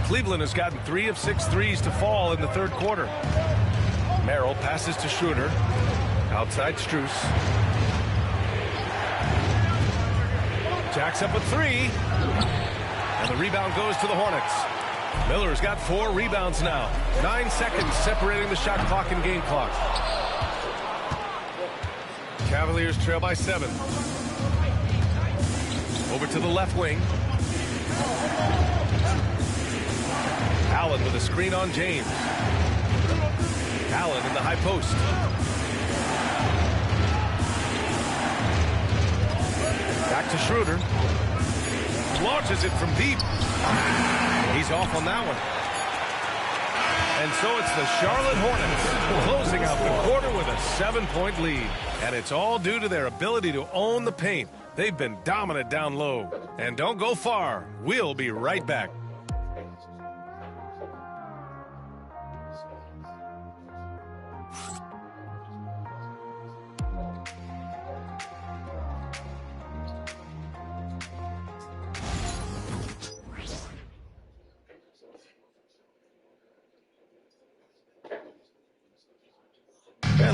Cleveland has gotten 3 of 6 threes to fall in the 3rd quarter. Merrill passes to Schroeder. Outside Strus. Jacks up a 3. And the rebound goes to the Hornets. Miller's got 4 rebounds now. 9 seconds separating the shot clock and game clock. Cavaliers trail by 7. Over to the left wing. Allen with a screen on James. Allen in the high post. Back to Schroeder. Launches it from deep. He's off on that one. And so it's the Charlotte Hornets closing out the quarter with a 7-point lead. And it's all due to their ability to own the paint. They've been dominant down low. And don't go far. We'll be right back.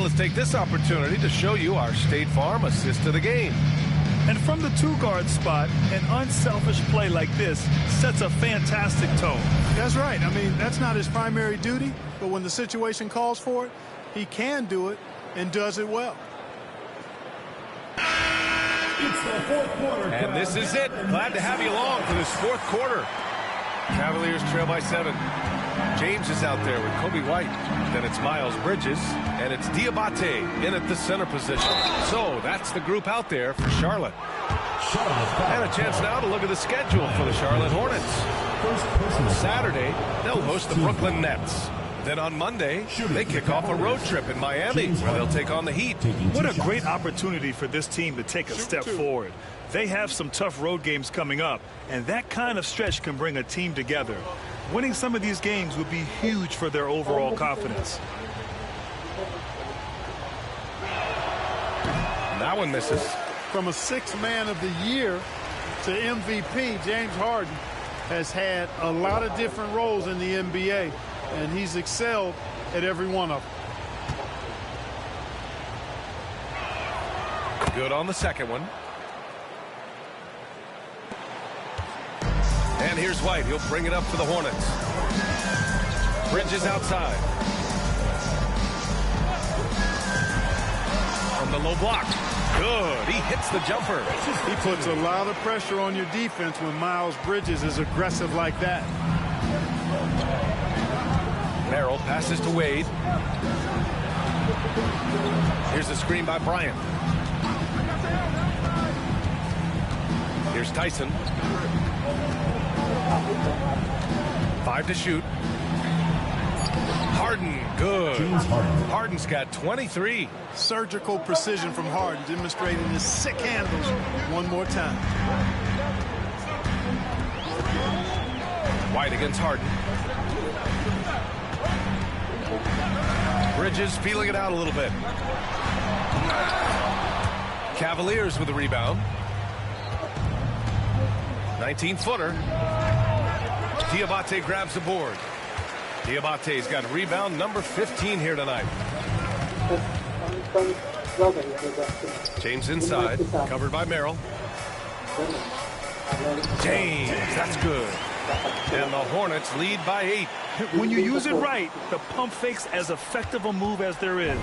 And let's take this opportunity to show you our State Farm assist to the game. And from the two-guard spot, an unselfish play like this sets a fantastic tone. That's right. I mean, that's not his primary duty, but when the situation calls for it, he can do it and does it well. It's the fourth quarter. And this is it. Glad to have you along for this fourth quarter. Cavaliers trail by 7. James is out there with Kobe White. Then it's Miles Bridges, and it's Diabate in at the center position. So that's the group out there for Charlotte. And a chance now to look at the schedule for the Charlotte Hornets. Saturday, they'll host the Brooklyn Nets. Then on Monday, they kick off a road trip in Miami, where they'll take on the Heat. What a great opportunity for this team to take a step forward. They have some tough road games coming up, and that kind of stretch can bring a team together. Winning some of these games would be huge for their overall confidence. That one misses. From a sixth man of the year to MVP, James Harden has had a lot of different roles in the NBA, and he's excelled at every one of them. Good on the second one. And here's White. He'll bring it up for the Hornets. Bridges outside. From the low block. Good. He hits the jumper. He puts a lot of pressure on your defense when Miles Bridges is aggressive like that. Merrill passes to Wade. Here's the screen by Bryant. Here's Tyson. 5 to shoot. Harden, good. Harden's got 23. Surgical precision from Harden, demonstrating his sick handles one more time. White against Harden. Bridges feeling it out a little bit. Cavaliers with a rebound. 19-footer. Diabate grabs the board. Diabate's got rebound number 15 here tonight. James inside, covered by Merrill. James, that's good. And the Hornets lead by 8. When you use it right, the pump fake's as effective a move as there is.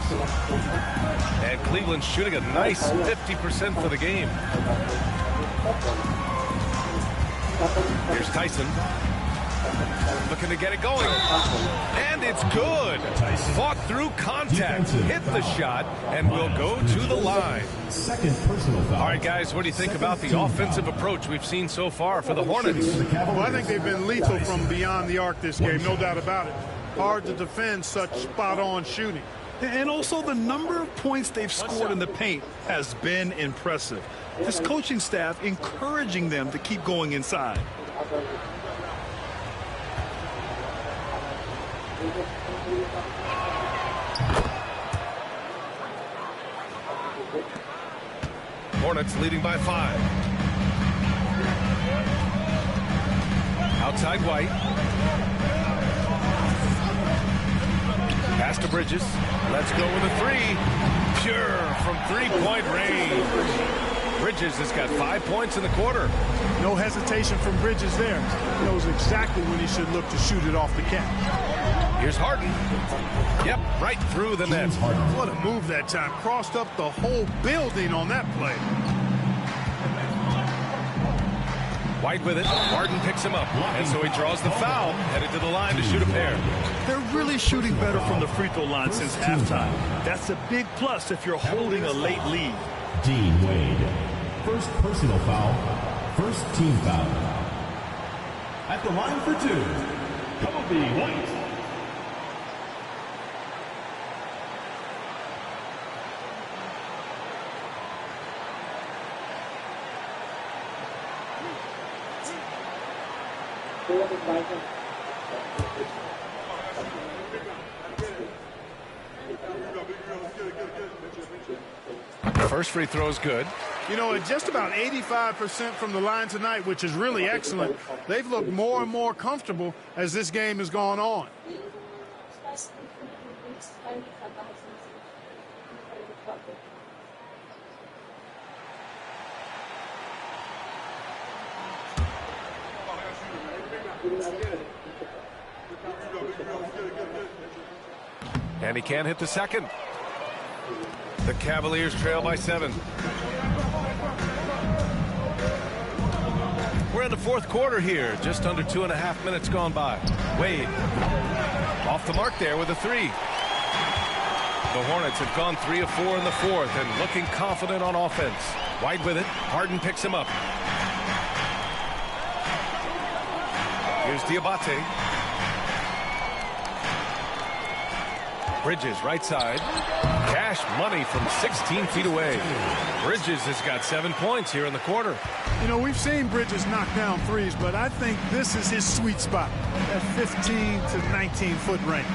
And Cleveland's shooting a nice 50% for the game. Here's Tyson. Looking to get it going. And it's good. Fought through contact. Hit the shot and will go to the line. Second personal foul. All right, guys, what do you think about the offensive approach we've seen so far for the Hornets? Well, I think they've been lethal from beyond the arc this game, no doubt about it. Hard to defend such spot-on shooting. And also the number of points they've scored in the paint has been impressive. This coaching staff encouraging them to keep going inside. Hornets leading by 5. Outside White. Pass to Bridges. Let's go with a 3. Pure from 3-point range. Bridges has got 5 points in the quarter. No hesitation from Bridges there. He knows exactly when he should look to shoot it off the cap. Here's Harden. Yep, right through the net. What a move that time. Crossed up the whole building on that play. White with it. Harden picks him up. And so he draws the foul. Headed to the line to shoot a pair. They're really shooting better from the free throw line since halftime. That's a big plus if you're holding a late lead. Dean Wade. First personal foul. First team foul. At the line for 2. Kobe White. First free throw is good. You know, at just about 85% from the line tonight, which is really excellent, they've looked more and more comfortable as this game has gone on. And he can't hit the second. The Cavaliers trail by 7. We're in the fourth quarter here. Just under 2.5 minutes gone by. Wade off the mark there with a 3. The Hornets have gone 3 of 4 in the fourth and looking confident on offense. White with it. Harden picks him up. Here's Diabate. Bridges right side. Cash money from 16 feet away. Bridges has got 7 points here in the quarter. You know, we've seen Bridges knock down threes, but I think this is his sweet spot, that 15 to 19-foot range.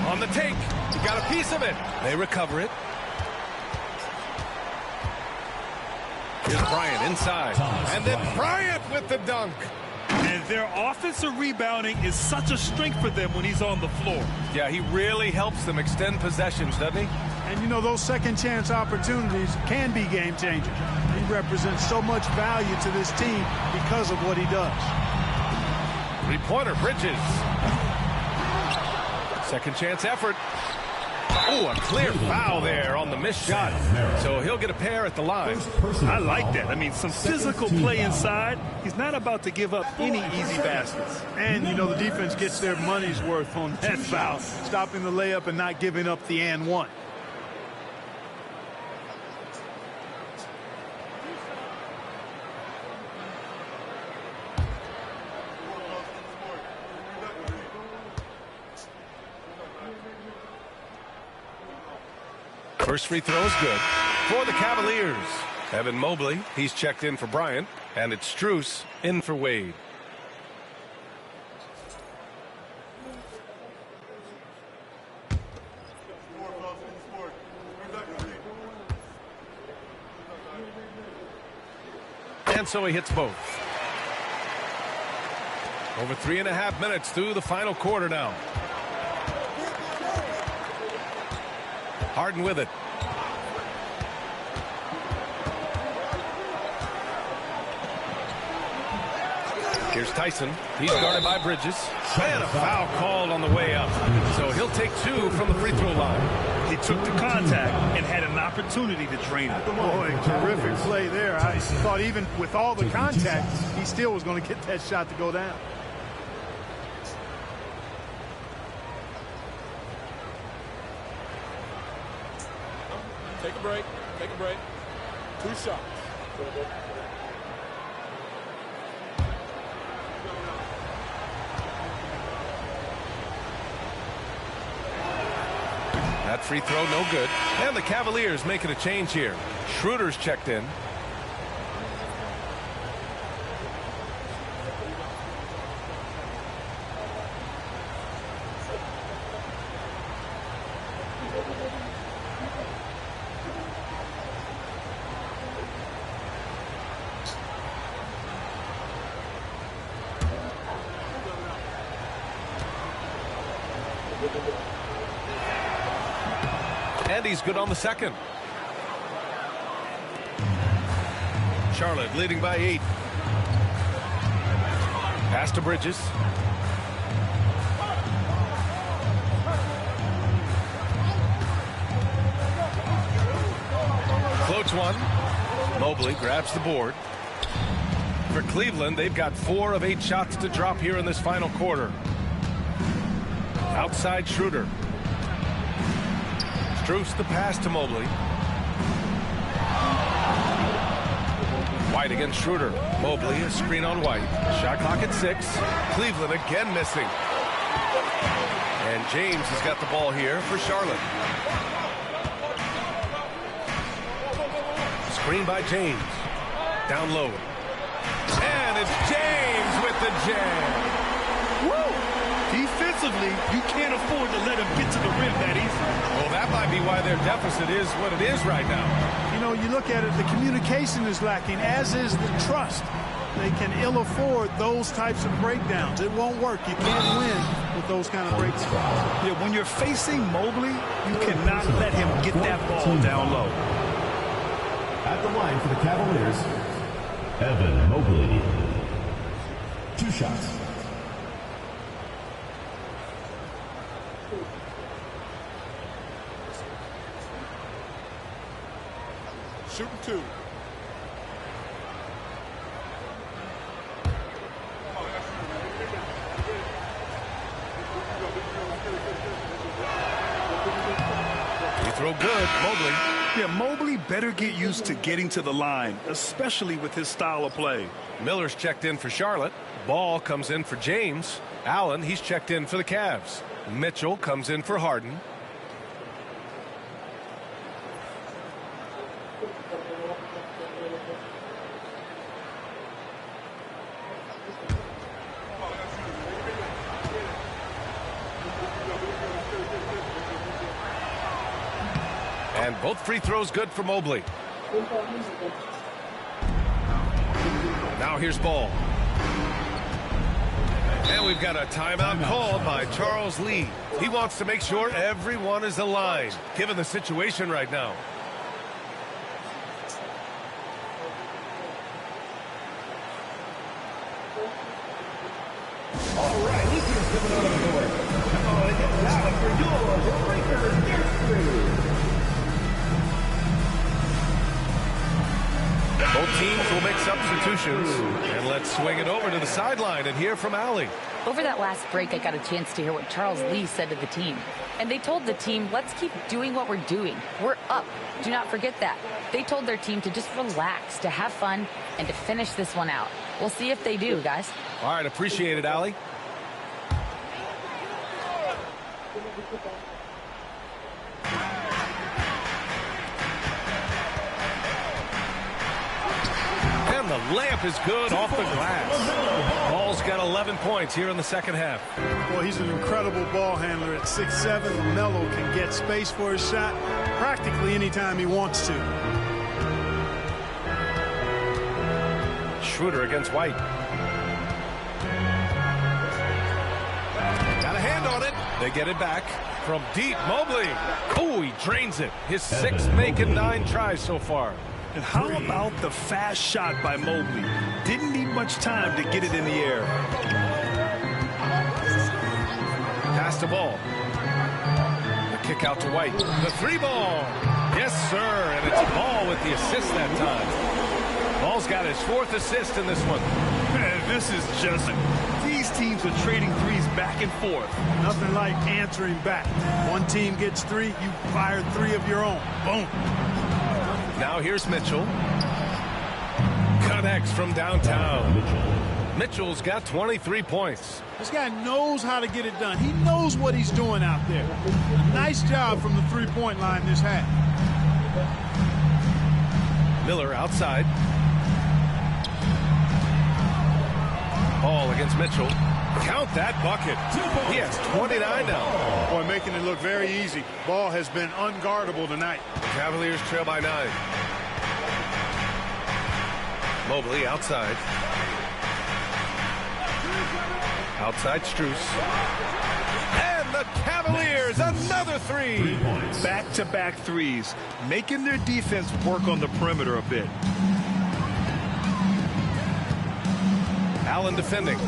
On the take. He got a piece of it. They recover it. Here's Bryant inside. And then Bryant with the dunk. And their offensive rebounding is such a strength for them when he's on the floor. Yeah, he really helps them extend possessions, doesn't he? And, you know, those second-chance opportunities can be game-changing. He represents so much value to this team because of what he does. Three-pointer, Bridges. Second-chance effort. Oh, a clear foul there on the missed shot. So he'll get a pair at the line. I like that. I mean, some physical play inside. He's not about to give up any easy baskets. And, you know, the defense gets their money's worth on that foul, stopping the layup and not giving up the and one. First free throw is good for the Cavaliers. Evan Mobley, he's checked in for Bryant, and it's Strus in for Wade. And so he hits both. Over 3.5 minutes through the final quarter now. Harden with it. Here's Tyson. He's guarded by Bridges. And a foul called on the way up. So he'll take 2 from the free throw line. He took the contact and had an opportunity to drain it. Boy, terrific play there. I thought even with all the contact, he still was going to get that shot to go down. Take a break. Take a break. 2 shots. That free throw no good. And the Cavaliers making a change here. Schroeder's checked in. And he's good on the second. Charlotte leading by 8. Pass to Bridges. Floats one. Mobley grabs the board. For Cleveland, they've got 4 of 8 shots to drop here in this final quarter. Outside Schroeder. Strus the pass to Mobley. White against Schroeder. Mobley, a screen on White. Shot clock at 6. Cleveland again missing. And James has got the ball here for Charlotte. Screen by James. Down low. And it's James with the jam. Woo! Defensively, you can't afford to let him get to the rim that easily. Well, that might be why their deficit is what it is right now. You know, you look at it, the communication is lacking, as is the trust. They can ill afford those types of breakdowns. It won't work. You can't win with those kind of breakdowns. Yeah, when you're facing Mobley, you cannot let him get that ball down low. At the line for the Cavaliers, Evan Mobley. 2 shots. Shooting 2. Throw good, Mobley. Yeah, Mobley better get used to getting to the line, especially with his style of play. Miller's checked in for Charlotte. Ball comes in for James. Allen, he's checked in for the Cavs. Mitchell comes in for Harden. And both free throws good for Mobley. Now here's Ball. And we've got a timeout called by Charles Lee. He wants to make sure everyone is aligned, given the situation right now. All right, he's coming out of the door. Come on, get loud for your breaker victory. Both teams will make substitutions. And let's swing it over to the sideline and hear from Allie. Over that last break, I got a chance to hear what Charles Lee said to the team. And they told the team, let's keep doing what we're doing. We're up. Do not forget that. They told their team to just relax, to have fun, and to finish this one out. We'll see if they do, guys. All right, appreciate it, Allie. And the layup is good off the glass. Ball's got 11 points here in the second half. Well, he's an incredible ball handler at 6'7". LaMelo can get space for his shot practically anytime he wants to. Schroeder against White. Got a hand on it. They get it back from deep. Mobley. Oh, he drains it. His 6th make and 9 tries so far. And how about the fast shot by Mobley? Didn't need much time to get it in the air. Pass the ball. The kick out to White. The 3-ball. Yes, sir. And it's Ball with the assist that time. Ball's got his 4th assist in this one. Man, this is just... These teams are trading threes back and forth. Nothing like answering back. One team gets 3, you fire 3 of your own. Boom. Now here's Mitchell. Connects from downtown. Mitchell's got 23 points. This guy knows how to get it done. He knows what he's doing out there. A nice job from the three-point line this half. Miller outside. Ball against Mitchell. Count that bucket. He has 29 now. Boy, making it look very easy. Ball has been unguardable tonight. Cavaliers trail by 9. Mobley outside. Outside Strus. And the Cavaliers, another 3. Back-to-back threes, making their defense work on the perimeter a bit. Allen defending.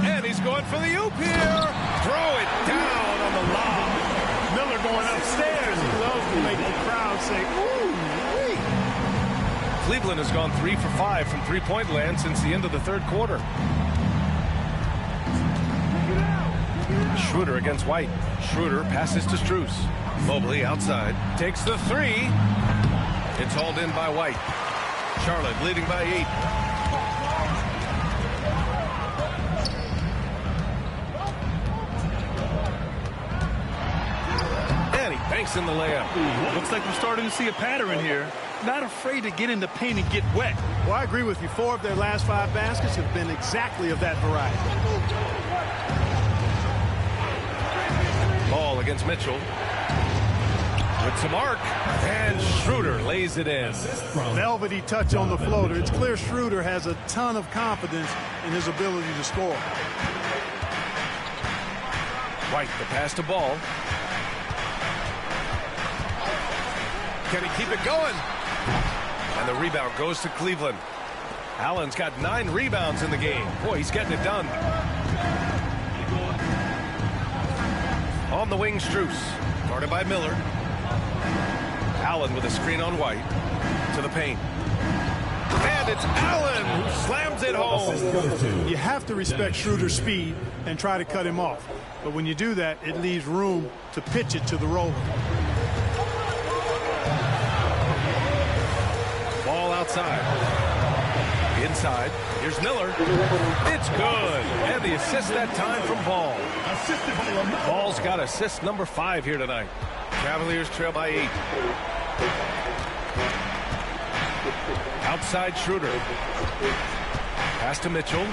And he's going for the oop here. Throw it down on the lob. Miller going upstairs. He loves to make the crowd say, ooh, wait. Cleveland has gone 3 for 5 from three-point land since the end of the 3rd quarter. Schroeder against White. Schroeder passes to Strus. Mobley outside. Takes the 3. It's hauled in by White. Charlotte leading by 8. Banks in the layup. Looks like we're starting to see a pattern here. Not afraid to get in the paint and get wet. Well, I agree with you. 4 of their last 5 baskets have been exactly of that variety. Ball against Mitchell. With some arc. And Schroeder lays it in. Velvety touch on the floater. It's clear Schroeder has a ton of confidence in his ability to score. White the pass to Ball. Can he keep it going? And the rebound goes to Cleveland. Allen's got 9 rebounds in the game. Boy, he's getting it done. On the wing, Strus. Guarded by Miller. Allen with a screen on White. To the paint. And it's Allen who slams it home. You have to respect Schroeder's speed and try to cut him off. But when you do that, it leaves room to pitch it to the roller. Ball outside. Inside. Here's Miller. It's good. And the assist that time from Ball. Ball's got assist number 5 here tonight. Cavaliers trail by 8. Outside Schroeder. Pass to Mitchell.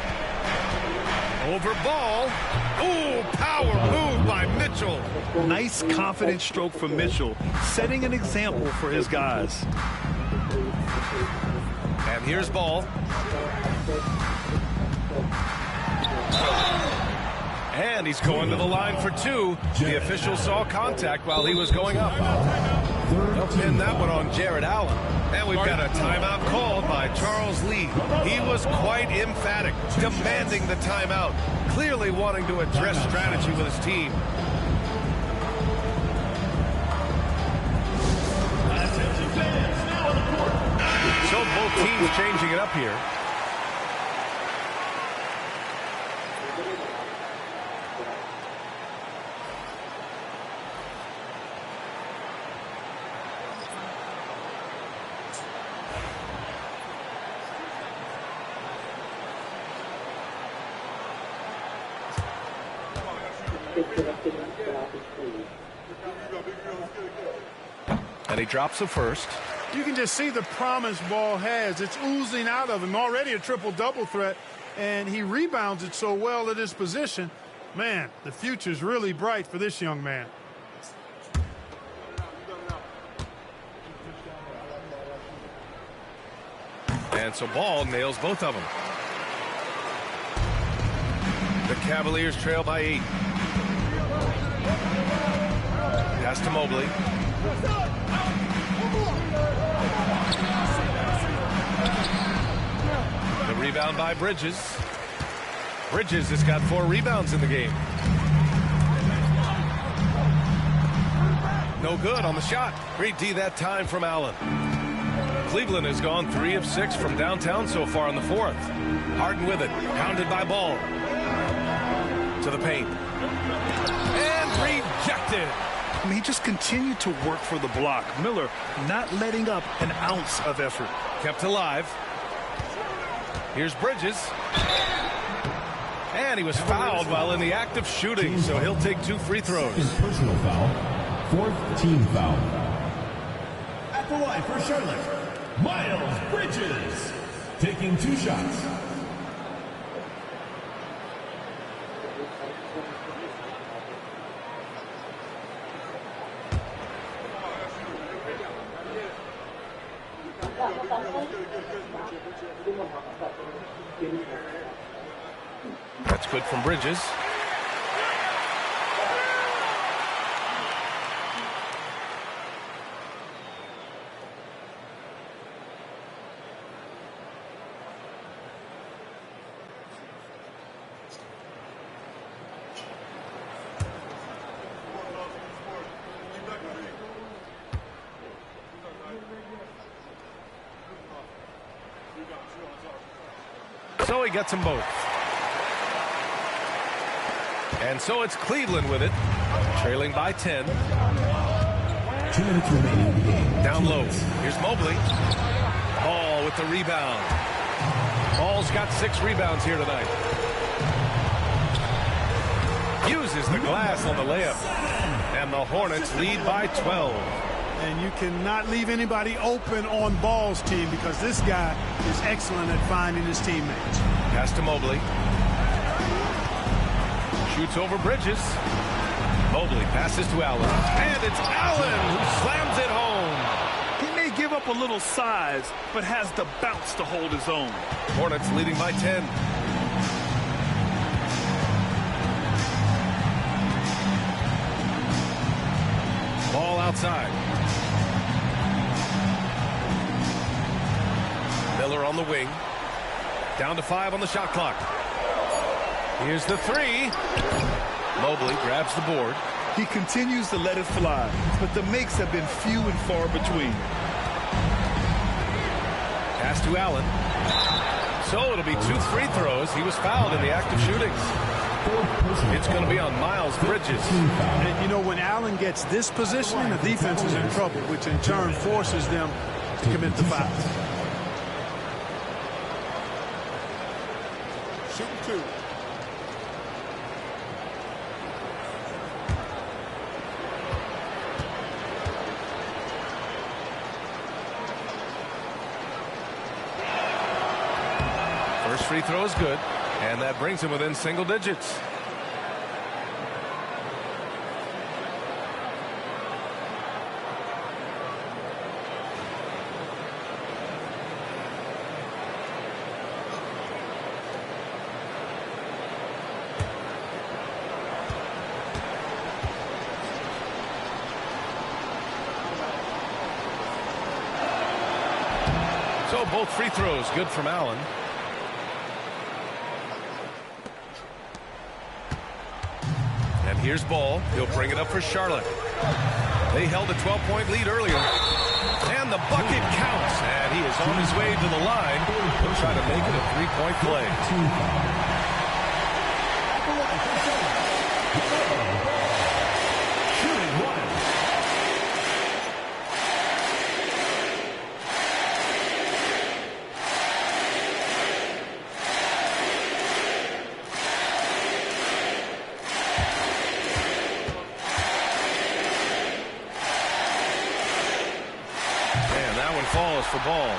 Over Ball. Ooh, power move by Mitchell. Nice confident stroke from Mitchell, setting an example for his guys. And here's Ball. And he's going to the line for 2. The official saw contact while he was going up. They'll pin that one on Jared Allen. And we've got a timeout called by Charles Lee. He was quite emphatic, demanding the timeout, clearly wanting to address strategy with his team. So both teams changing it up here. And he drops the first. You can just see the promise Ball has. It's oozing out of him. Already a triple-double threat, and he rebounds it so well at his position. Man, the future's really bright for this young man. And so Ball nails both of them. The Cavaliers trail by 8. Pass to Mobley. The rebound by Bridges. Bridges has got 4 rebounds in the game. No good on the shot. Great D that time from Allen. Cleveland has gone 3 of 6 from downtown so far in the 4th. Harden with it. Pounded by Ball. To the paint. And rejected. I mean, he just continued to work for the block. Miller not letting up an ounce of effort. Kept alive. Here's Bridges. And he was fouled while in the act of shooting, so he'll take 2 free throws. Personal foul. 4th team foul. At the line for Charlotte, Miles Bridges, taking 2 shots. That's good from Bridges. So he gets them both. And so it's Cleveland with it, trailing by 10. 2 minutes remaining in the game. Down low. Here's Mobley. Ball with the rebound. Ball's got 6 rebounds here tonight. Uses the glass on the layup. And the Hornets lead by 12. And you cannot leave anybody open on Ball's team because this guy is excellent at finding his teammates. Pass to Mobley. Shoots over Bridges. Mobley passes to Allen. And it's Allen who slams it home. He may give up a little size, but has the bounce to hold his own. Hornets leading by 10. Ball outside. Miller on the wing. Down to 5 on the shot clock. Here's the 3. Mobley grabs the board. He continues to let it fly, but the makes have been few and far between. Pass to Allen. So it'll be 2 free throws. He was fouled in the act of shooting. It's going to be on Miles Bridges. And, you know, when Allen gets this position, the defense is in trouble, which in turn forces them to commit the fouls. Shooting 2. First free throw is good, and that brings him within single digits. So both free throws good from Allen. And here's Ball. He'll bring it up for Charlotte. They held a 12-point lead earlier. And the bucket counts. And he is on his way to the line. He'll try to make it a 3-point play. Falls for Ball.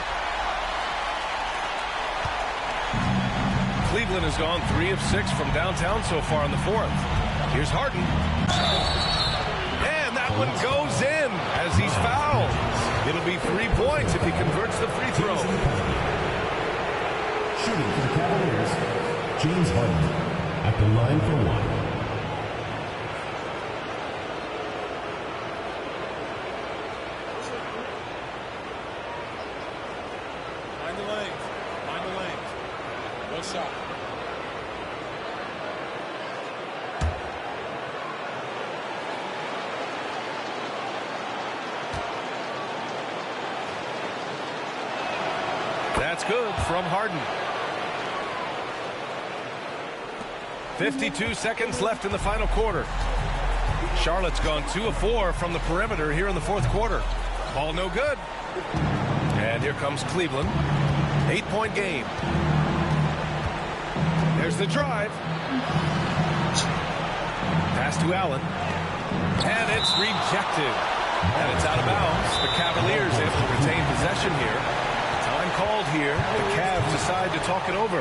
Cleveland has gone 3 of 6 from downtown so far in the 4th. Here's Harden. And that one goes in as he's fouled. It'll be 3 points if he converts the free throw. Shooting for the Cavaliers, James Harden at the line for 1. Shot. That's good from Harden. 52 seconds left in the final quarter. Charlotte's gone 2 of 4 from the perimeter here in the 4th quarter. Ball no good. And here comes Cleveland. 8-point game. There's the drive. Pass to Allen. And it's rejected. And it's out of bounds. The Cavaliers able to retain possession here. Time called here. The Cavs decide to talk it over.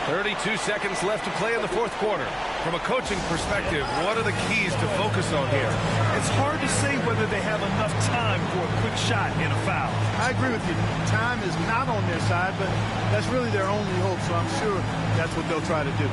32 seconds left to play in the 4th quarter. From a coaching perspective, what are the keys to focus on here? It's hard to say whether they have enough time for a quick shot and a foul. I agree with you. Time is not on their side, but that's really their only hope, so I'm sure that's what they'll try to do.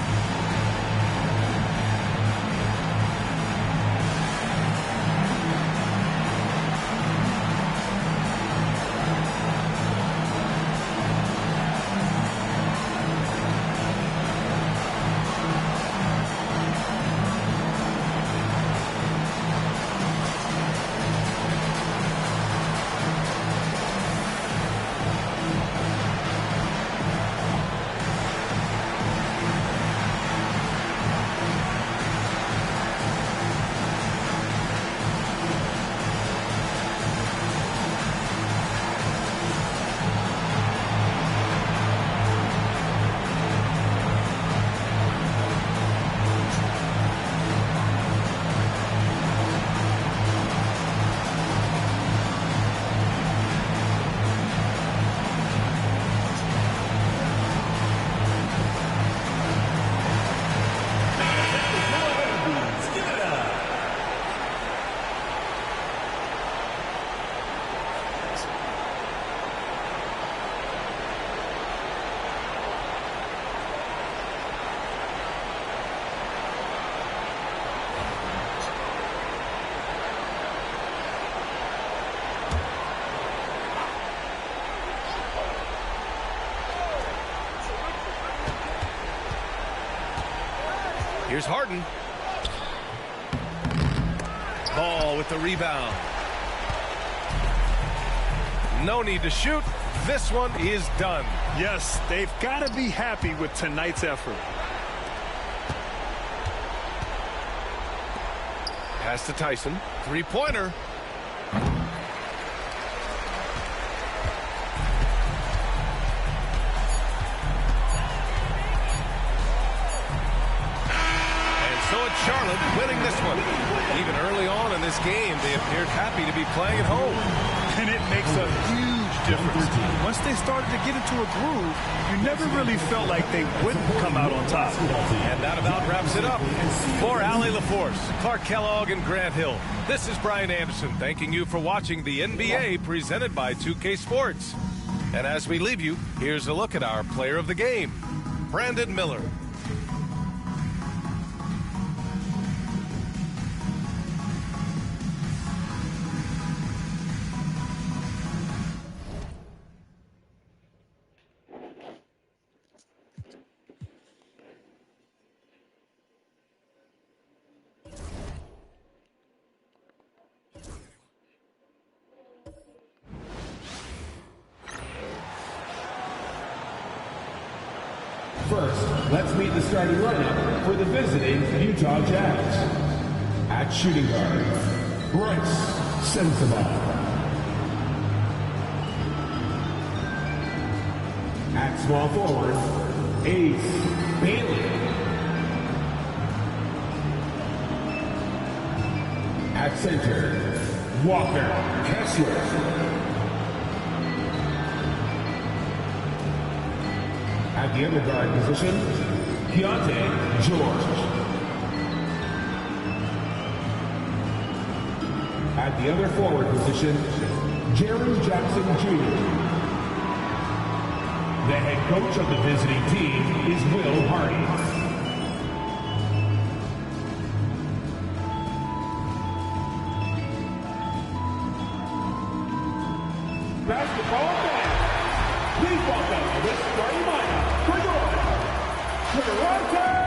Here's Harden. Ball with the rebound. No need to shoot. This one is done. Yes, they've got to be happy with tonight's effort. Pass to Tyson. Three-pointer. Charlotte winning this one. Even early on in this game, they appeared happy to be playing at home. And it makes a huge difference. Once they started to get into a groove, you never really felt like they wouldn't come out on top. And that about wraps it up. For Allie LaForce, Clark Kellogg, and Grant Hill, this is Brian Anderson thanking you for watching the NBA presented by 2K Sports. And as we leave you, here's a look at our player of the game, Brandon Miller. First, let's meet the starting lineup for the visiting Utah Jazz. At shooting guard, Bryce Sensabaugh. At small forward, Ace Bailey. At center, Walker Kessler. At the other guard position, Keontae George. At the other forward position, Jerry Jackson Jr. The head coach of the visiting team is Will Hardy. Basketball fans, please welcome the starting lineup for your Toronto Raptors.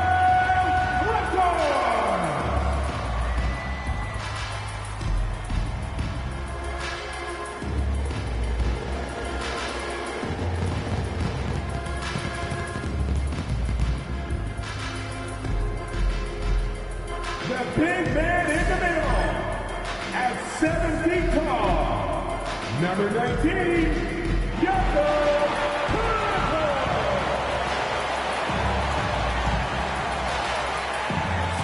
The big man in the middle, at 7 feet tall, number 19, Yoko.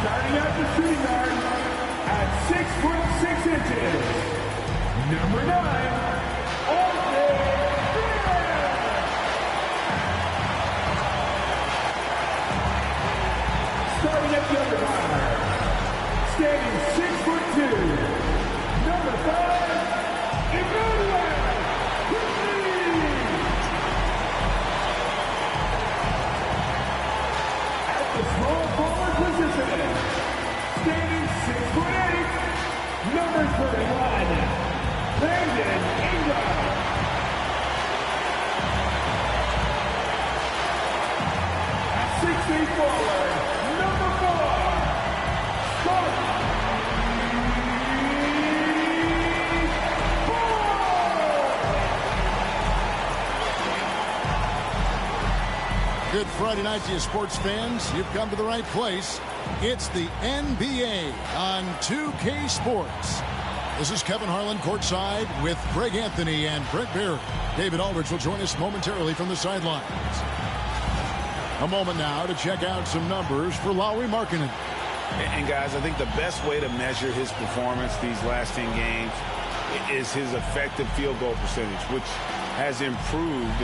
Starting at the shooting guard, at 6'6" number 9, Austin Rivers. Starting at the other guard, standing 6'2", number 5, Emmanuel. At the small forward position, standing 6'8", number 31, Brandon Ingram. At 6 feet forward, number 4, Scott. Good Friday night to you, sports fans. You've come to the right place. It's the NBA on 2K Sports. This is Kevin Harlan courtside with Greg Anthony and Brett Barry. David Aldridge will join us momentarily from the sidelines. A moment now to check out some numbers for Lauri Markkanen. And guys, I think the best way to measure his performance these last 10 games is his effective field goal percentage, which has improved,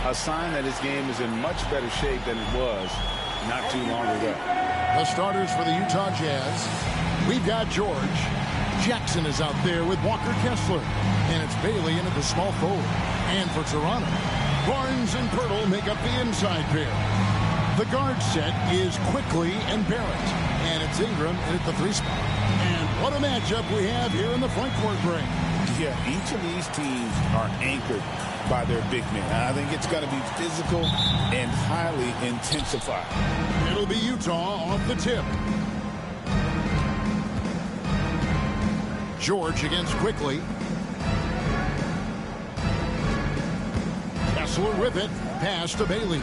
a sign that his game is in much better shape than it was not too long ago. The starters for the Utah Jazz. We've got George. Jackson is out there with Walker Kessler. And it's Bailey in at the small forward. And for Toronto, Barnes and Pirtle make up the inside pair. The guard set is Quickly and Barrett. And it's Ingram in at the 3 spot. And what a matchup we have here in the front court break. Yeah, each of these teams are anchored by their big men. I think it's going to be physical and highly intensified. It'll be Utah off the tip. George against Quickly. Kessler with it. Pass to Bailey.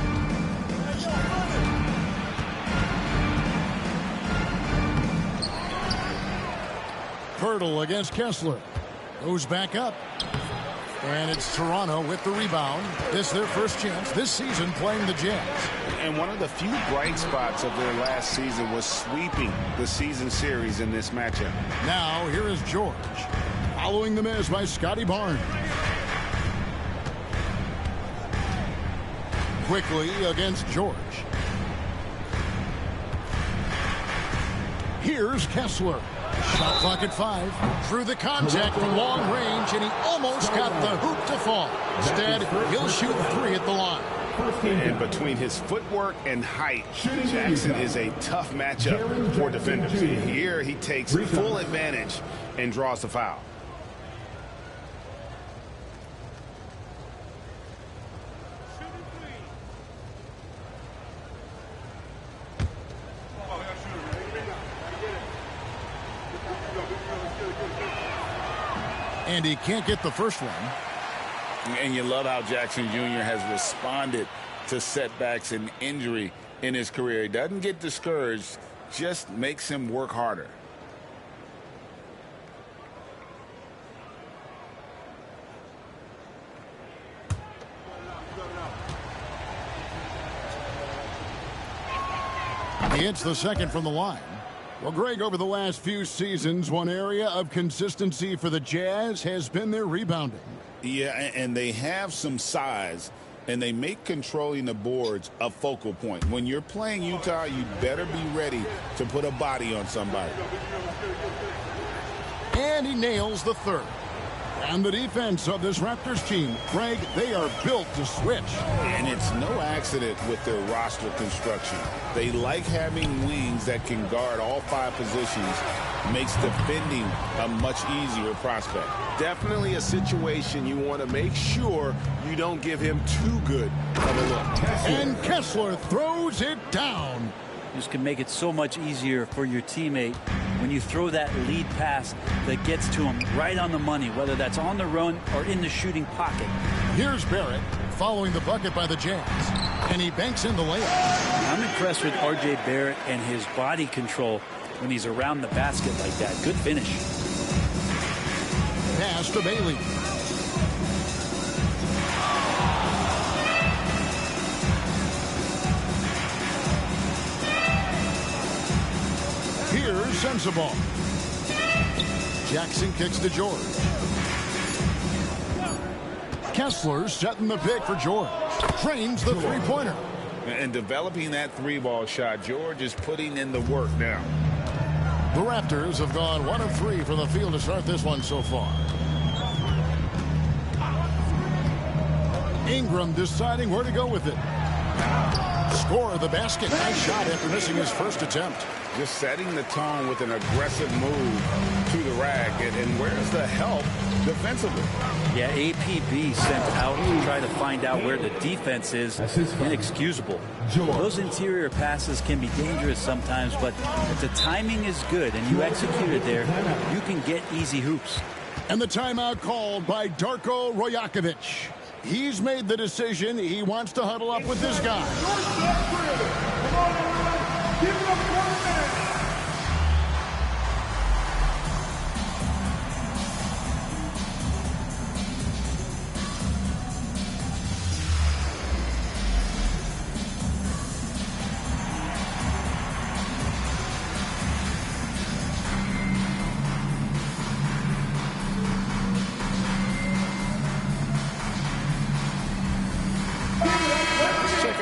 Pirtle against Kessler. Goes back up. And it's Toronto with the rebound. This is their first chance this season playing the Jazz. And one of the few bright spots of their last season was sweeping the season series in this matchup. Now here is George. Following the miss by Scotty Barnes. Quickly against George. Here's Kessler. Shot clock at 5. Through the contact from long range, and he almost got the hoop to fall. Instead, he'll shoot 3 at the line. And between his footwork and height, Jackson is a tough matchup for defenders. Here he takes full advantage and draws the foul. And he can't get the first one. And you love how Jackson Jr. has responded to setbacks and injury in his career. He doesn't get discouraged, just makes him work harder. He hits the second from the line. Well, Greg, over the last few seasons, one area of consistency for the Jazz has been their rebounding. Yeah, and they have some size, and they make controlling the boards a focal point. When you're playing Utah, you better be ready to put a body on somebody. And he nails the third. And the defense of this Raptors team, Greg, they are built to switch. And it's no accident with their roster construction. They like having wings that can guard all 5 positions. Makes defending a much easier prospect. Definitely a situation you want to make sure you don't give him too good of a look. And Kessler throws it down. This can make it so much easier for your teammate when you throw that lead pass that gets to him right on the money, whether that's on the run or in the shooting pocket. Here's Barrett following the bucket by the Jazz, and he banks in the layup. I'm impressed with R.J. Barrett and his body control when he's around the basket like that. Good finish. Pass to Bailey. Here's Sensabaugh. Jackson kicks to George. Kessler setting the pick for George. Trains the three-pointer. And developing that 3-ball shot, George is putting in the work now. The Raptors have gone 1 of 3 from the field to start this one so far. Ingram deciding where to go with it. Score the basket. Nice shot after missing his first attempt. Just setting the tone with an aggressive move to the rack. And where's the help defensively? Yeah, APB sent out to try to find out where the defense is. Inexcusable. Those interior passes can be dangerous sometimes, but if the timing is good and you execute it there, you can get easy hoops. And the timeout called by Darko Rojakovic. He's made the decision. He wants to huddle up with this guy.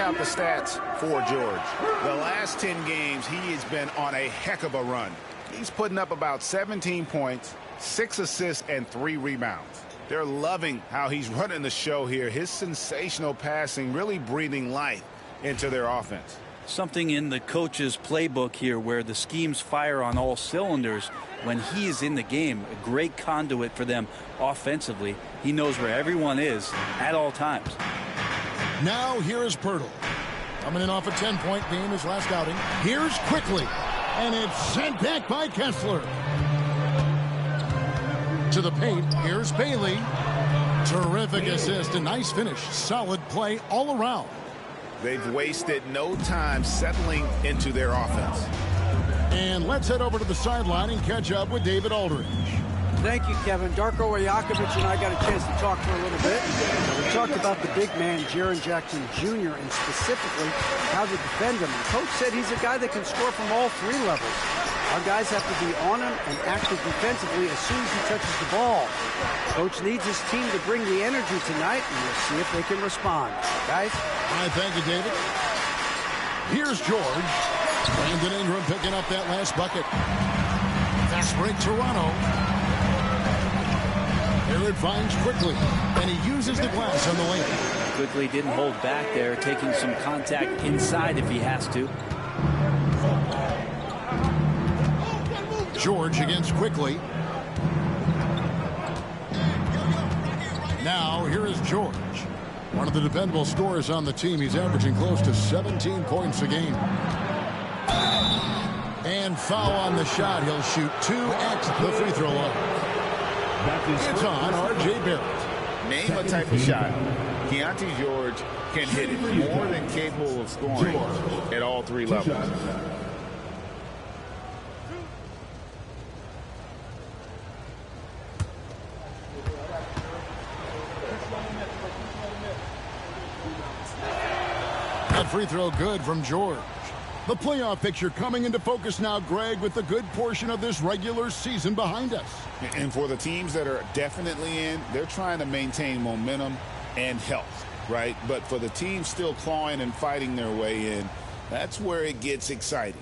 Out the stats for George. The last 10 games, he has been on a heck of a run. He's putting up about 17 points, 6 assists, and 3 rebounds. They're loving how he's running the show here. His sensational passing really breathing life into their offense. something in the coach's playbook here where the schemes fire on all cylinders when he is in the game. A great conduit for them offensively. He knows where everyone is at all times. Now here is Pirtle. Coming in off a 10-point game his last outing. Here's Quickly. And it's sent back by Kessler. To the paint. Here's Bailey. Terrific assist. A nice finish. Solid play all around. They've wasted no time settling into their offense. And let's head over to the sideline and catch up with David Aldridge. Thank you, Kevin. Darko Rajakovic and I got a chance to talk for a little bit. We talked about the big man, Jaren Jackson Jr., and specifically how to defend him. And Coach said he's a guy that can score from all three levels. Our guys have to be on him and active defensively as soon as he touches the ball. Coach needs his team to bring the energy tonight, and we'll see if they can respond. Guys? All right, thank you, David. Here's George. Brandon Ingram picking up that last bucket. Fast break, Toronto. Here it finds Quickly, and he uses the glass on the lane. Quickly didn't hold back there, taking some contact inside if he has to. George against Quickly. Now, here is George. One of the dependable scorers on the team. He's averaging close to 17 points a game. And foul on the shot. He'll shoot 2 at the free throw line. It's on R.J. Barrett. Name a type of shot. Keontae George can hit it. More than capable of scoring at all three levels. That free throw good from George. The playoff picture coming into focus now, Greg, with a good portion of this regular season behind us. And for the teams that are definitely in, they're trying to maintain momentum and health, right? But for the teams still clawing and fighting their way in, that's where it gets exciting.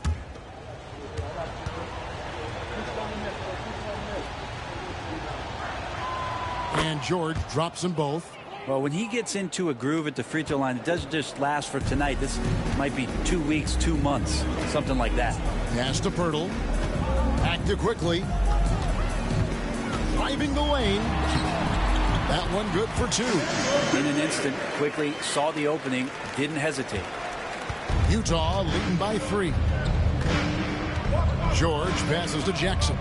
And George drops them both. Well, when he gets into a groove at the free throw line, it doesn't just last for tonight. This might be 2 weeks, 2 months, something like that. Pass to Pirtle. Back to Quickly. Driving the lane. That one good for 2. In an instant, Quickly saw the opening, didn't hesitate. Utah leading by 3. George passes to Jackson.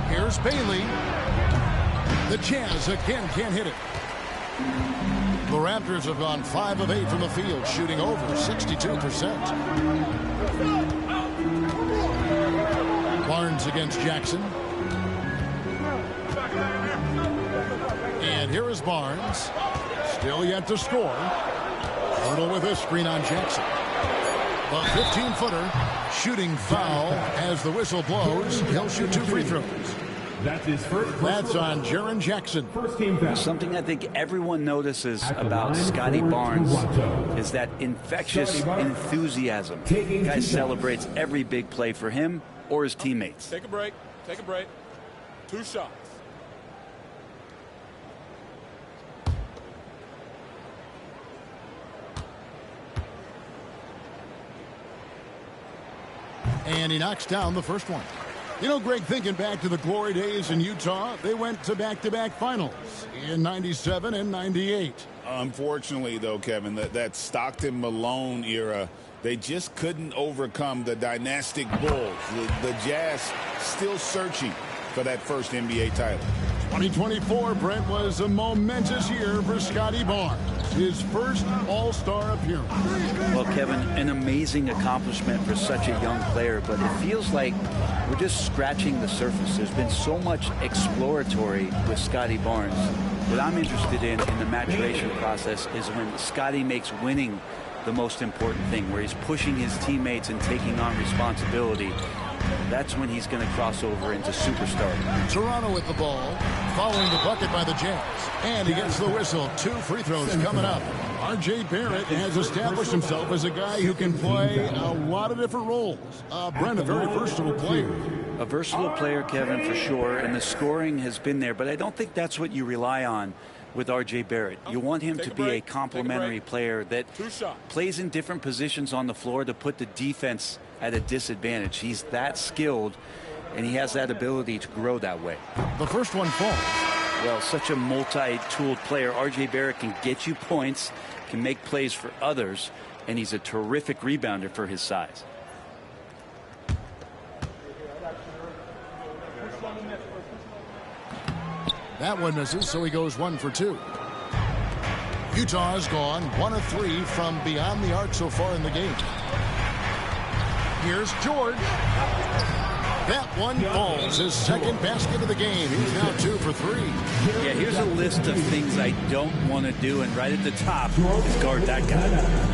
Here's Bailey. The Jazz again can't hit it. The Raptors have gone 5 of 8 from the field, shooting over 62%. Barnes against Jackson. And here is Barnes. Still yet to score. Hurdle with a screen on Jackson. A 15-footer. Shooting foul as the whistle blows. He'll shoot 2 free throws. That's his first. That's on Jaren Jackson. First team foul. Something I think everyone notices about Scotty Barnes is that infectious enthusiasm. The guy celebrates every big play for him or his teammates. Take a break. Take a break. 2 shots. And he knocks down the first one. You know, Greg, thinking back to the glory days in Utah, they went to back-to-back finals in 97 and 98. Unfortunately, though, Kevin, that Stockton-Malone era, they just couldn't overcome the dynastic Bulls. The Jazz still searching for that first NBA title. 2024, Brent, was a momentous year for Scotty Barnes. His first All-Star appearance. Well, Kevin, an amazing accomplishment for such a young player, but it feels like we're just scratching the surface. There's been so much exploratory with Scotty Barnes. What I'm interested in the maturation process is when Scotty makes winning the most important thing, where he's pushing his teammates and taking on responsibility. That's when he's going to cross over into superstar. Toronto with the ball, following the bucket by the Jazz. And he gets the whistle. 2 free throws coming up. R.J. Barrett has established himself as a guy who can play a lot of different roles. Brent, a very versatile player. A versatile player, Kevin, for sure, and the scoring has been there, but I don't think that's what you rely on with R.J. Barrett. You want him to be a complementary player that plays in different positions on the floor to put the defense at a disadvantage. He's that skilled, and he has that ability to grow that way. The first one falls. Well, such a multi-tooled player. R.J. Barrett can get you points, can make plays for others, and he's a terrific rebounder for his size. That one misses, so he goes 1 for 2. Utah has gone 1 of 3 from beyond the arc so far in the game. Here's George. That one falls. His second basket of the game. He's now 2 for 3. Yeah, here's a list of things I don't want to do, and right at the top is guard that guy.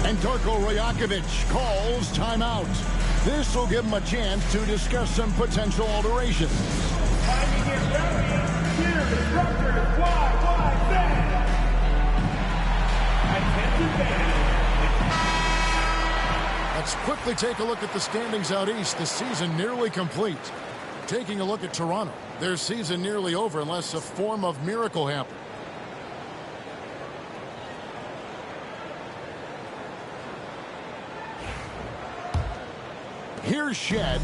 And Darko Rajakovic calls timeout. This will give him a chance to discuss some potential alterations. Let's quickly take a look at the standings out east. The season nearly complete. Taking a look at Toronto. Their season nearly over unless a form of miracle happens. Here's Shed.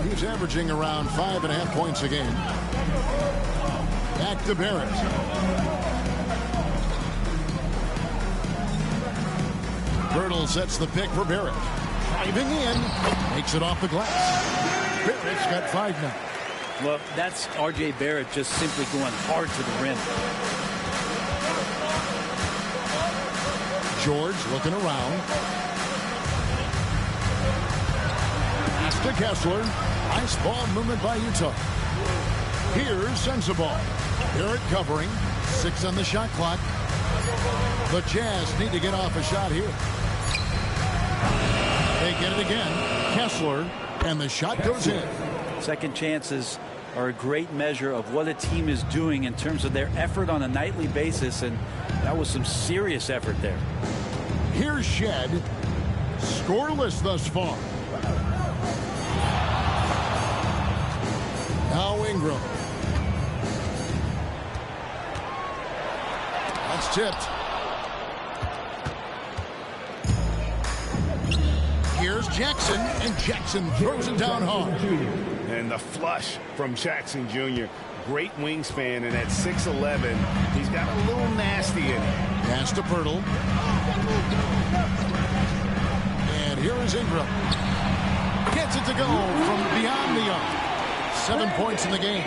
He's averaging around 5.5 points a game. Back to Barrett. Birtle sets the pick for Barrett. Driving in. Makes it off the glass. Barrett's got 5 now. Well, that's R.J. Barrett just simply going hard to the rim. George looking around. Pass to Kessler. Nice ball movement by Utah. Here's Sensabaugh. Barrett covering. 6 on the shot clock. The Jazz need to get off a shot here. They get it again. Kessler. And the shot goes in. Second chances are a great measure of what a team is doing in terms of their effort on a nightly basis, and that was some serious effort there. Here's Shed. Scoreless thus far. Now Ingram. That's tipped. Here's Jackson, and Jackson throws it down hard. And the flush from Jackson Jr. Great wingspan, and at 6'11", he's got a little nasty in it. Pass to Pirtle. And here is Ingram. Gets it to go from beyond the arc. 7 points in the game.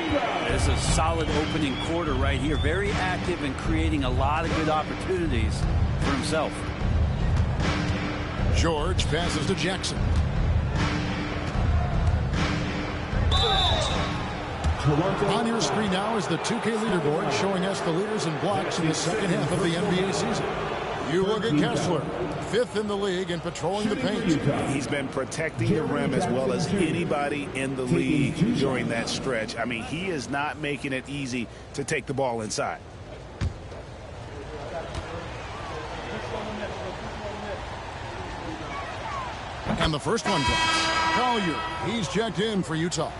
It's a solid opening quarter right here. Very active and creating a lot of good opportunities for himself. George passes to Jackson. On your screen now is the 2K leaderboard showing us the leaders in blocks in the second half of the NBA season. You look at Kessler, 5th in the league and patrolling the paint. He's been protecting the rim as well as anybody in the league during that stretch. I mean, he is not making it easy to take the ball inside. And the first one drops. Collier, he's checked in for Utah.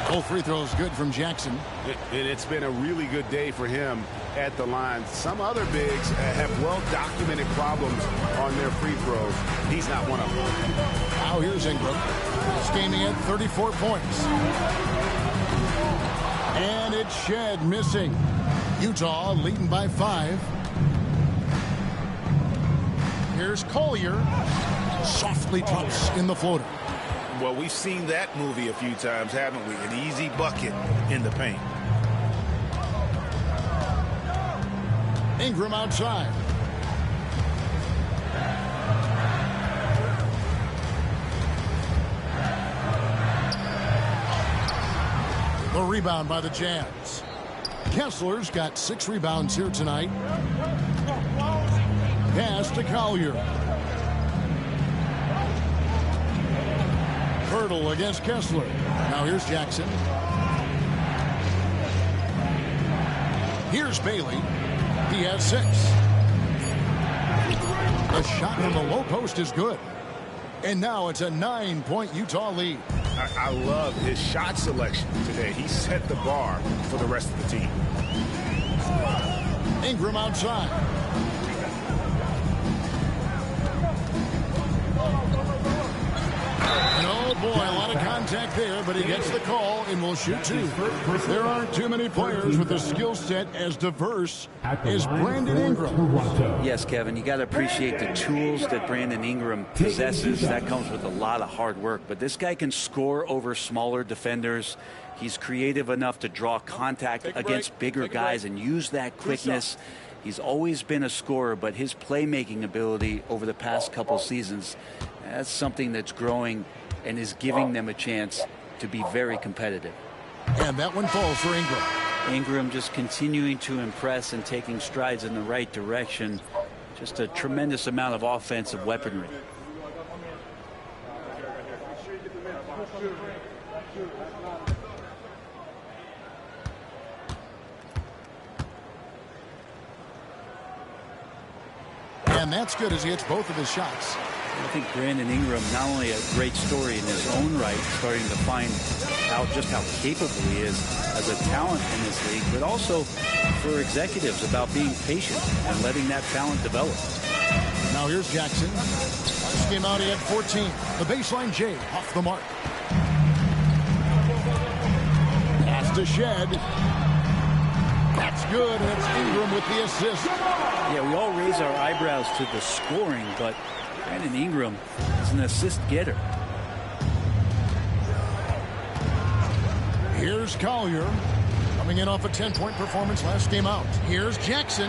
Both free throws good from Jackson. It's been a really good day for him at the line. Some other bigs have well-documented problems on their free throws. He's not one of them. Now here's Ingram. Scheming at 34 points. And it's Shed missing. Utah leading by 5. Here's Collier. Softly drops in the floater. Well, we've seen that movie a few times, haven't we? An easy bucket in the paint. Ingram outside. The rebound by the Jazz. Kessler's got 6 rebounds here tonight. Pass to Collier. Pirtle against Kessler. Now here's Jackson. Here's Bailey. He has 6. The shot from the low post is good. And now it's a 9-point Utah lead. I love his shot selection today. He set the bar for the rest of the team. Ingram outside. And oh boy, a lot of contact there, but he gets the call and will shoot 2. There aren't too many players with a skill set as diverse as Brandon Ingram. Yes, Kevin, you got to appreciate the tools that Brandon Ingram possesses. That comes with a lot of hard work. But this guy can score over smaller defenders. He's creative enough to draw contact against bigger guys and use that quickness. He's always been a scorer, but his playmaking ability over the past couple seasons, that's something that's growing and is giving them a chance to be very competitive. And that one falls for Ingram. Ingram just continuing to impress and taking strides in the right direction. Just a tremendous amount of offensive weaponry. And that's good as he hits both of his shots. I think Brandon Ingram, not only a great story in his own right, starting to find out just how capable he is as a talent in this league, but also for executives about being patient and letting that talent develop. Now here's Jackson. Last game out, he had 14. The baseline J off the mark. Pass to Shed. That's good, and it's Ingram with the assist. Yeah, we all raise our eyebrows to the scoring, but Brandon Ingram is an assist getter. Here's Collier, coming in off a 10-point performance last game out. Here's Jackson.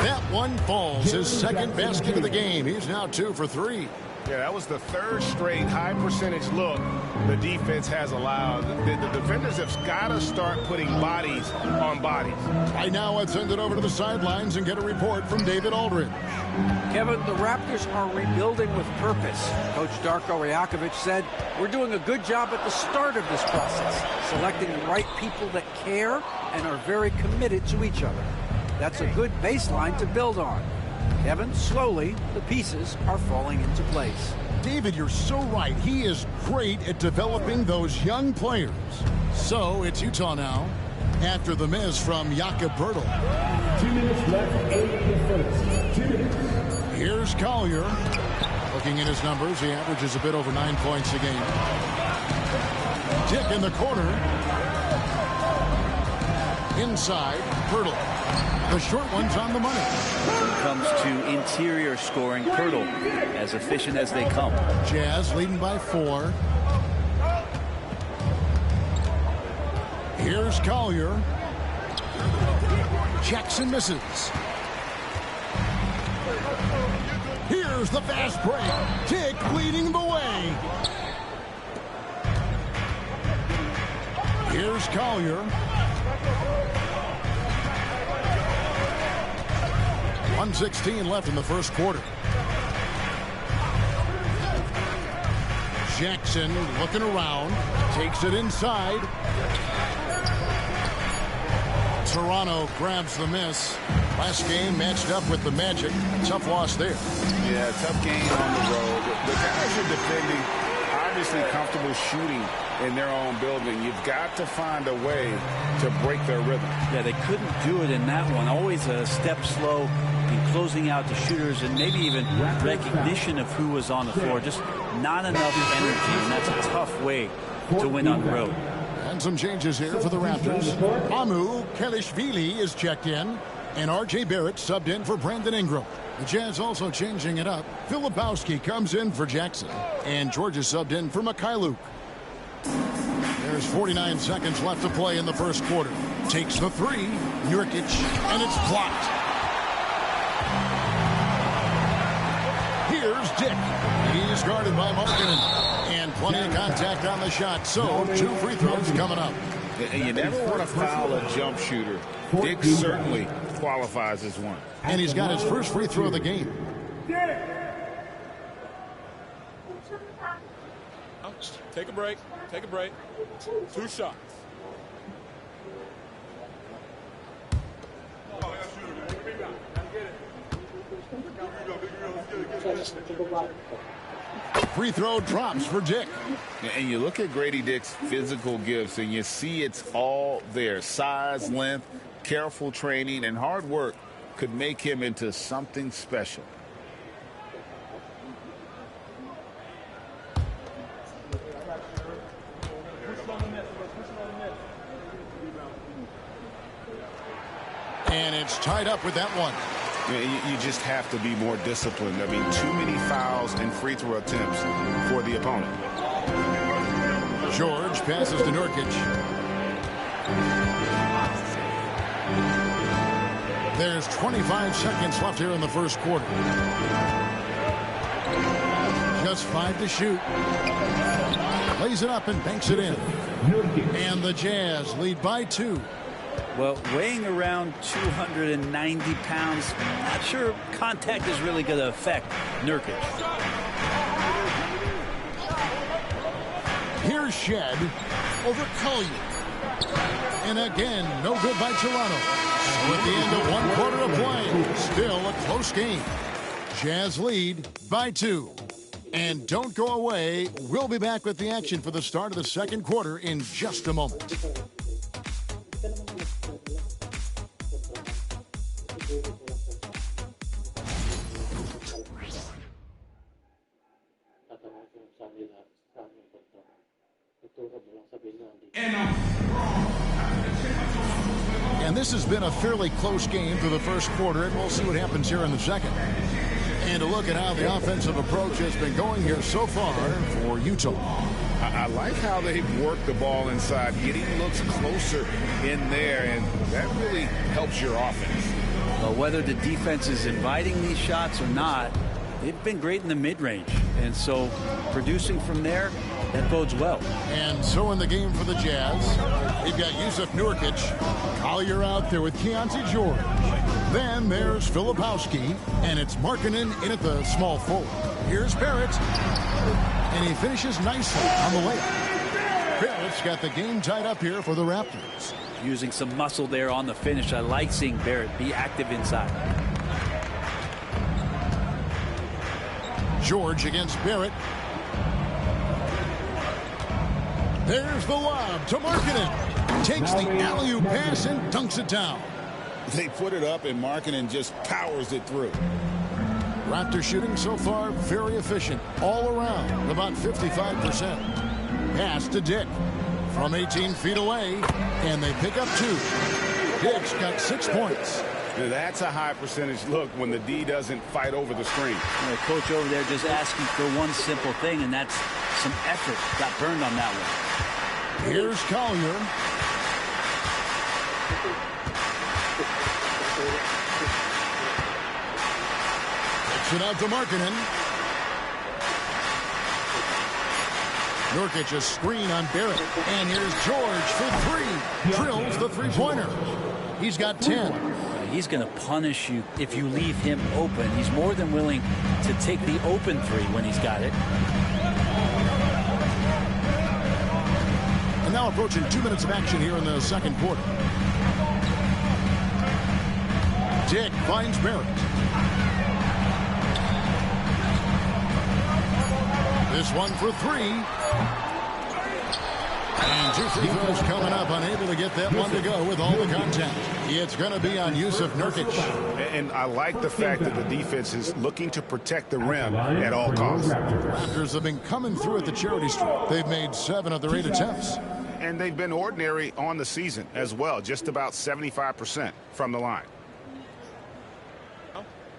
That one falls, his second basket of the game. He's now 2 for 3. Yeah, that was the 3rd straight high percentage look the defense has allowed. The defenders have got to start putting bodies on bodies. Right now, let's send it over to the sidelines and get a report from David Aldridge. Kevin, the Raptors are rebuilding with purpose. Coach Darko Rajakovic said, "We're doing a good job at the start of this process, selecting the right people that care and are very committed to each other. That's a good baseline to build on." Kevin, slowly, the pieces are falling into place. David, you're so right. He is great at developing those young players. So it's Utah now after the miss from Jakob Poeltl. 2 minutes left, 8 minutes. 2 minutes. Here's Collier. Looking at his numbers, he averages a bit over 9 points a game. Dick in the corner. Inside, Poeltl. The short one's on the money. When it comes to interior scoring, Poeltl as efficient as they come. Jazz leading by 4. Here's Collier. Jackson misses. Here's the fast break. Dick leading the way. Here's Collier. 1:16 left in the first quarter. Jackson looking around, takes it inside. Toronto grabs the miss. Last game matched up with the Magic. Tough loss there. Yeah, tough game on the road. The guys are defending, obviously comfortable shooting in their own building. You've got to find a way to break their rhythm. Yeah, they couldn't do it in that one. Always a step slow in closing out the shooters and maybe even recognition of who was on the floor. Just not enough energy, and that's a tough way to win on the road. And some changes here for the Raptors. Amu Kelishvili is checked in, and R.J. Barrett subbed in for Brandon Ingram. The Jazz also changing it up. Filipowski comes in for Jackson, and George is subbed in for Mikhailuk. There's 49 seconds left to play in the first quarter. Takes the 3, Nurkic, and it's blocked. Here's Dick. He's guarded by Markkanen. And plenty of contact on the shot, so 2 free throws coming up. You never want to foul a jump shooter. Dick certainly qualifies as one. And he's got his first free throw of the game. Take a break. Take a break. 2 shots. Free throw drops for Dick. And you look at Grady Dick's physical gifts, and you see it's all there. Size, length, careful training, and hard work could make him into something special. And it's tied up with that one. You just have to be more disciplined. I mean, too many fouls and free throw attempts for the opponent. George passes to Nurkic. There's 25 seconds left here in the first quarter. Just 5 to shoot. Lays it up and banks it in. And the Jazz lead by 2. Well, weighing around 290 pounds, not sure contact is really going to affect Nurkic. Here's Shed over Collier. And again, no good by Toronto. So at the end of 1 quarter of play, still a close game. Jazz lead by 2. And don't go away. We'll be back with the action for the start of the second quarter in just a moment. And this has been a fairly close game through the first quarter, and we'll see what happens here in the second. And to look at how the offensive approach has been going here so far for Utah. I like how they've worked the ball inside, getting looks closer in there, and that really helps your offense. Well, whether the defense is inviting these shots or not, they've been great in the mid-range. And so producing from there, that bodes well. And so in the game for the Jazz, they've got Jusuf Nurkic, Collier out there with Keontae George. Then there's Filipowski, and it's Markkanen in at the small forward. Here's Barrett, and he finishes nicely on the layup. Barrett's got the game tied up here for the Raptors. Using some muscle there on the finish. I like seeing Barrett be active inside. George against Barrett. There's the lob to Markkanen. Takes the alley-oop pass and dunks it down. They put it up, and Markkanen just powers it through. Raptor shooting so far very efficient all around, about 55%. Pass to Dick from 18 feet away, and they pick up 2. Dick's got 6 points. That's a high percentage look when the D doesn't fight over the screen. The coach over there just asking for one simple thing, and that's some effort. Got burned on that one. Here's Collier. Takes it out to Markkanen. Nurkic a screen on Barrett. And here's George for 3. Drills the three-pointer. He's got 10. He's going to punish you if you leave him open. He's more than willing to take the open 3 when he's got it. And now approaching 2 minutes of action here in the second quarter. Dick finds Barrett. This one for 3. And 2 free throws coming up, unable to get that one to go with all the contact. It's going to be on Jusuf Nurkic. And I like the fact that the defense is looking to protect the rim at all costs. Raptors have been coming through at the charity stripe. They've made 7 of their 8 attempts. And they've been ordinary on the season as well, just about 75% from the line.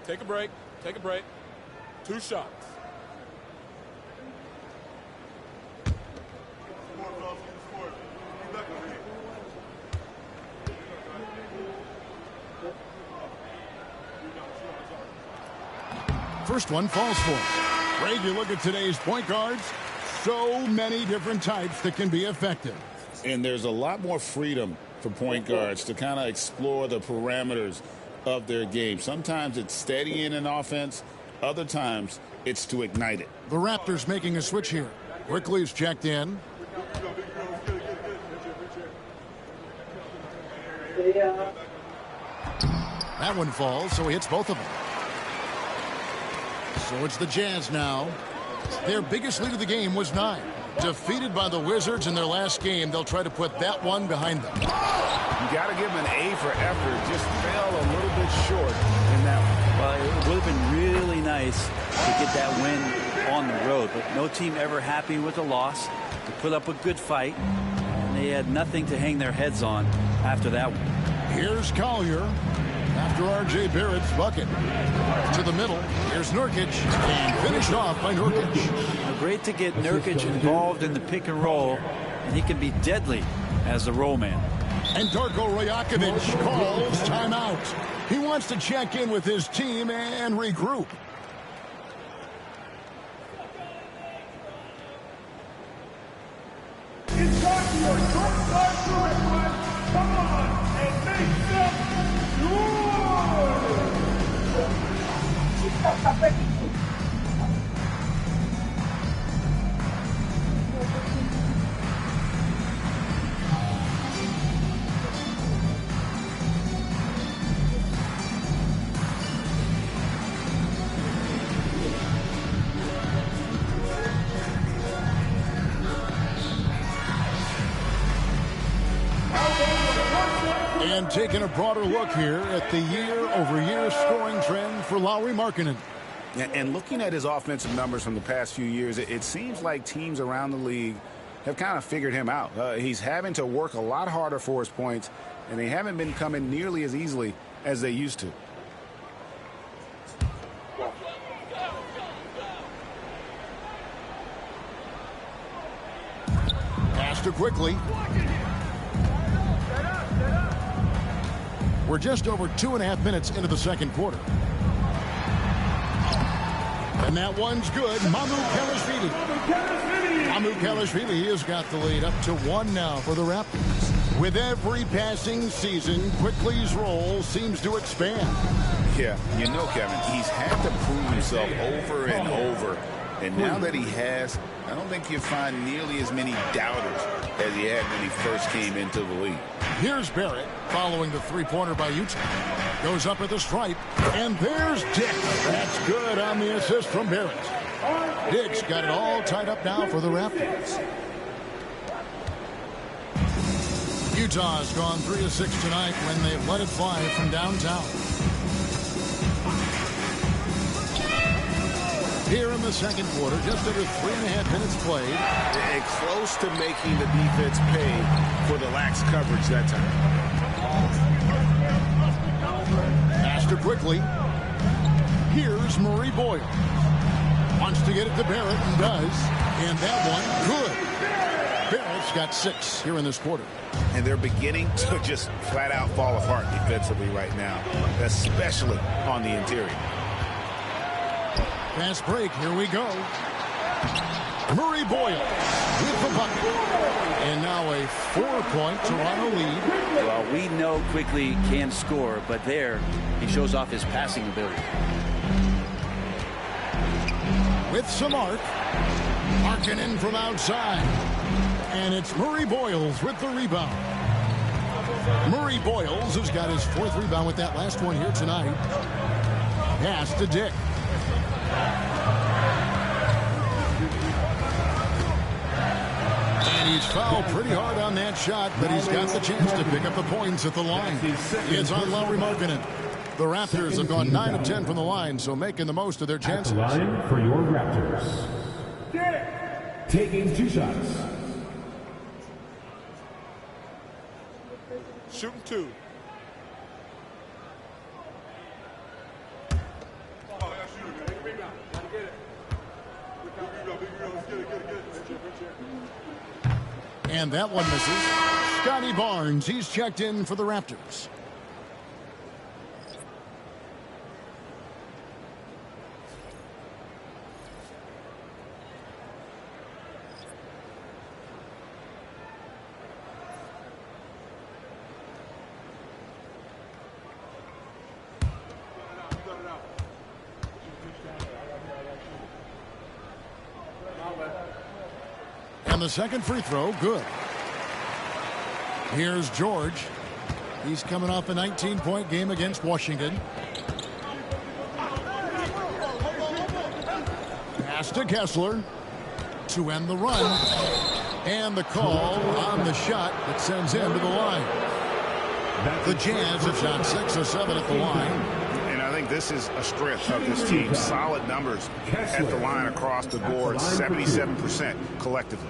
Take a break. Take a break. 2 shots. First one falls for him. Greg, you look at today's point guards, so many different types that can be effective. And there's a lot more freedom for point guards to kind of explore the parameters of their game. Sometimes it's steadying an offense. Other times it's to ignite it. The Raptors making a switch here. Quickly's checked in. That one falls, so he hits both of them. So it's the Jazz now. Their biggest lead of the game was 9. Defeated by the Wizards in their last game, they'll try to put that one behind them. You got to give him an A for effort. Just fell a little bit short in that one. Well, it would have been really nice to get that win on the road, but no team ever happy with a loss. They put up a good fight, and they had nothing to hang their heads on after that one. Here's Collier after R.J. Barrett's bucket. To the middle. Here's Nurkic, and finished off by Nurkic. Great to get Nurkic involved in the pick and roll, and he can be deadly as the roll man. And Darko Rajakovic calls timeout. He wants to check in with his team and regroup. It's time for your short-side direct. Come on and make some noise! And taking a broader look here at the year-over-year scoring trend for Lauri Markkanen. And looking at his offensive numbers from the past few years, it seems like teams around the league have kind of figured him out. He's having to work a lot harder for his points, and they haven't been coming nearly as easily as they used to. Pass to Quickly. We're just over 2.5 minutes into the second quarter. And that one's good. Mamu Kelishvili has got the lead up to 1 now for the Raptors. With every passing season, Quickly's role seems to expand. Yeah, you know, Kevin, he's had to prove himself over and over. And now that he has, I don't think you'll find nearly as many doubters as he had when he first came into the league. Here's Barrett following the three-pointer by Utah. Goes up at the stripe, and there's Dick. That's good on the assist from Barrett. Dick's got it all tied up now for the Raptors. Utah's gone 3 of 6 tonight when they've let it fly from downtown. Here in the second quarter, just under 3.5 minutes played. And close to making the defense pay for the lax coverage that time. Pass to Quickly. Here's Murray Boyle. Wants to get it to Barrett and does. And that one, good. Barrett's got 6 here in this quarter. And they're beginning to just flat out fall apart defensively right now, especially on the interior. Fast break, here we go. Murray Boyle with the bucket. And now a 4-point Toronto lead. Well, we know Quickly can score, but there he shows off his passing ability. With some arc. Markkanen from outside. And it's Murray Boyles with the rebound. Murray Boyles has got his 4th rebound with that last one here tonight. Pass to Dick. And he's fouled pretty hard on that shot, but he's got the chance to pick up the points at the line. It's on Lauri Markkanen. The Raptors have gone 9 of 10 from the line, so making the most of their chances. At the line for your Raptors. Taking 2 shots. Shooting 2. And that one misses. Scotty Barnes, he's checked in for the Raptors. And the second free throw, good. Here's George. He's coming off a 19-point game against Washington. Pass to Kessler to end the run. And the call on the shot that sends him to the line. The Jazz have shot 6 of 7 at the line. And I think this is a strength of this team. Solid numbers at the line across the board. 77% collectively.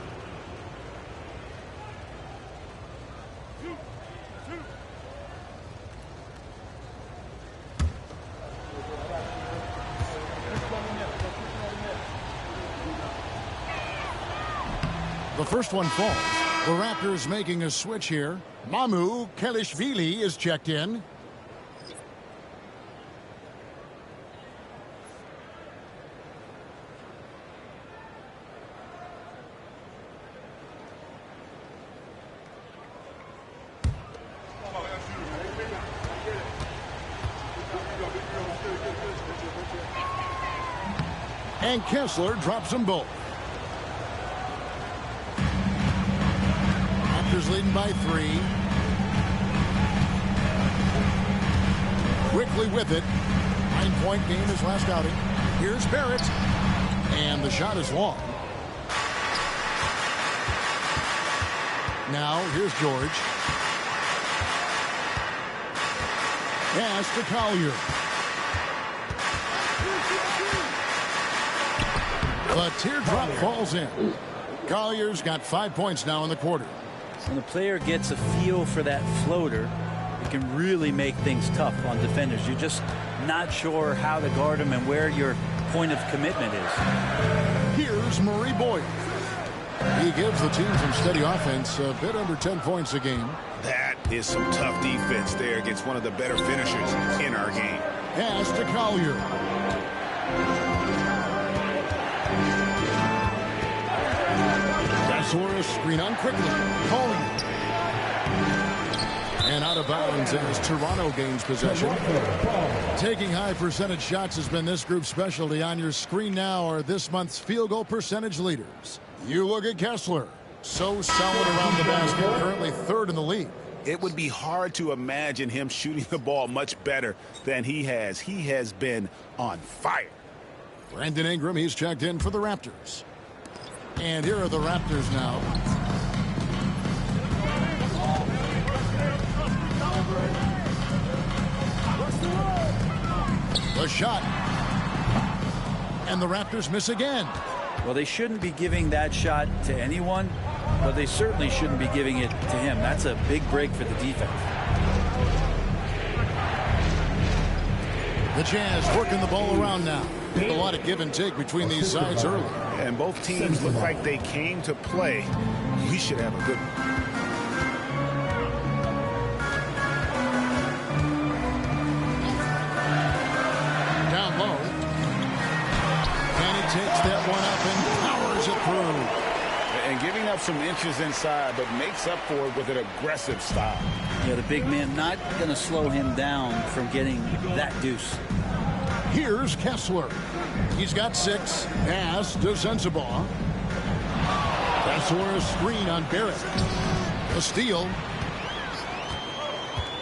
The first one falls. The Raptors making a switch here. Mamu Kelishvili is checked in. And Kessler drops them both. Raptors leading by 3. Quickly with it. 9-point game his last outing. Here's Barrett. And the shot is long. Now here's George. Pass to Collier. The teardrop falls in. Collier's got 5 points now in the quarter. When the player gets a feel for that floater, it can really make things tough on defenders. You're just not sure how to guard them and where your point of commitment is. Here's Murray Boyle. He gives the team some steady offense, a bit under 10 points a game. That is some tough defense there against one of the better finishers in our game. Pass to Collier. Kessler screen on quickly. Collier. And out of bounds as Toronto gains possession. Taking high percentage shots has been this group's specialty. On your screen now are this month's field goal percentage leaders. You look at Kessler. So solid around the basket. Currently 3rd in the league. It would be hard to imagine him shooting the ball much better than he has. He has been on fire. Brandon Ingram, he's checked in for the Raptors. And here are the Raptors now. The shot. And the Raptors miss again. Well, they shouldn't be giving that shot to anyone, but they certainly shouldn't be giving it to him. That's a big break for the defense. The Jazz working the ball around now. A lot of give and take between these sides early. And both teams look like they came to play. We should have a good one. Down low. And he takes that one up and powers it through. And giving up some inches inside, but makes up for it with an aggressive style. Yeah, the big man not going to slow him down from getting that deuce. Here's Kessler. He's got 6. Pass to Sensabaugh. Kessler a screen on Barrett. A steal.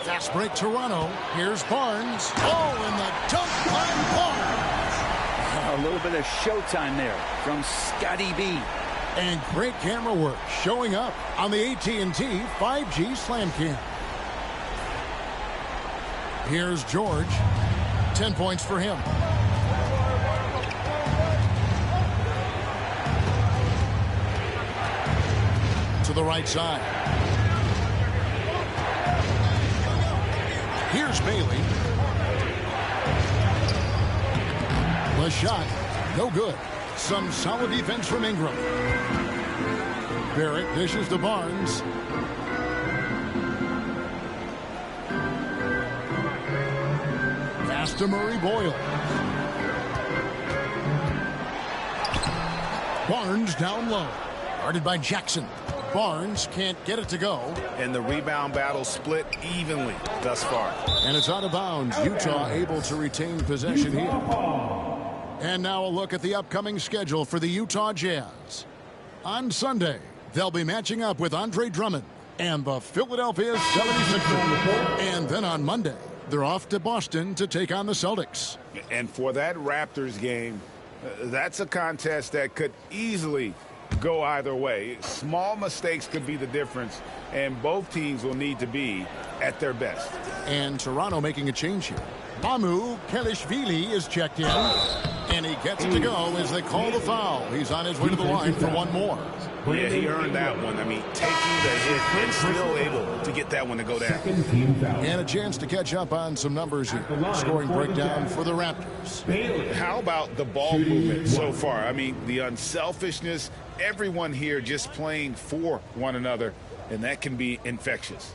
Fast break Toronto. Here's Barnes. Oh, and the dunk by Barnes. A little bit of showtime there from Scotty B. And great camera work showing up on the AT&T 5G Slam Cam. Here's George. 10 points for him. To the right side. Here's Bailey. The shot, no good. Some solid defense from Ingram. Barrett dishes to Barnes. Pass to Murray Boyle. Barnes down low. Guarded by Jackson. Barnes can't get it to go. And the rebound battle split evenly thus far. And it's out of bounds. Utah able to retain possession here. And now a look at the upcoming schedule for the Utah Jazz. On Sunday, They'll be matching up with Andre Drummond and the Philadelphia 76ers. And then on Monday, they're off to Boston to take on the Celtics. And for that Raptors game, that's a contest that could easily go either way. Small mistakes could be the difference, and both teams will need to be at their best. And Toronto making a change here. Mamu Kelishvili is checked in, and he gets it to go as they call the foul. He's on his way to the line for one more. Yeah, he earned that one. I mean, taking the hit and still able to get that one to go down. And a chance to catch up on some numbers here. Scoring breakdown for the Raptors. How about the ball movement so far? I mean, the unselfishness, everyone here just playing for one another, and that can be infectious.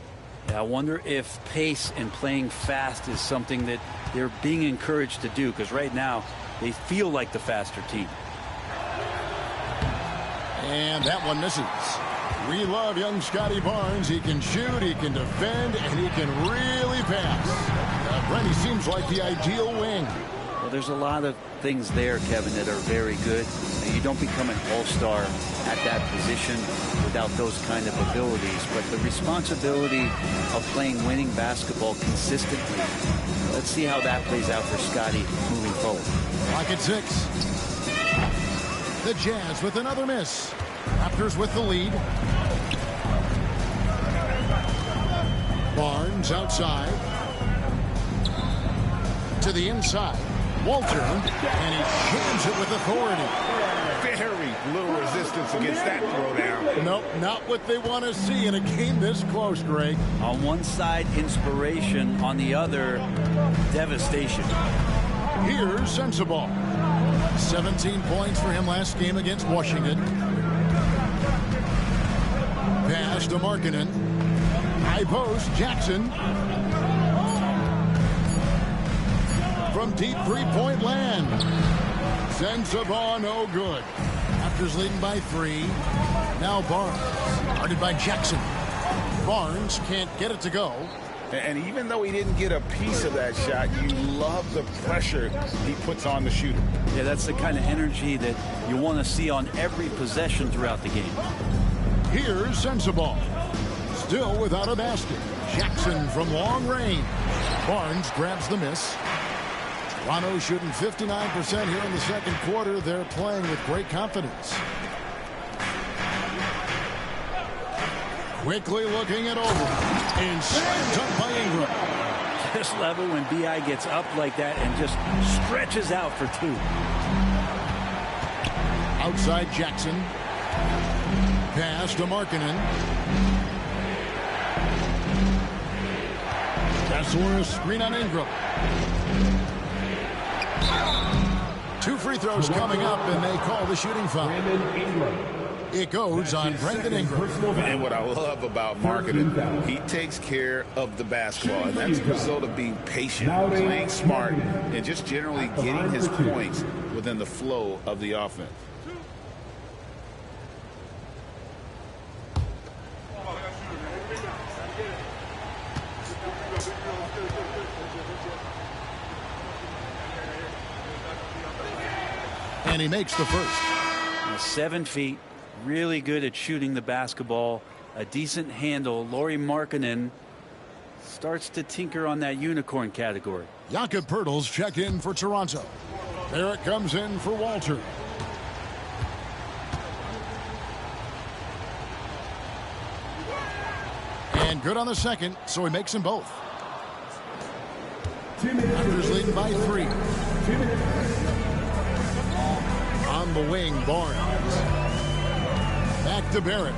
Yeah, I wonder if pace and playing fast is something that they're being encouraged to do, because right now they feel like the faster team. And that one misses. We love young Scotty Barnes. He can shoot, he can defend, and he can really pass. Brent, he seems like the ideal wing. Well, there's a lot of things there, Kevin, that are very good. You don't become an all-star at that position without those kind of abilities. But the responsibility of playing winning basketball consistently, let's see how that plays out for Scotty moving forward. Clock at 6. The Jazz with another miss. Raptors with the lead. Barnes outside. To the inside. Walter, and he jams it with authority. Very little resistance against that throwdown. Nope, not what they want to see in a game this close, Greg. On one side, inspiration. On the other, devastation. Here's Sensabaugh. 17 points for him last game against Washington. Pass to Markkanen. High post, Jackson. From deep three-point land. Sensabaugh, no good. Raptors leading by 3. Now Barnes. Guarded by Jackson. Barnes can't get it to go. And even though he didn't get a piece of that shot, you love the pressure he puts on the shooter. Yeah, that's the kind of energy that you want to see on every possession throughout the game. Here's Sensabaugh. Still without a basket. Jackson from long range. Barnes grabs the miss. Toronto shooting 59% here in the second quarter. They're playing with great confidence. Quickly looking it over. And slammed up by Ingram. This level when B.I. gets up like that and just stretches out for 2. Outside Jackson. Pass to Markkanen. Kessler, screen on Ingram. 2 free throws coming up, and they call the shooting foul. It goes on Brandon Ingram. And what I love about Markkanen, he takes care of the basketball. And that's a result of being patient, playing smart, and just generally getting his points within the flow of the offense. And he makes the first. 7 feet. Really good at shooting the basketball. A decent handle. Lauri Markkanen starts to tinker on that unicorn category. Jakob Poeltl's check in for Toronto. There it comes in for Walter. And good on the second, so he makes them both. Raptors leading by 3. On the wing, Barnes. Back to Barrett.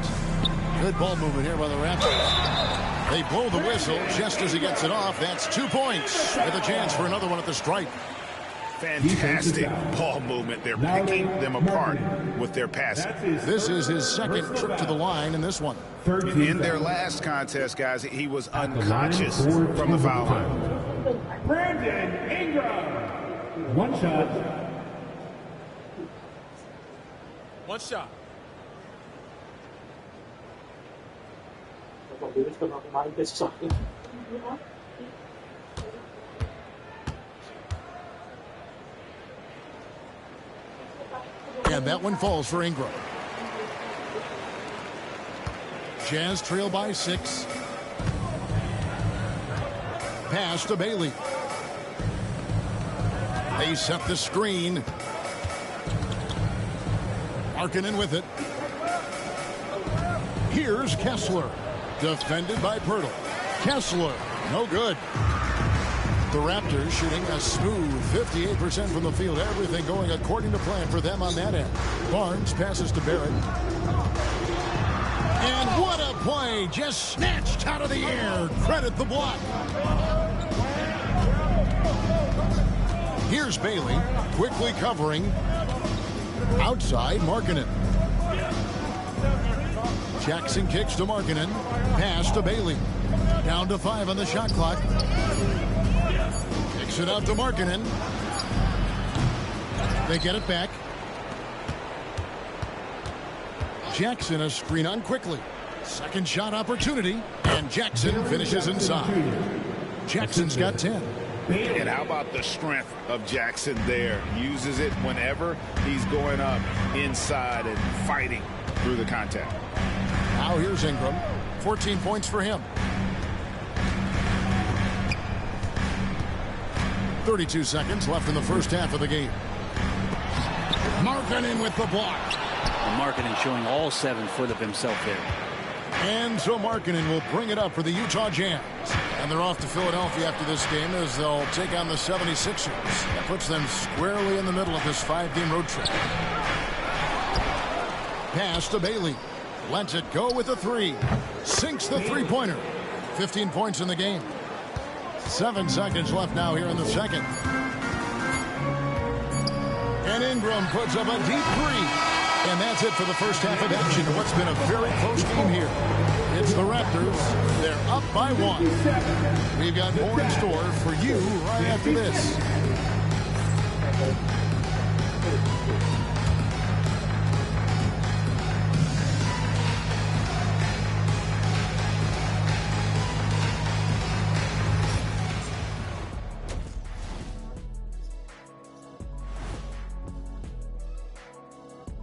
Good ball movement here by the Raptors. They blow the whistle just as he gets it off. That's 2 points with a chance for another one at the stripe. Fantastic ball movement. They're picking them apart with their passing. This is his second trip to the line in this one. In their last contest, guys, he was unconscious from the foul line. Brandon Ingram. One shot. One shot. And that one falls for Ingram. Jazz trail by 6. Pass to Bailey. They set the screen. Markkanen with it. Here's Kessler. Defended by Pirtle. Kessler, no good. The Raptors shooting a smooth 58% from the field. Everything going according to plan for them on that end. Barnes passes to Barrett. And what a play! Just snatched out of the air. Credit the block. Here's Bailey, quickly covering. Outside, Markkanen. Jackson kicks to Markkanen. Pass to Bailey. Down to 5 on the shot clock. Kicks it out to Markkanen. They get it back. Jackson a screen on quickly. Second shot opportunity. And Jackson finishes inside. Jackson's got 10. And how about the strength of Jackson there? Uses it whenever he's going up inside and fighting through the contact. Now here's Ingram. 14 points for him. 32 seconds left in the first half of the game. Markkanen with the block. Markkanen showing all 7 foot of himself there. And so Markkanen will bring it up for the Utah Jazz. And they're off to Philadelphia after this game as they'll take on the 76ers. That puts them squarely in the middle of this 5-game road trip. Pass to Bailey. Lets it go with a 3. Sinks the three-pointer. 15 points in the game. 7 seconds left now here in the second. And Ingram puts up a deep 3. And that's it for the first half of action. What's been a very close game here. It's the Raptors. They're up by 1. We've got more in store for you right after this.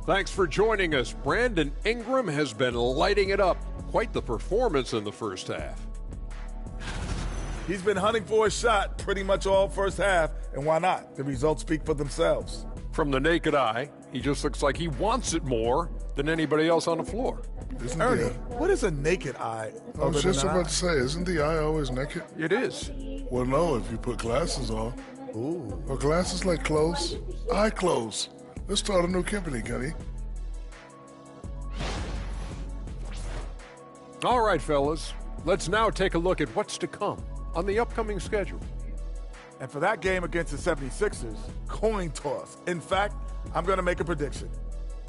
Thanks for joining us. Brandon Ingram has been lighting it up. Quite the performance in the first half. He's been hunting for a shot pretty much all first half, and why not? The results speak for themselves. From the naked eye, he just looks like he wants it more than anybody else on the floor. Ernie, what is a naked eye? I was just about to say, isn't the eye always naked? It is. Well, no, if you put glasses on. Ooh. Are glasses like clothes? Eye clothes. Let's start a new company, Gunny. All right, fellas. Let's now take a look at what's to come on the upcoming schedule. And for that game against the 76ers, coin toss. In fact, I'm going to make a prediction.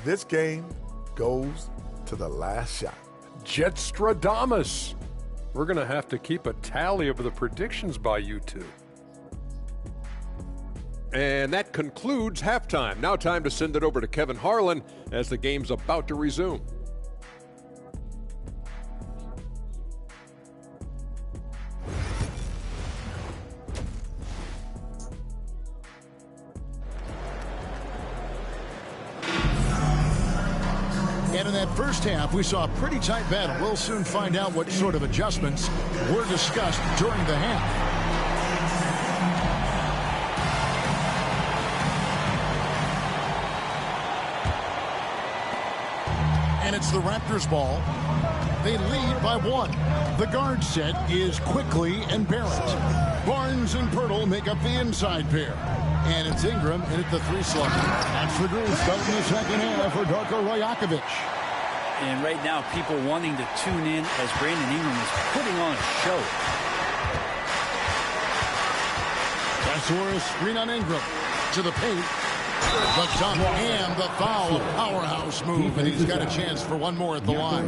This game goes to the last shot. Jetstradamus. We're going to have to keep a tally of the predictions by you two. And that concludes halftime. Now time to send it over to Kevin Harlan as the game's about to resume. And in that first half, we saw a pretty tight battle. We'll soon find out what sort of adjustments were discussed during the half. And it's the Raptors ball. They lead by 1. The guard set is Quickly and Barrett. Barnes and Pirtle make up the inside pair. And it's Ingram in at the 3 slot. That's the groove starting the second half for Darko Rajakovic. And right now, people wanting to tune in as Brandon Ingram is putting on a show. Kessler screen on Ingram. To the paint. The dunk and the foul. Powerhouse move, and he's got a chance for one more at the line.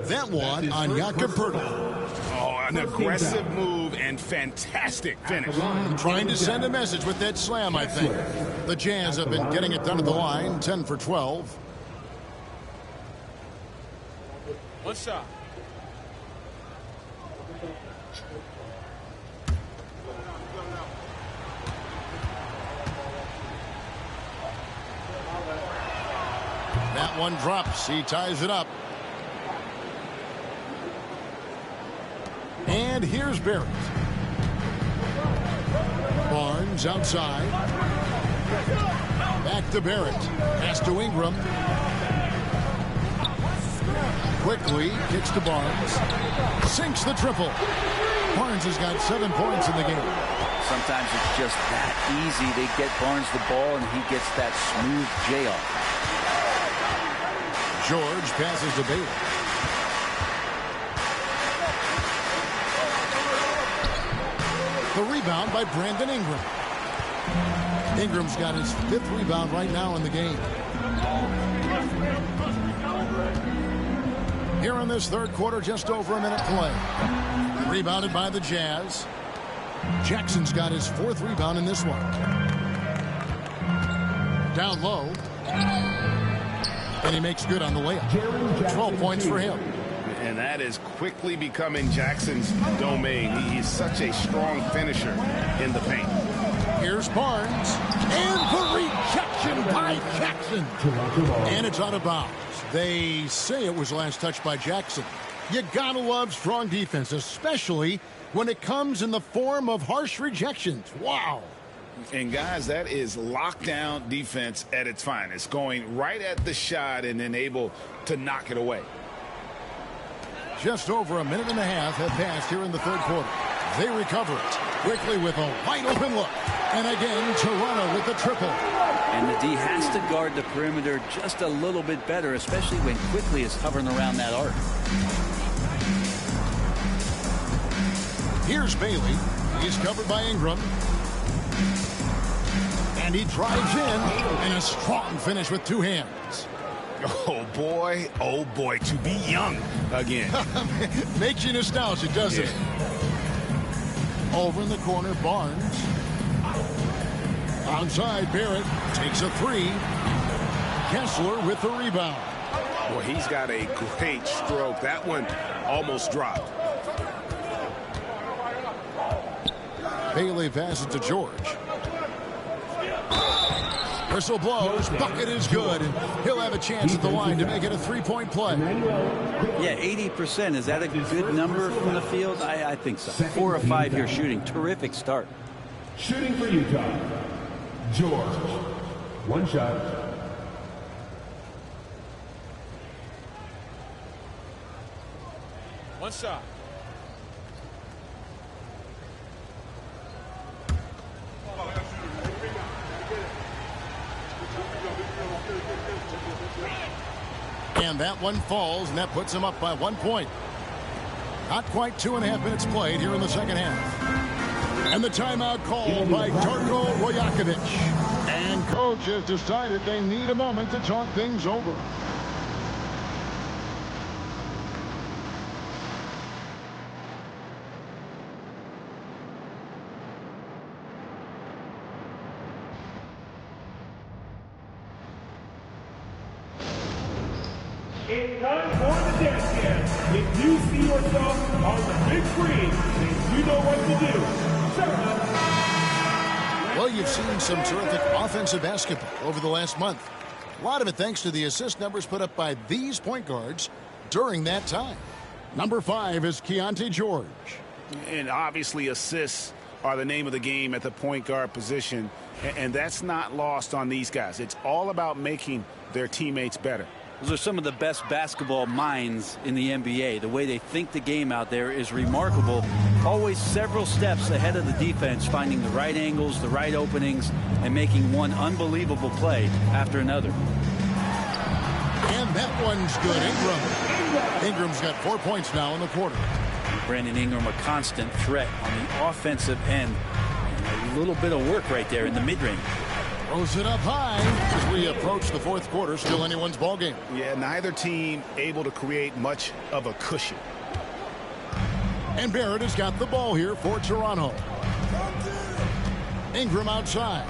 That one on Jakob Pirtle. Oh, an aggressive move and fantastic finish. Trying to send a message with that slam, I think. The Jazz have been getting it done at the line, 10 for 12. One shot. That one drops. He ties it up. And here's Barrett. Barnes outside. Back to Barrett. Pass to Ingram. Quickly kicks to Barnes. Sinks the triple. Barnes has got 7 points in the game. Sometimes it's just that easy. They get Barnes the ball, and he gets that smooth J off. George passes to Bailey. The rebound by Brandon Ingram. Ingram's got his 5th rebound right now in the game. Here in this third quarter, just over a minute play. Rebounded by the Jazz. Jackson's got his 4th rebound in this one. Down low. And he makes good on the layup. 12 points for him. And that is quickly becoming Jackson's domain. He's such a strong finisher in the paint. Here's Barnes. And the rejection by Jackson. And it's out of bounds. They say it was last touched by Jackson. You gotta love strong defense, especially when it comes in the form of harsh rejections. Wow. And guys, that is lockdown defense at its finest. Going right at the shot and then able to knock it away. Just over a minute and a half have passed here in the third quarter. They recover it quickly with a wide open look. And again, Toronto with the triple. And the D has to guard the perimeter just a little bit better, especially when Quickly is hovering around that arc. Here's Bailey. He's covered by Ingram. And he drives in. And a strong finish with 2 hands. Oh, boy, to be young again. Makes you nostalgic, doesn't it? Over in the corner, Barnes. Outside, Barrett takes a 3. Kessler with the rebound. Well, he's got a great stroke. That one almost dropped. Bailey passes to George. Whistle blows. Bucket is good. And he'll have a chance at the line to make it a 3-point play. Yeah, 80%. Is that a good number from the field? I think so. 4 of 5 here shooting. Terrific start. Shooting for Utah, George. 1 shot. One shot. And that one falls, and that puts him up by 1 point. Not quite 2.5 minutes played here in the second half. And the timeout called by Darko Rajakovic. And coach has decided they need a moment to talk things over. It's time for the dance jam. If you see yourself on the big screen, then you know what to do. Shut up. Well, you've seen some terrific offensive basketball over the last month. A lot of it thanks to the assist numbers put up by these point guards during that time. Number 5 is Keontae George. And obviously assists are the name of the game at the point guard position. And that's not lost on these guys. It's all about making their teammates better. Those are some of the best basketball minds in the NBA. The way they think the game out there is remarkable. Always several steps ahead of the defense, finding the right angles, the right openings, and making one unbelievable play after another. And that one's good. Ingram's got 4 points now in the quarter. Brandon Ingram, a constant threat on the offensive end. A little bit of work right there in the mid-range. Throws it up high as we approach the fourth quarter. Still anyone's ball game. Yeah, neither team able to create much of a cushion. And Barrett has got the ball here for Toronto. Ingram outside.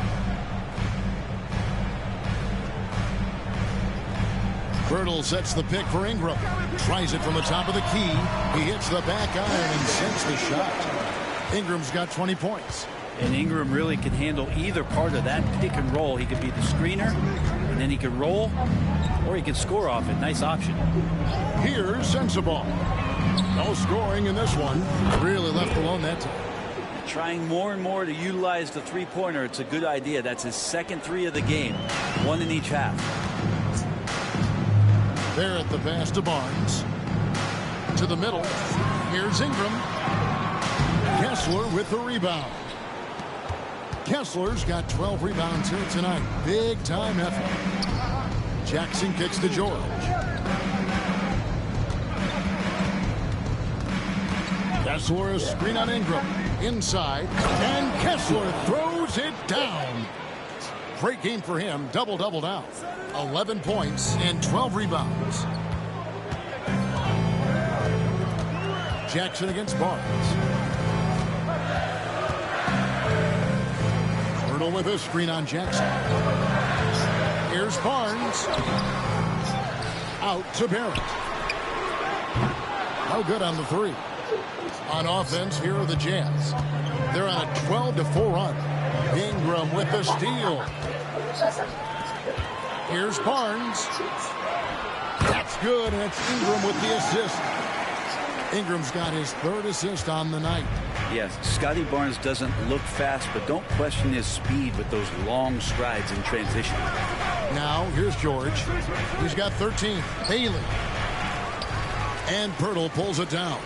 Birtle sets the pick for Ingram. Tries it from the top of the key. He hits the back iron and sends the shot. Ingram's got 20 points. And Ingram really can handle either part of that pick and roll. He could be the screener, and then he could roll, or he could score off it. Nice option. Here's Sensabaugh. No scoring in this one. Really left alone that time. Trying more and more to utilize the three-pointer. It's a good idea. That's his second three of the game. One in each half. There at the pass to Barnes. To the middle. Here's Ingram. Kessler with the rebound. Kessler's got 12 rebounds here tonight. Big time effort. Jackson kicks to George. Kessler a screen on Ingram. Inside. And Kessler throws it down. Great game for him. Double-double now. 11 points and 12 rebounds. Jackson against Barnes. Hurdle with a screen on Jackson. Here's Barnes. Out to Barrett. No good on the three. On offense, here are the Jazz. They're on a 12-4 run. Ingram with the steal. Here's Barnes. That's good, and it's Ingram with the assist. Ingram's got his third assist on the night. Yes, Scotty Barnes doesn't look fast, but don't question his speed with those long strides in transition. Now, here's George. He's got 13. Haley. And Pirtle pulls it down.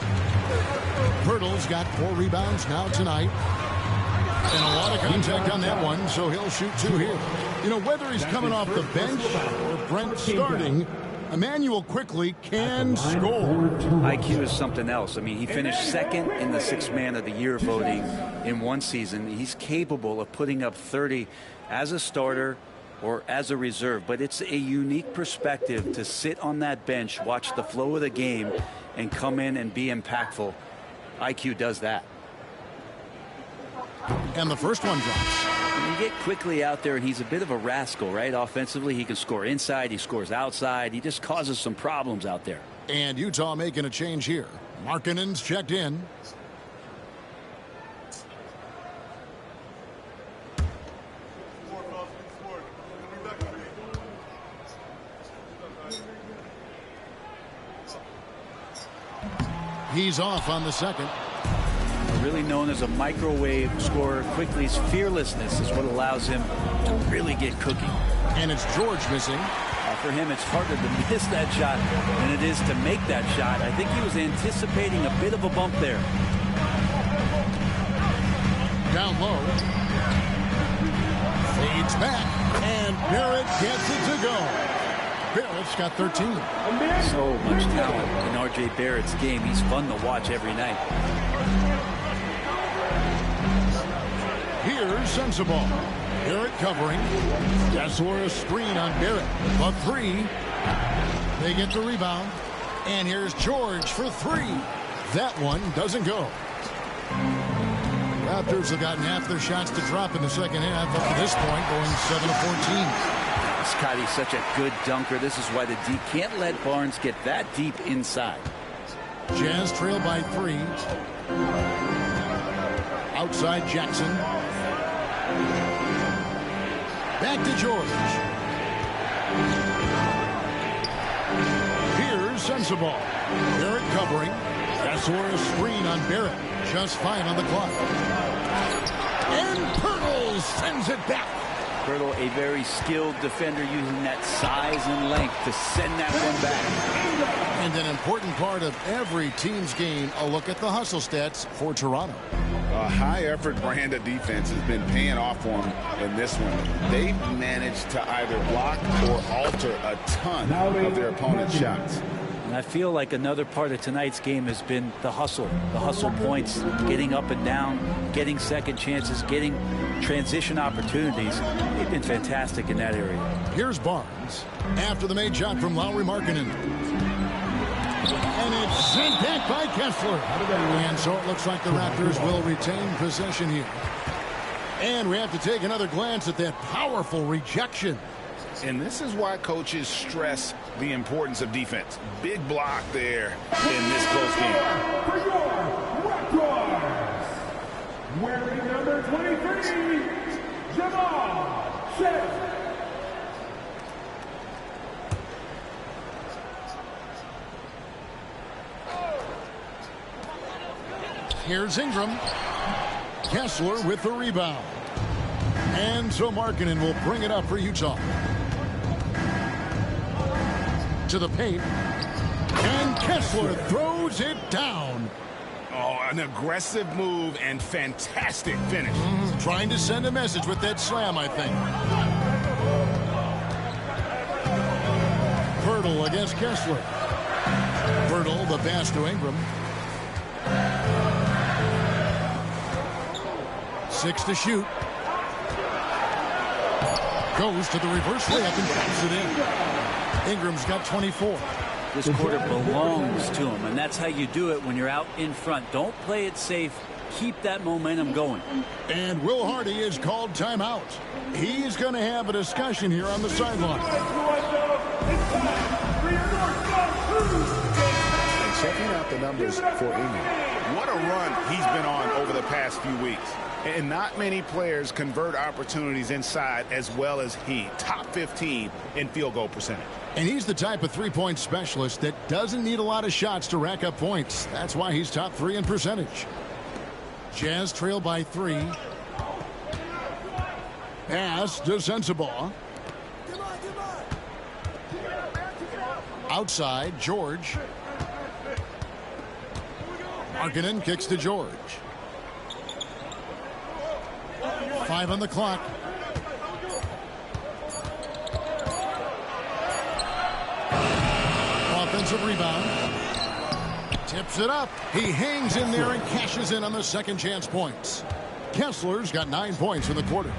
Pirtle's got 4 rebounds now tonight. And a lot of contact on that one, so he'll shoot 2 here. You know, whether he's coming off the bench or Brent starting, Emmanuel quickly can score. IQ is something else. I mean, he finished second in the Sixth Man of the Year voting in one season. He's capable of putting up 30 as a starter or as a reserve, but it's a unique perspective to sit on that bench, watch the flow of the game, and come in and be impactful. IQ does that. And the first one drops. When you get quickly out there, and he's a bit of a rascal, right? Offensively, he can score inside, he scores outside. He just causes some problems out there. And Utah making a change here. Markkanen's checked in. He's off on the second. Really known as a microwave scorer. Quickly's fearlessness is what allows him to really get cooking. And it's George missing. For him, it's harder to miss that shot than it is to make that shot. I think he was anticipating a bit of a bump there. Down low. Fades back. And Barrett gets it to go. Barrett's got 13. So much talent in R.J. Barrett's game. He's fun to watch every night. Here's Sensabaugh. Barrett covering. Kessler a screen on Barrett. A 3. They get the rebound. And here's George for 3. That one doesn't go. Raptors have gotten half their shots to drop in the second half up to this point, going 7-14. Scotty's such a good dunker. This is why the D can't let Barnes get that deep inside. Jazz trail by 3. Outside Jackson. Back to George. Here's Sensabaugh. Barrett covering. Kessler a screen on Barrett. Just 5 on the clock. And Pirtle sends it back. Pirtle, a very skilled defender, using that size and length to send that one back. And an important part of every team's game, a look at the hustle stats for Toronto. A high-effort brand of defense has been paying off for them in this one. They've managed to either block or alter a ton of their opponent's shots. And I feel like another part of tonight's game has been the hustle points, getting up and down, getting second chances, getting transition opportunities. They've been fantastic in that area. Here's Barnes after the made shot from Lauri Markkanen. And it's sent back by Kessler. And so it looks like the Raptors will retain possession here. And we have to take another glance at that powerful rejection. And this is why coaches stress the importance of defense. Big block there in this close game. For your Raptors, wearing number 23, Jamal Sheck. Here's Ingram. Kessler with the rebound. And so Markkanen will bring it up for Utah. To the paint. And Kessler throws it down. Oh, an aggressive move and fantastic finish. Trying to send a message with that slam, I think. Pirtle against Kessler. Pirtle, the pass to Ingram. 6 to shoot. Goes to the reverse layup and drops it in. Ingram's got 24. This quarter belongs to him, and that's how you do it when you're out in front. Don't play it safe. Keep that momentum going. And Will Hardy is called timeout. He's going to have a discussion here on the sideline. And checking out the numbers for Ingram. What a run he's been on over the past few weeks. And not many players convert opportunities inside as well as he. Top 15 in field goal percentage. And he's the type of three-point specialist that doesn't need a lot of shots to rack up points. That's why he's top 3 in percentage. Jazz trail by 3. Pass to Sensabaugh. Outside, George. Markkanen kicks to George. 5 on the clock. Offensive rebound. Tips it up. He hangs in there and cashes in on the second chance points. Kessler's got 9 points in the quarter.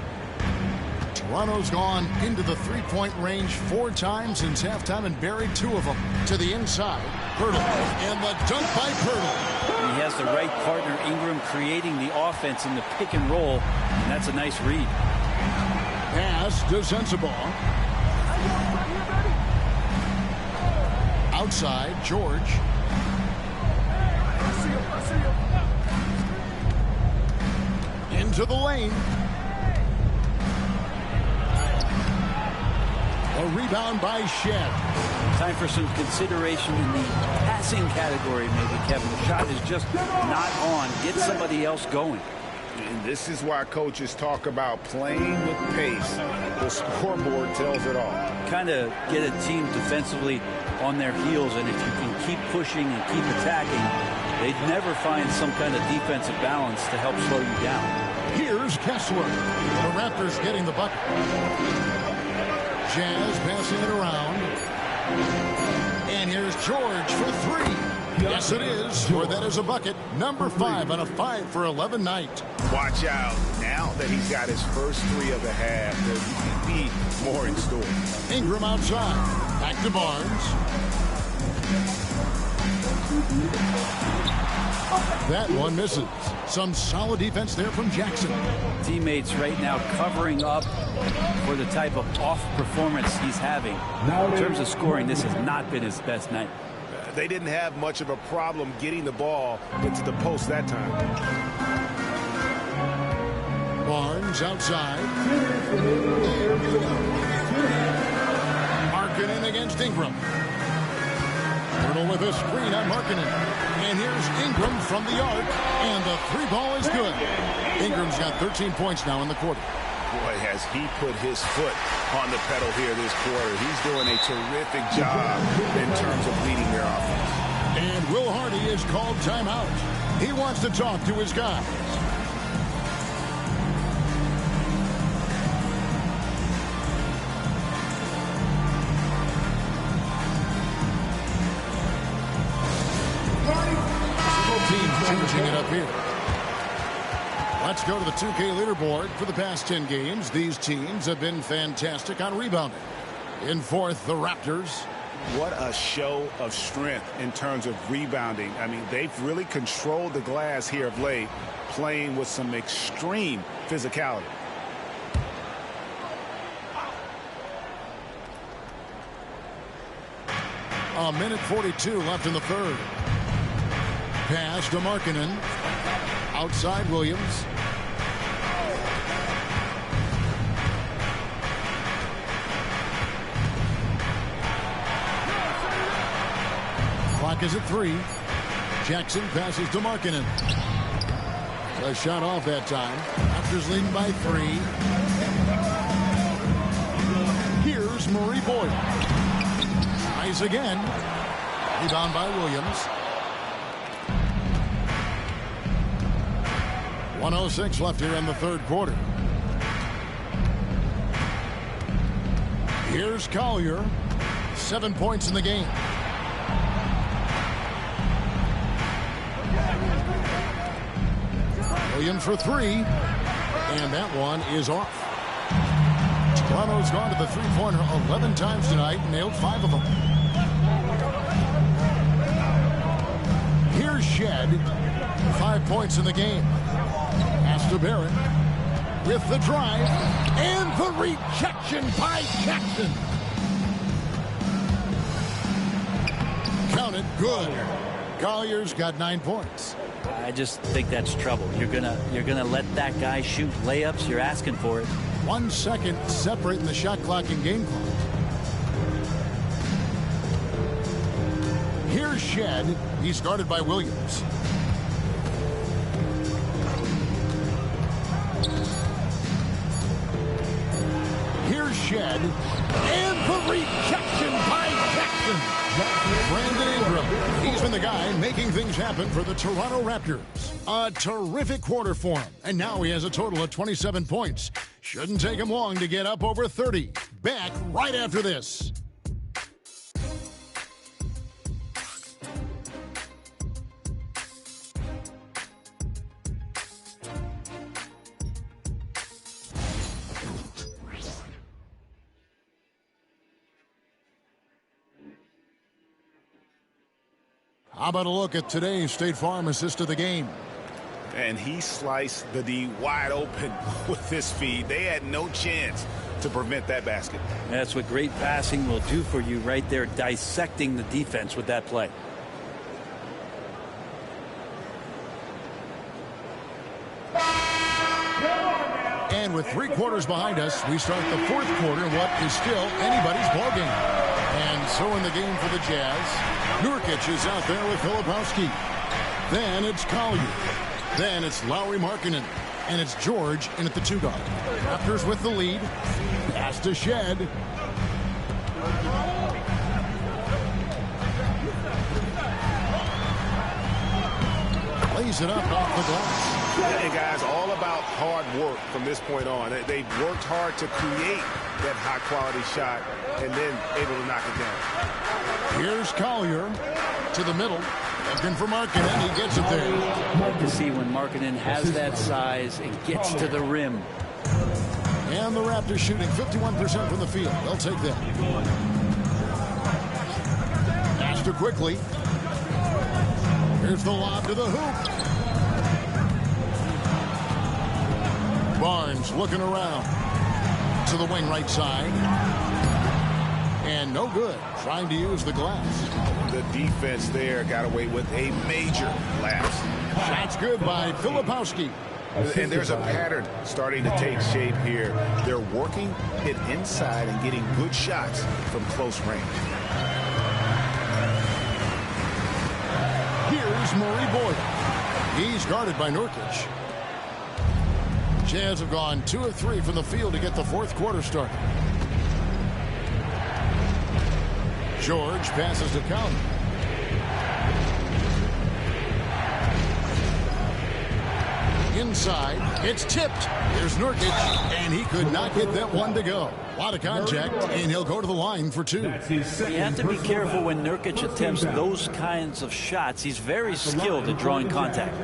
Toronto's gone into the three-point range 4 times since halftime and buried 2 of them. To the inside. Pirtle. And the dunk by Pirtle. He has the right partner, Ingram, creating the offense in the pick and roll. And that's a nice read. Pass to Sensabaugh. Outside, George. Into the lane. A rebound by Shed. Time for some consideration in the passing category, maybe, Kevin. The shot is just not on. Get somebody else going. And this is why coaches talk about playing with pace. The scoreboard tells it all. Kind of get a team defensively on their heels, and if you can keep pushing and keep attacking, they'd never find some kind of defensive balance to help slow you down. Here's Kessler. The Raptors getting the bucket. Jazz passing it around. And here's George for 3. Yes, it is. Or that is a bucket. Number 5 on a 5-for-11 night. Watch out. Now that he's got his first 3 of the half, there may be more in store. Ingram outside. Back to Barnes. That one misses. Some solid defense there from Jackson. Teammates right now covering up for the type of off performance he's having. In terms of scoring, this has not been his best night. They didn't have much of a problem getting the ball into the post that time. Barnes outside. Markkanen against Ingram. Pirtle with a screen on Markkanen. And here's Ingram from the arc. And the 3-ball is good. Ingram's got 13 points now in the quarter. Boy, has he put his foot on the pedal here this quarter. He's doing a terrific job in terms of leading their offense. And Will Hardy is called timeout. He wants to talk to his guys. Changing it up here. Let's go to the 2K leaderboard. For the past 10 games, these teams have been fantastic on rebounding. In 4th, the Raptors. What a show of strength in terms of rebounding. I mean, they've really controlled the glass here of late, playing with some extreme physicality. A minute 42 left in the 3rd. Pass to Markkanen. Outside Williams. Clock is at 3. Jackson passes to Markkanen. A shot off that time. Raptors leading by 3. Here's Murray Boyle. Tries again. Rebound by Williams. 1:06 left here in the third quarter. Here's Collier. 7 points in the game. Williams for 3. And that one is off. Toronto's gone to the three-pointer 11 times tonight, nailed 5 of them. Here's Shed. 5 points in the game. Pass to Barrett. With the drive. And the rejection by Jackson. Count it. Good. Collier's got 9 points. I just think that's trouble. You're gonna let that guy shoot layups. You're asking for it. 1 second separating the shot clock and game clock. Here's Shed. He's guarded by Williams. Here's Shed. And the rejection by Jackson. Brandon Ingram. He's been the guy making things happen for the Toronto Raptors. A terrific quarter for him. And now he has a total of 27 points. Shouldn't take him long to get up over 30. Back right after this. How about a look at today's State Farm assist of the game? And he sliced the D wide open with his feed. They had no chance to prevent that basket. That's what great passing will do for you right there, dissecting the defense with that play. And with 3 quarters behind us, we start the fourth quarter in what is still anybody's ball game. And so in the game for the Jazz, Nurkic is out there with Filipowski. Then it's Collier. Then it's Lauri Markkanen. And it's George in at the 2 guard. Raptors with the lead. Pass to Shed. Lays it up off the glass. And guys, all about hard work from this point on. They've worked hard to create that high-quality shot and then able to knock it down. Here's Collier to the middle. Looking for Markkanen. He gets it there. I like to see when Markkanen has that size and gets to the rim. And the Raptors shooting 51% from the field. They'll take that. Pass to Quickly. Here's the lob to the hoop. Barnes looking around to the wing right side. And no good. Trying to use the glass. The defense there got away with a major lapse. Shots good by Filipowski. And there's a pattern starting to take shape here. They're working it inside and getting good shots from close range. Here's Murray Boyle. He's guarded by Nurkic. Jazz have gone 2 of 3 from the field to get the fourth quarter started. George passes to Count. Inside, it's tipped. Here's Nurkic, and he could not get that one to go. A lot of contact, and he'll go to the line for 2. You have to be careful when Nurkic attempts those kinds of shots. He's very skilled at drawing contact.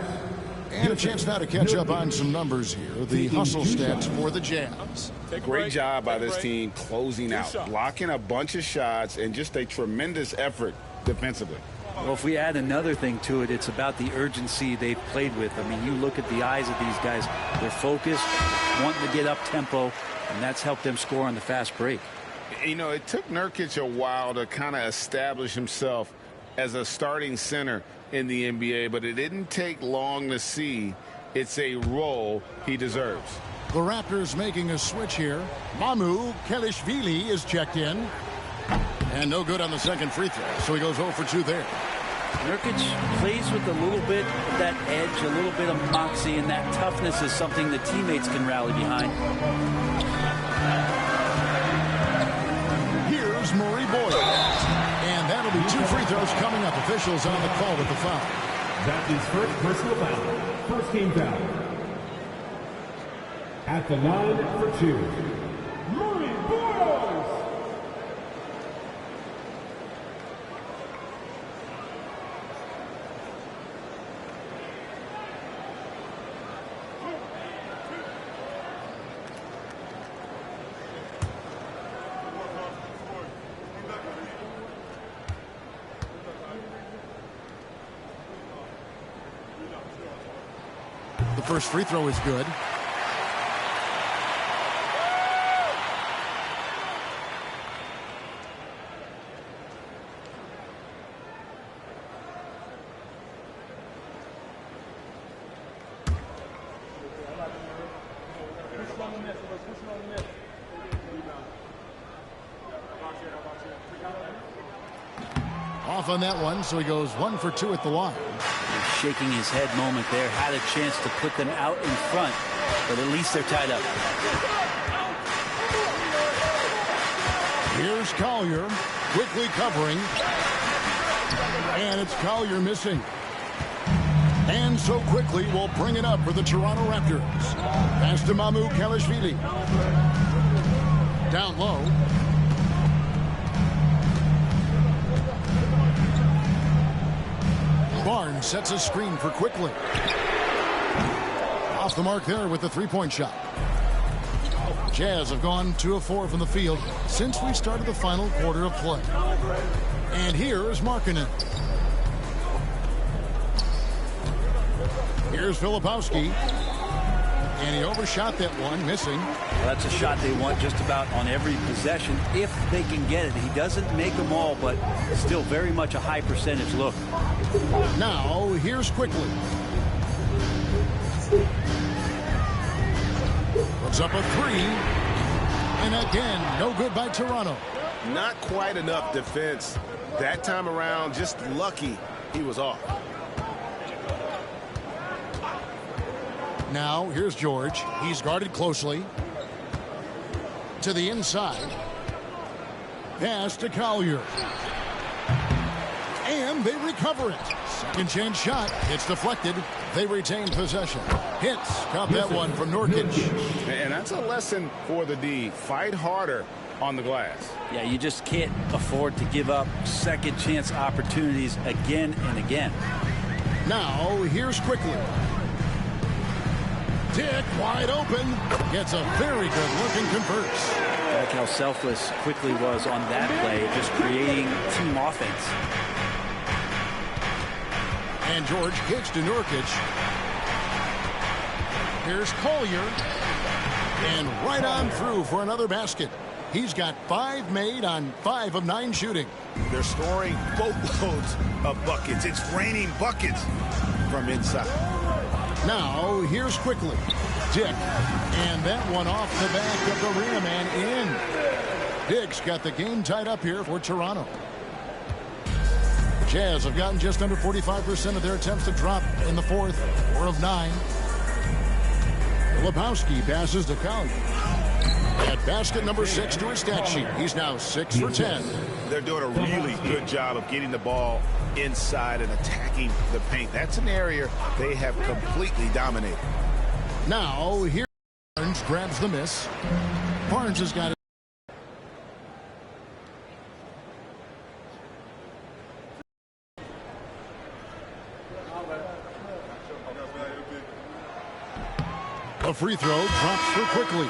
And a chance now to catch up on some numbers here. The hustle stats for the Jazz. Great job by this team closing out, blocking a bunch of shots, and just a tremendous effort defensively. Well, if we add another thing to it, it's about the urgency they've played with. I mean, you look at the eyes of these guys. They're focused, wanting to get up tempo, and that's helped them score on the fast break. You know, it took Nurkic a while to kind of establish himself as a starting center in the NBA, but it didn't take long to see it's a role he deserves. The Raptors making a switch here. Mamu Kelishvili is checked in. And no good on the second free throw, so he goes 0 for 2 there. Nurkic plays with a little bit of that edge, a little bit of moxie, and that toughness is something the teammates can rally behind. Here's Murray Boyd. And that'll be 2 free throws coming up. Officials on the call with the foul. That's his first personal foul. First team foul. At the line for 2. Murray Boyd! The first free throw is good. Off on that one, so he goes 1 for 2 at the line. Shaking his head moment there, had a chance to put them out in front, but at least they're tied up. Here's Collier, quickly covering, and it's Collier missing. And so quickly we'll bring it up for the Toronto Raptors. Pass to Mamu Kalashvili. Down low. Barnes sets a screen for Quickly. Off the mark there with the three-point shot. Jazz have gone 2 of 4 from the field since we started the final quarter of play. And here is Markkanen. Here's Filipowski. And he overshot that one, missing. Well, that's a shot they want just about on every possession if they can get it. He doesn't make them all, but still very much a high percentage look. Now, here's Quickly. Puts up a 3. And again, no good by Toronto. Not quite enough defense. That time around, just lucky he was off. Now, here's George. He's guarded closely. To the inside. Pass to Collier. And they recover it. Second chance shot. It's deflected. They retain possession. Hits. Caught that one from Nurkic. And that's a lesson for the D. Fight harder on the glass. Yeah, you just can't afford to give up second chance opportunities again and again. Now, here's Quickly. Dick wide open. Gets a very good look and converts. I like how selfless Quickly was on that play, just creating team offense. And George kicks to Nurkic. Here's Collier. And right on through for another basket. He's got 5 made on 5 of 9 shooting. They're scoring boatloads of buckets. It's raining buckets from inside. Now, here's Quickly. Dick. And that one off the back of the rim and in. Dick's got the game tied up here for Toronto. Jazz have gotten just under 45% of their attempts to drop in the fourth. 4 of 9. Lebowski passes to Collier. At basket number 6 to his stat sheet. He's now 6 for 10. They're doing a really good job of getting the ball inside and attacking the paint. That's an area they have completely dominated. Now, here Barnes grabs the miss. Barnes has got it. A free throw drops for Quickly.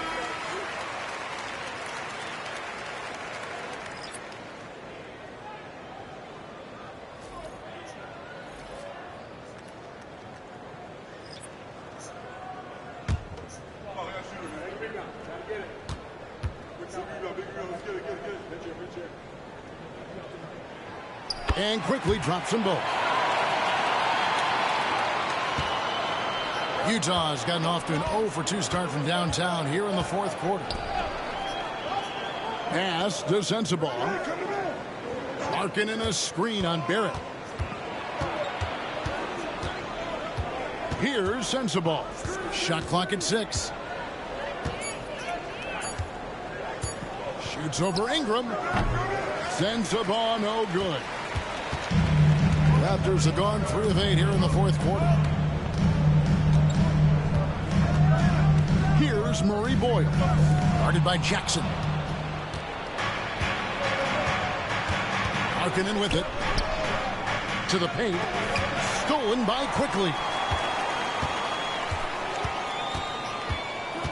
And Quickly drops them both. Utah's gotten off to an 0 for 2 start from downtown here in the fourth quarter. Pass to Sensabaugh. Larkin in a screen on Barrett. Here's Sensabaugh. Shot clock at 6. Shoots over Ingram. Sensabaugh, no good. Raptors have gone 3 of 8 here in the fourth quarter. Here's Murray Boyle. Guarded by Jackson. Markkanen with it. To the paint. Stolen by Quickly.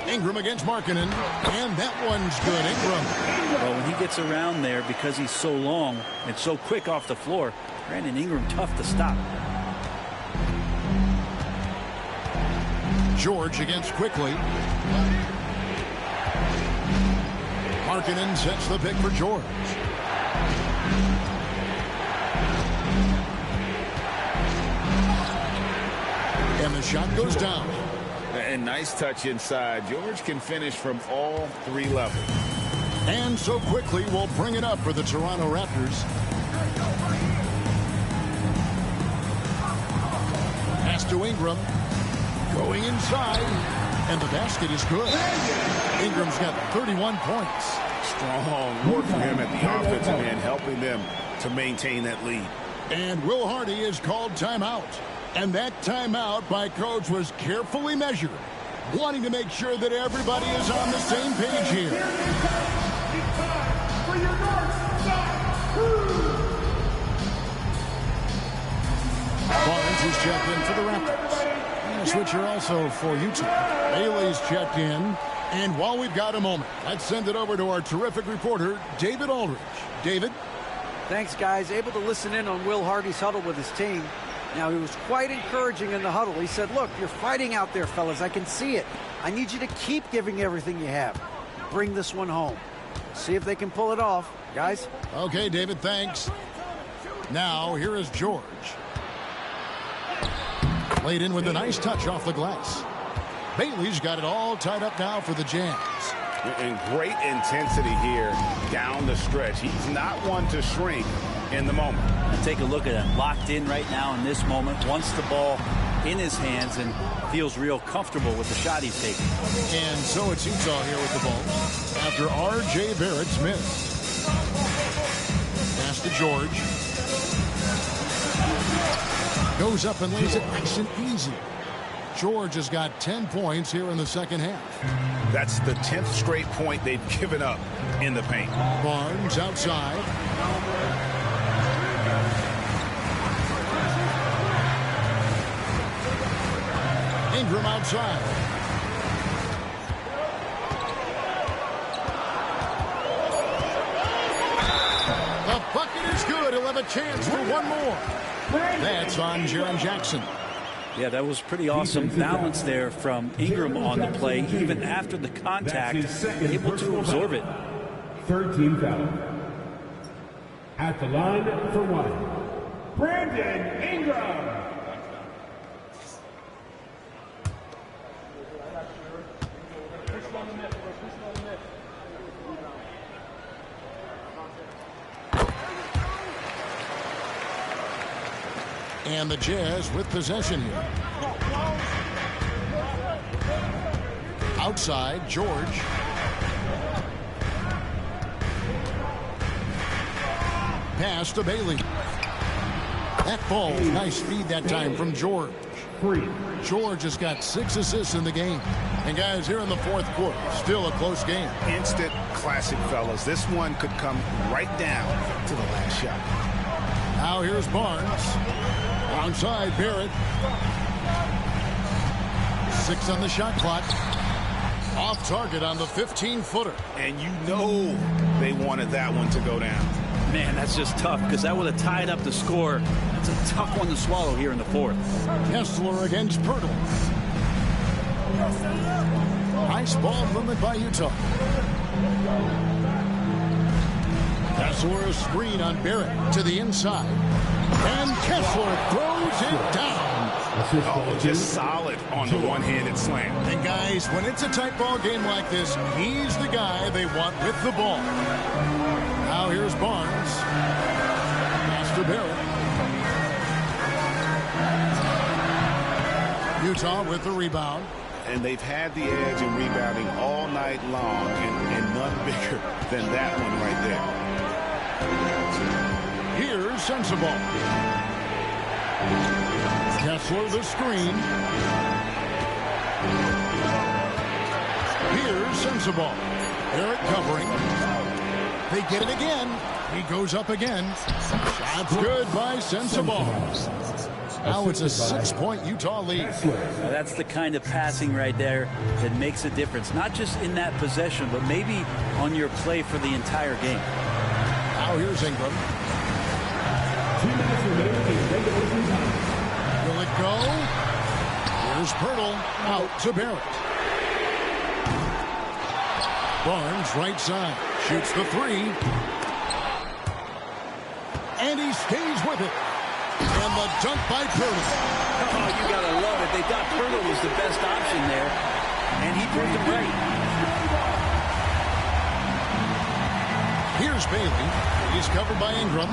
Ingram against Markkanen, and that one's good. Ingram. Well, when he gets around there, because he's so long and so quick off the floor, Brandon Ingram tough to stop. George against Quickly. Markkanen sets the pick for George. And the shot goes down. And nice touch inside. George can finish from all 3 levels. And so Quickly will bring it up for the Toronto Raptors. Pass to Ingram. Going inside. And the basket is good. Ingram's got 31 points. Strong work for him at the offensive end, helping them to maintain that lead. And Will Hardy is called timeout. And that timeout by Coach was carefully measured, wanting to make sure that everybody is on the same page here. Barnes is checked in for the Raptors. And a switcher also for Utah. Bailey's checked in. And while we've got a moment, let's send it over to our terrific reporter, David Aldridge. David? Thanks, guys. Able to listen in on Will Hardy's huddle with his team. Now, he was quite encouraging in the huddle. He said, look, you're fighting out there, fellas. I can see it. I need you to keep giving everything you have. Bring this one home. See if they can pull it off. Guys? Okay, David, thanks. Now, here is George. Played in with a nice touch off the glass. Bailey's got it all tied up now for the Jazz. And great intensity here down the stretch. He's not one to shrink in the moment. And take a look at him. Locked in right now in this moment. Wants the ball in his hands and feels real comfortable with the shot he's taking. And so it's Utah here with the ball after R.J. Barrett's miss. Pass to George. Goes up and lays it nice and easy. George has got 10 points here in the second half. That's the 10th straight point they've given up in the paint. Barnes outside. Ingram outside. The bucket is good. He'll have a chance for one more. That's on Jaren Jackson. Yeah, that was pretty awesome balance there from Ingram on the play, even after the contact, able to absorb it. 13 foul. At the line for one, Brandon Ingram. And the Jazz with possession here. Outside, George. Pass to Bailey. That ball, nice feed that time from George. George has got 6 assists in the game. And guys, here in the fourth quarter, still a close game. Instant classic, fellas. This one could come right down to the last shot. Now here's Barnes. Onside, Barrett. 6 on the shot clock. Off target on the 15-footer. And you know they wanted that one to go down. Man, that's just tough because that would have tied up the score. It's a tough one to swallow here in the fourth. Kessler against Pirtle. Nice ball movement by Utah. Kessler a screen on Barrett to the inside. And Kessler throws it down. Oh, just solid on the one-handed slam. And guys, when it's a tight ball game like this, he's the guy they want with the ball. Now here's Barnes. Pass to Barrett. Utah with the rebound. And they've had the edge in rebounding all night long, and none bigger than that one right there. Here's Sensabaugh. Kessler the screen. Here's Sensabaugh. Barrett covering. They get it again. He goes up again. Shot's good by Sensabaugh. Now it's a 6-point Utah lead. Now that's the kind of passing right there that makes a difference. Not just in that possession, but maybe on your play for the entire game. Now here's Ingram. 2 minutes remaining. Will it go? Here's Pirtle. Out to Barrett. Barnes right side. Shoots the 3. And he stays with it. And the dunk by Pirtle. Oh, you got to love it. They thought Pirtle was the best option there. And he proved them right. Here's Bailey. He's covered by Ingram.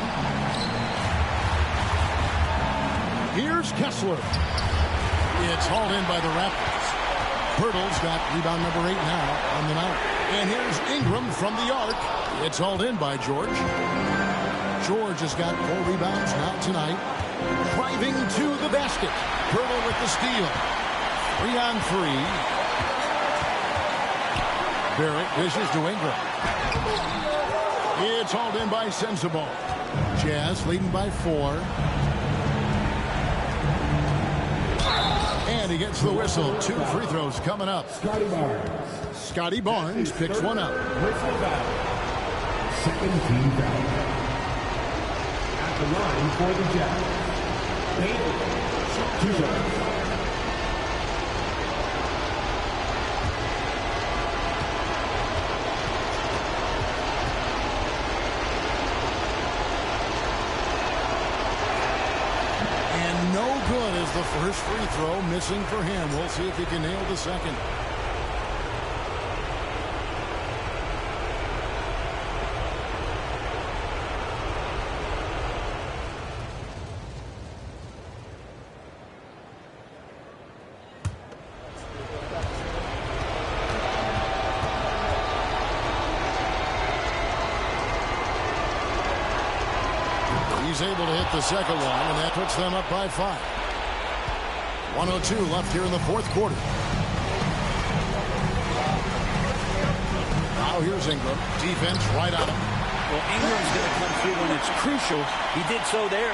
Here's Kessler. It's hauled in by the Raptors. Pirtle's got rebound number 8 now on the night. And here's Ingram from the arc. It's hauled in by George. George has got 4 rebounds now tonight. Driving to the basket. Pirtle with the steal. 3-on-3. Barrett dishes to Ingram. It's hauled in by Sensabaugh. Jazz leading by 4. And he gets the whistle. 2 free throws coming up. Scotty Barnes picks one up. Second team foul. At the line for the Jazz. Bailey. 2 shots. No good as the first free throw missing for him. We'll see if he can nail the second. He's able to hit the second one, and that puts them up by 5. 1:02 left here in the fourth quarter. Now here's Ingram. Defense right on him. Well, Ingram's going to come through when it's crucial. He did so there.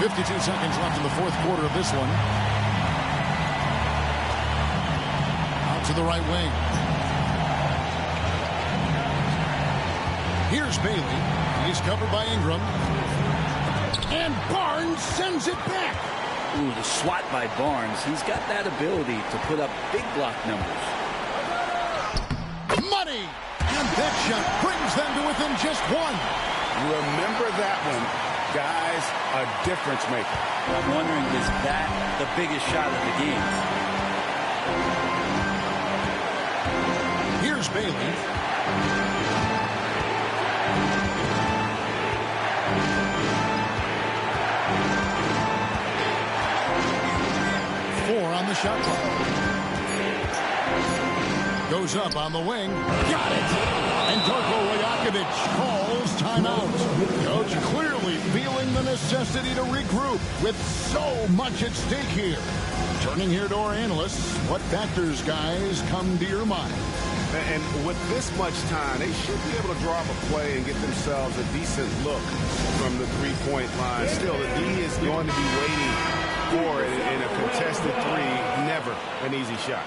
52 seconds left in the fourth quarter of this one. Out to the right wing. Here's Bailey. He's covered by Ingram. And Barnes sends it back. Ooh, the swat by Barnes. He's got that ability to put up big block numbers. Money! And that shot brings them to within just 1. Remember that one. Guys, a difference maker. I'm wondering, is that the biggest shot of the game? Here's Bailey. On the shot clock. Goes up on the wing. Got it! And Darko Rajakovic calls timeout. Coach clearly feeling the necessity to regroup with so much at stake here. Turning here to our analysts, what factors, guys, come to your mind? And with this much time, they should be able to draw up a play and get themselves a decent look from the three-point line. Still, the D is going to be waiting for it in a contested 3. Never an easy shot.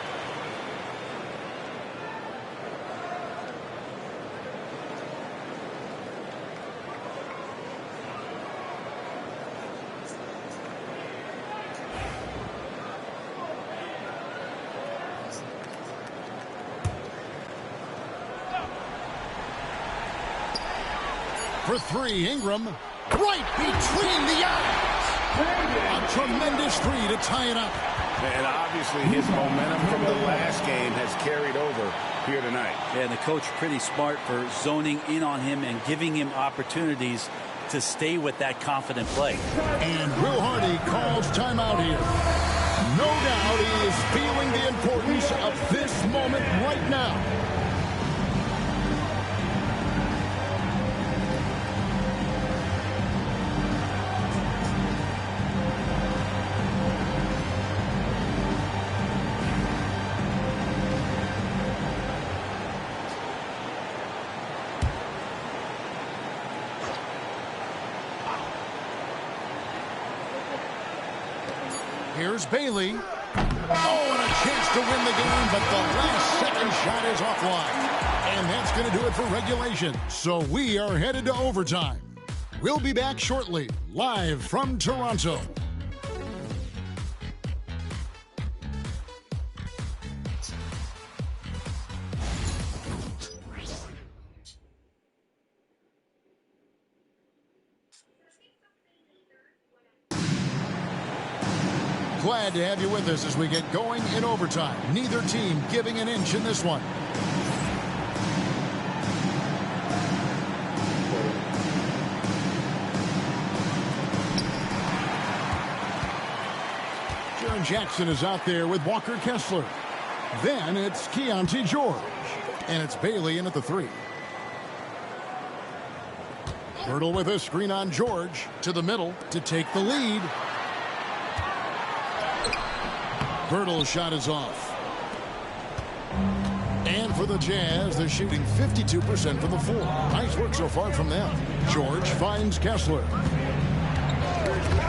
For 3, Ingram, right between the eyes. A tremendous 3 to tie it up. And obviously his momentum from the last game has carried over here tonight. Yeah, and the coach pretty smart for zoning in on him and giving him opportunities to stay with that confident play. And Will Hardy calls timeout here. No doubt he is feeling the importance of this moment right now. Here's Bailey. Oh, and a chance to win the game, but the last second shot is offline. And that's going to do it for regulation. So we are headed to overtime. We'll be back shortly, live from Toronto. Glad to have you with us as we get going in overtime. Neither team giving an inch in this one. Jaren Jackson is out there with Walker Kessler. Then it's Keontae George. And it's Bailey in at the 3. Hurdle with a screen on George to the middle to take the lead. Birtle's shot is off. And for the Jazz, they're shooting 52% from the floor. Nice work so far from them. George finds Kessler.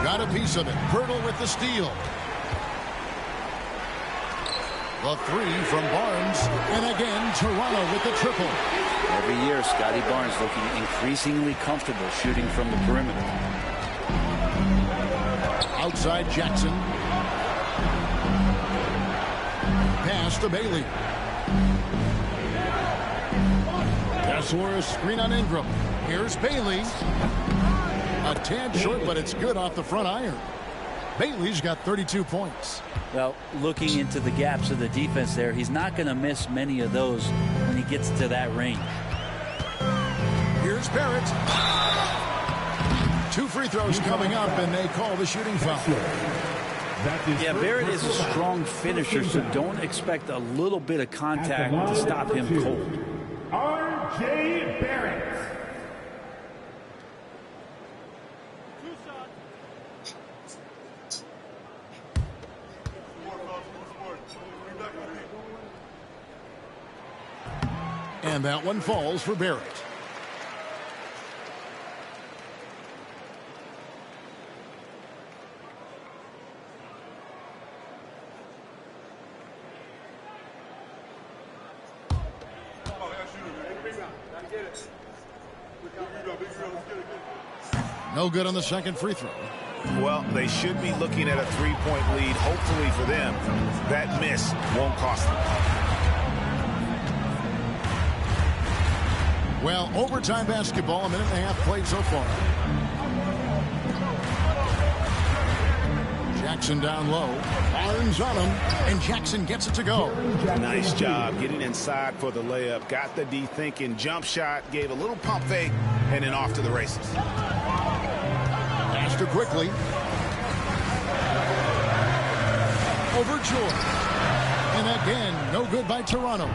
Got a piece of it. Birtle with the steal. The 3 from Barnes. And again, Toronto with the triple. Every year, Scotty Barnes looking increasingly comfortable shooting from the perimeter. Outside Jackson. Pass to Bailey. Kessler, a screen on Ingram. Here's Bailey. A tad short, but it's good off the front iron. Bailey's got 32 points. Well, looking into the gaps of the defense there, he's not going to miss many of those when he gets to that range. Here's Barrett. 2 free throws coming up, and they call the shooting foul. Yeah, Barrett is a strong finisher, so don't expect a little bit of contact to stop him cold. R.J. Barrett. And that one falls for Barrett. No good on the second free throw. Well, they should be looking at a 3-point lead. Hopefully for them, that miss won't cost them. Well, overtime basketball, 1.5 minutes played so far. Jackson down low. Barnes on him, and Jackson gets it to go. Nice job getting inside for the layup. Got the D thinking. Jump shot, gave a little pump fake, and then off to the races. Pass to quickly. Over George. And again, no good by Toronto.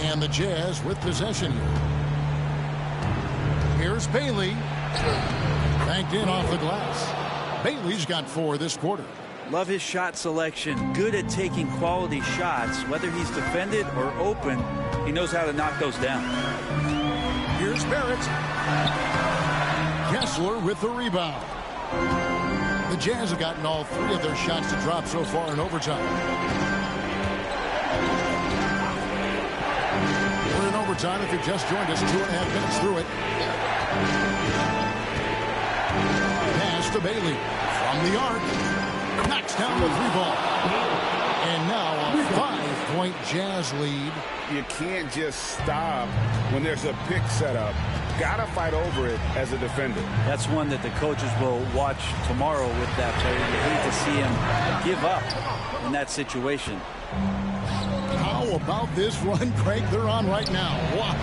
And the Jazz with possession here. Here's Bailey. Banked in off the glass. Bailey's got 4 this quarter. Love his shot selection. Good at taking quality shots. Whether he's defended or open, he knows how to knock those down. Here's Barrett. Kessler with the rebound. The Jazz have gotten all 3 of their shots to drop so far in overtime. We're in overtime if you just joined us. 2.5 minutes through it. Pass to Bailey. From the arc. Knocks down the 3-ball. And now a 5-point Jazz lead. You can't just stop when there's a pick set up. Gotta fight over it as a defender. That's one that the coaches will watch tomorrow with that player. You hate to see him give up in that situation. How about this run, Craig, they're on right now? Wow.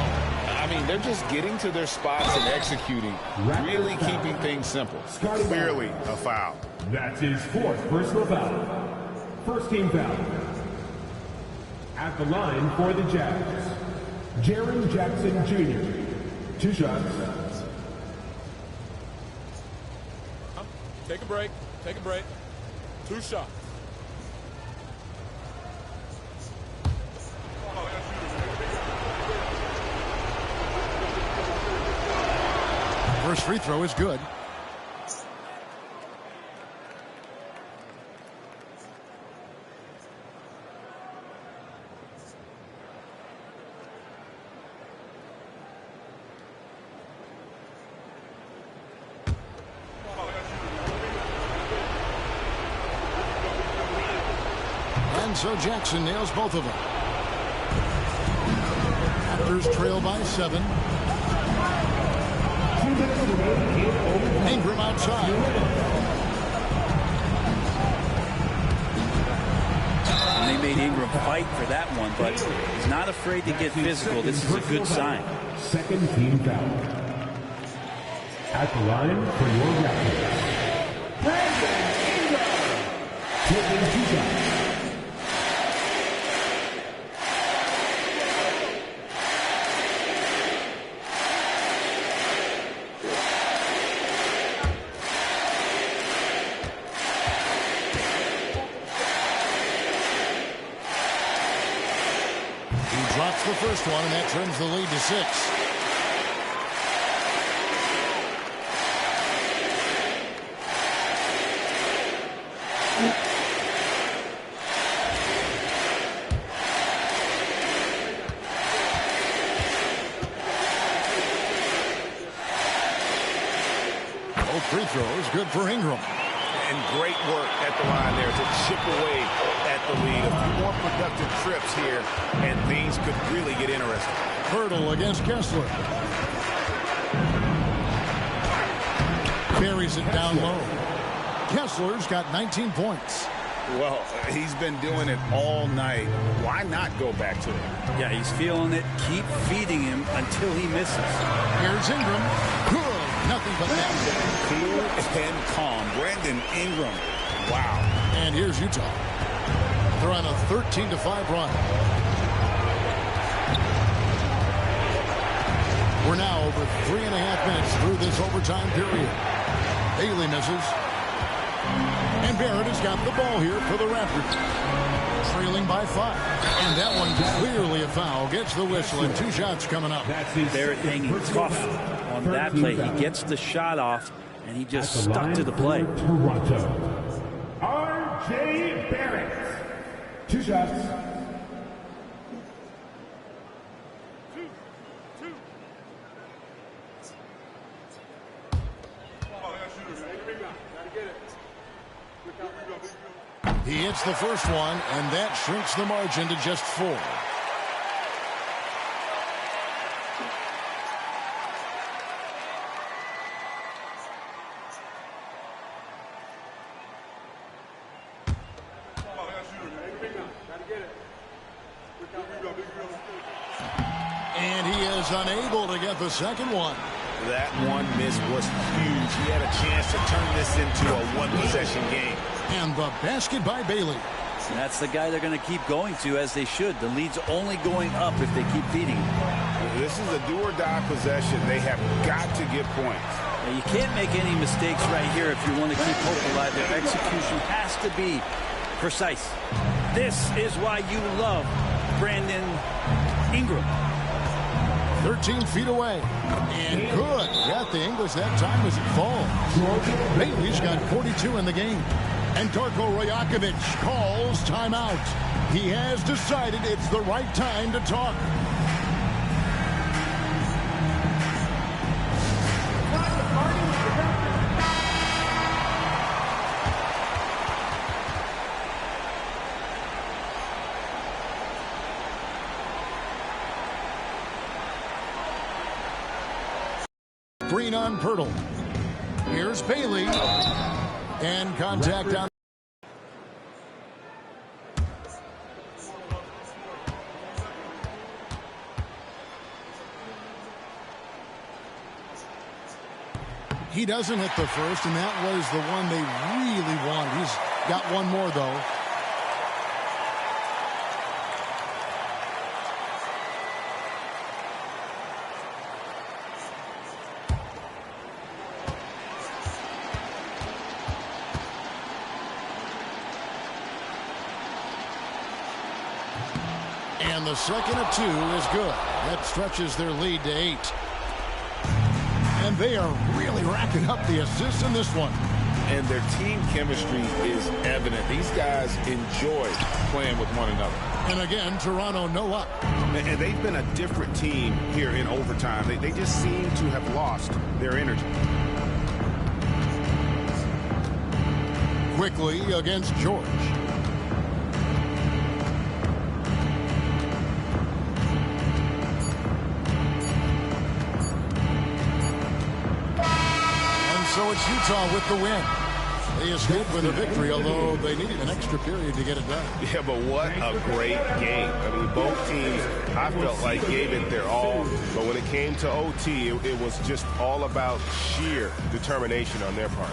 I mean, they're just getting to their spots and executing, really keeping things simple. Clearly a foul. That's his fourth personal foul. First team foul. At the line for the Jacks, Jaren Jackson Jr. 2 shots. Take a break. Take a break. 2 shots. First free throw is good. And so Jackson nails both of them. Raptors trail by 7. Ingram outside. And they made Ingram fight for that one, but he's not afraid to get physical. This is a good sign. Second team foul. At the line for your Raptors, Brandon Ingram. Taking 2 shots. Drops the first one, and that turns the lead to 6. Both free throws good for Ingram. And great work at the line there to chip away at the lead. A few more productive trips here, and things could really get interesting. Hurdle against Kessler. Carries it down low. Kessler's got 19 points. Well, he's been doing it all night. Why not go back to it? Yeah, he's feeling it. Keep feeding him until he misses. Here's Ingram. Good. Nothing but net. Cool and calm. Brandon Ingram. Wow. And here's Utah. They're on a 13-5 run. We're now over 3.5 minutes through this overtime period. Bailey misses. And Barrett has got the ball here for the Raptors. Trailing by 5. And that one clearly a foul. Gets the whistle, and 2 shots coming up. Barrett hanging tough on that play. He gets the shot off, and he just stuck to the play. Toronto. R.J. Barrett. 2 shots. He hits the first one, and that shrinks the margin to just 4. And he is unable to get the second one. That one miss was huge. He had a chance to turn this into a one-possession game. And the basket by Bailey. And that's the guy they're going to keep going to, as they should. The lead's only going up if they keep feeding him. This is a do-or-die possession. They have got to get points. Now, you can't make any mistakes right here if you want to keep hope alive. Their execution has to be precise. This is why you love Brandon Ingram. 13 feet away. And good. Got the English that time as it falls. Bailey's got 42 in the game. And Darko Rajakovic calls timeout. He has decided it's the right time to talk. Green on Pirtle. Here's Bailey. And contact on. He doesn't hit the first, and that was the one they really wanted. He's got one more, though. And the second of 2 is good. That stretches their lead to 8. And they are really racking up the assists in this one. And their team chemistry is evident. These guys enjoy playing with one another. And again, Toronto no up. And they've been a different team here in overtime. They just seem to have lost their energy. Quickly against George. So it's Utah with the win. They escaped with a victory, although they needed an extra period to get it done. Yeah, but what a great game. I mean, both teams, I felt like, gave it their all. But when it came to OT, it was just all about sheer determination on their part.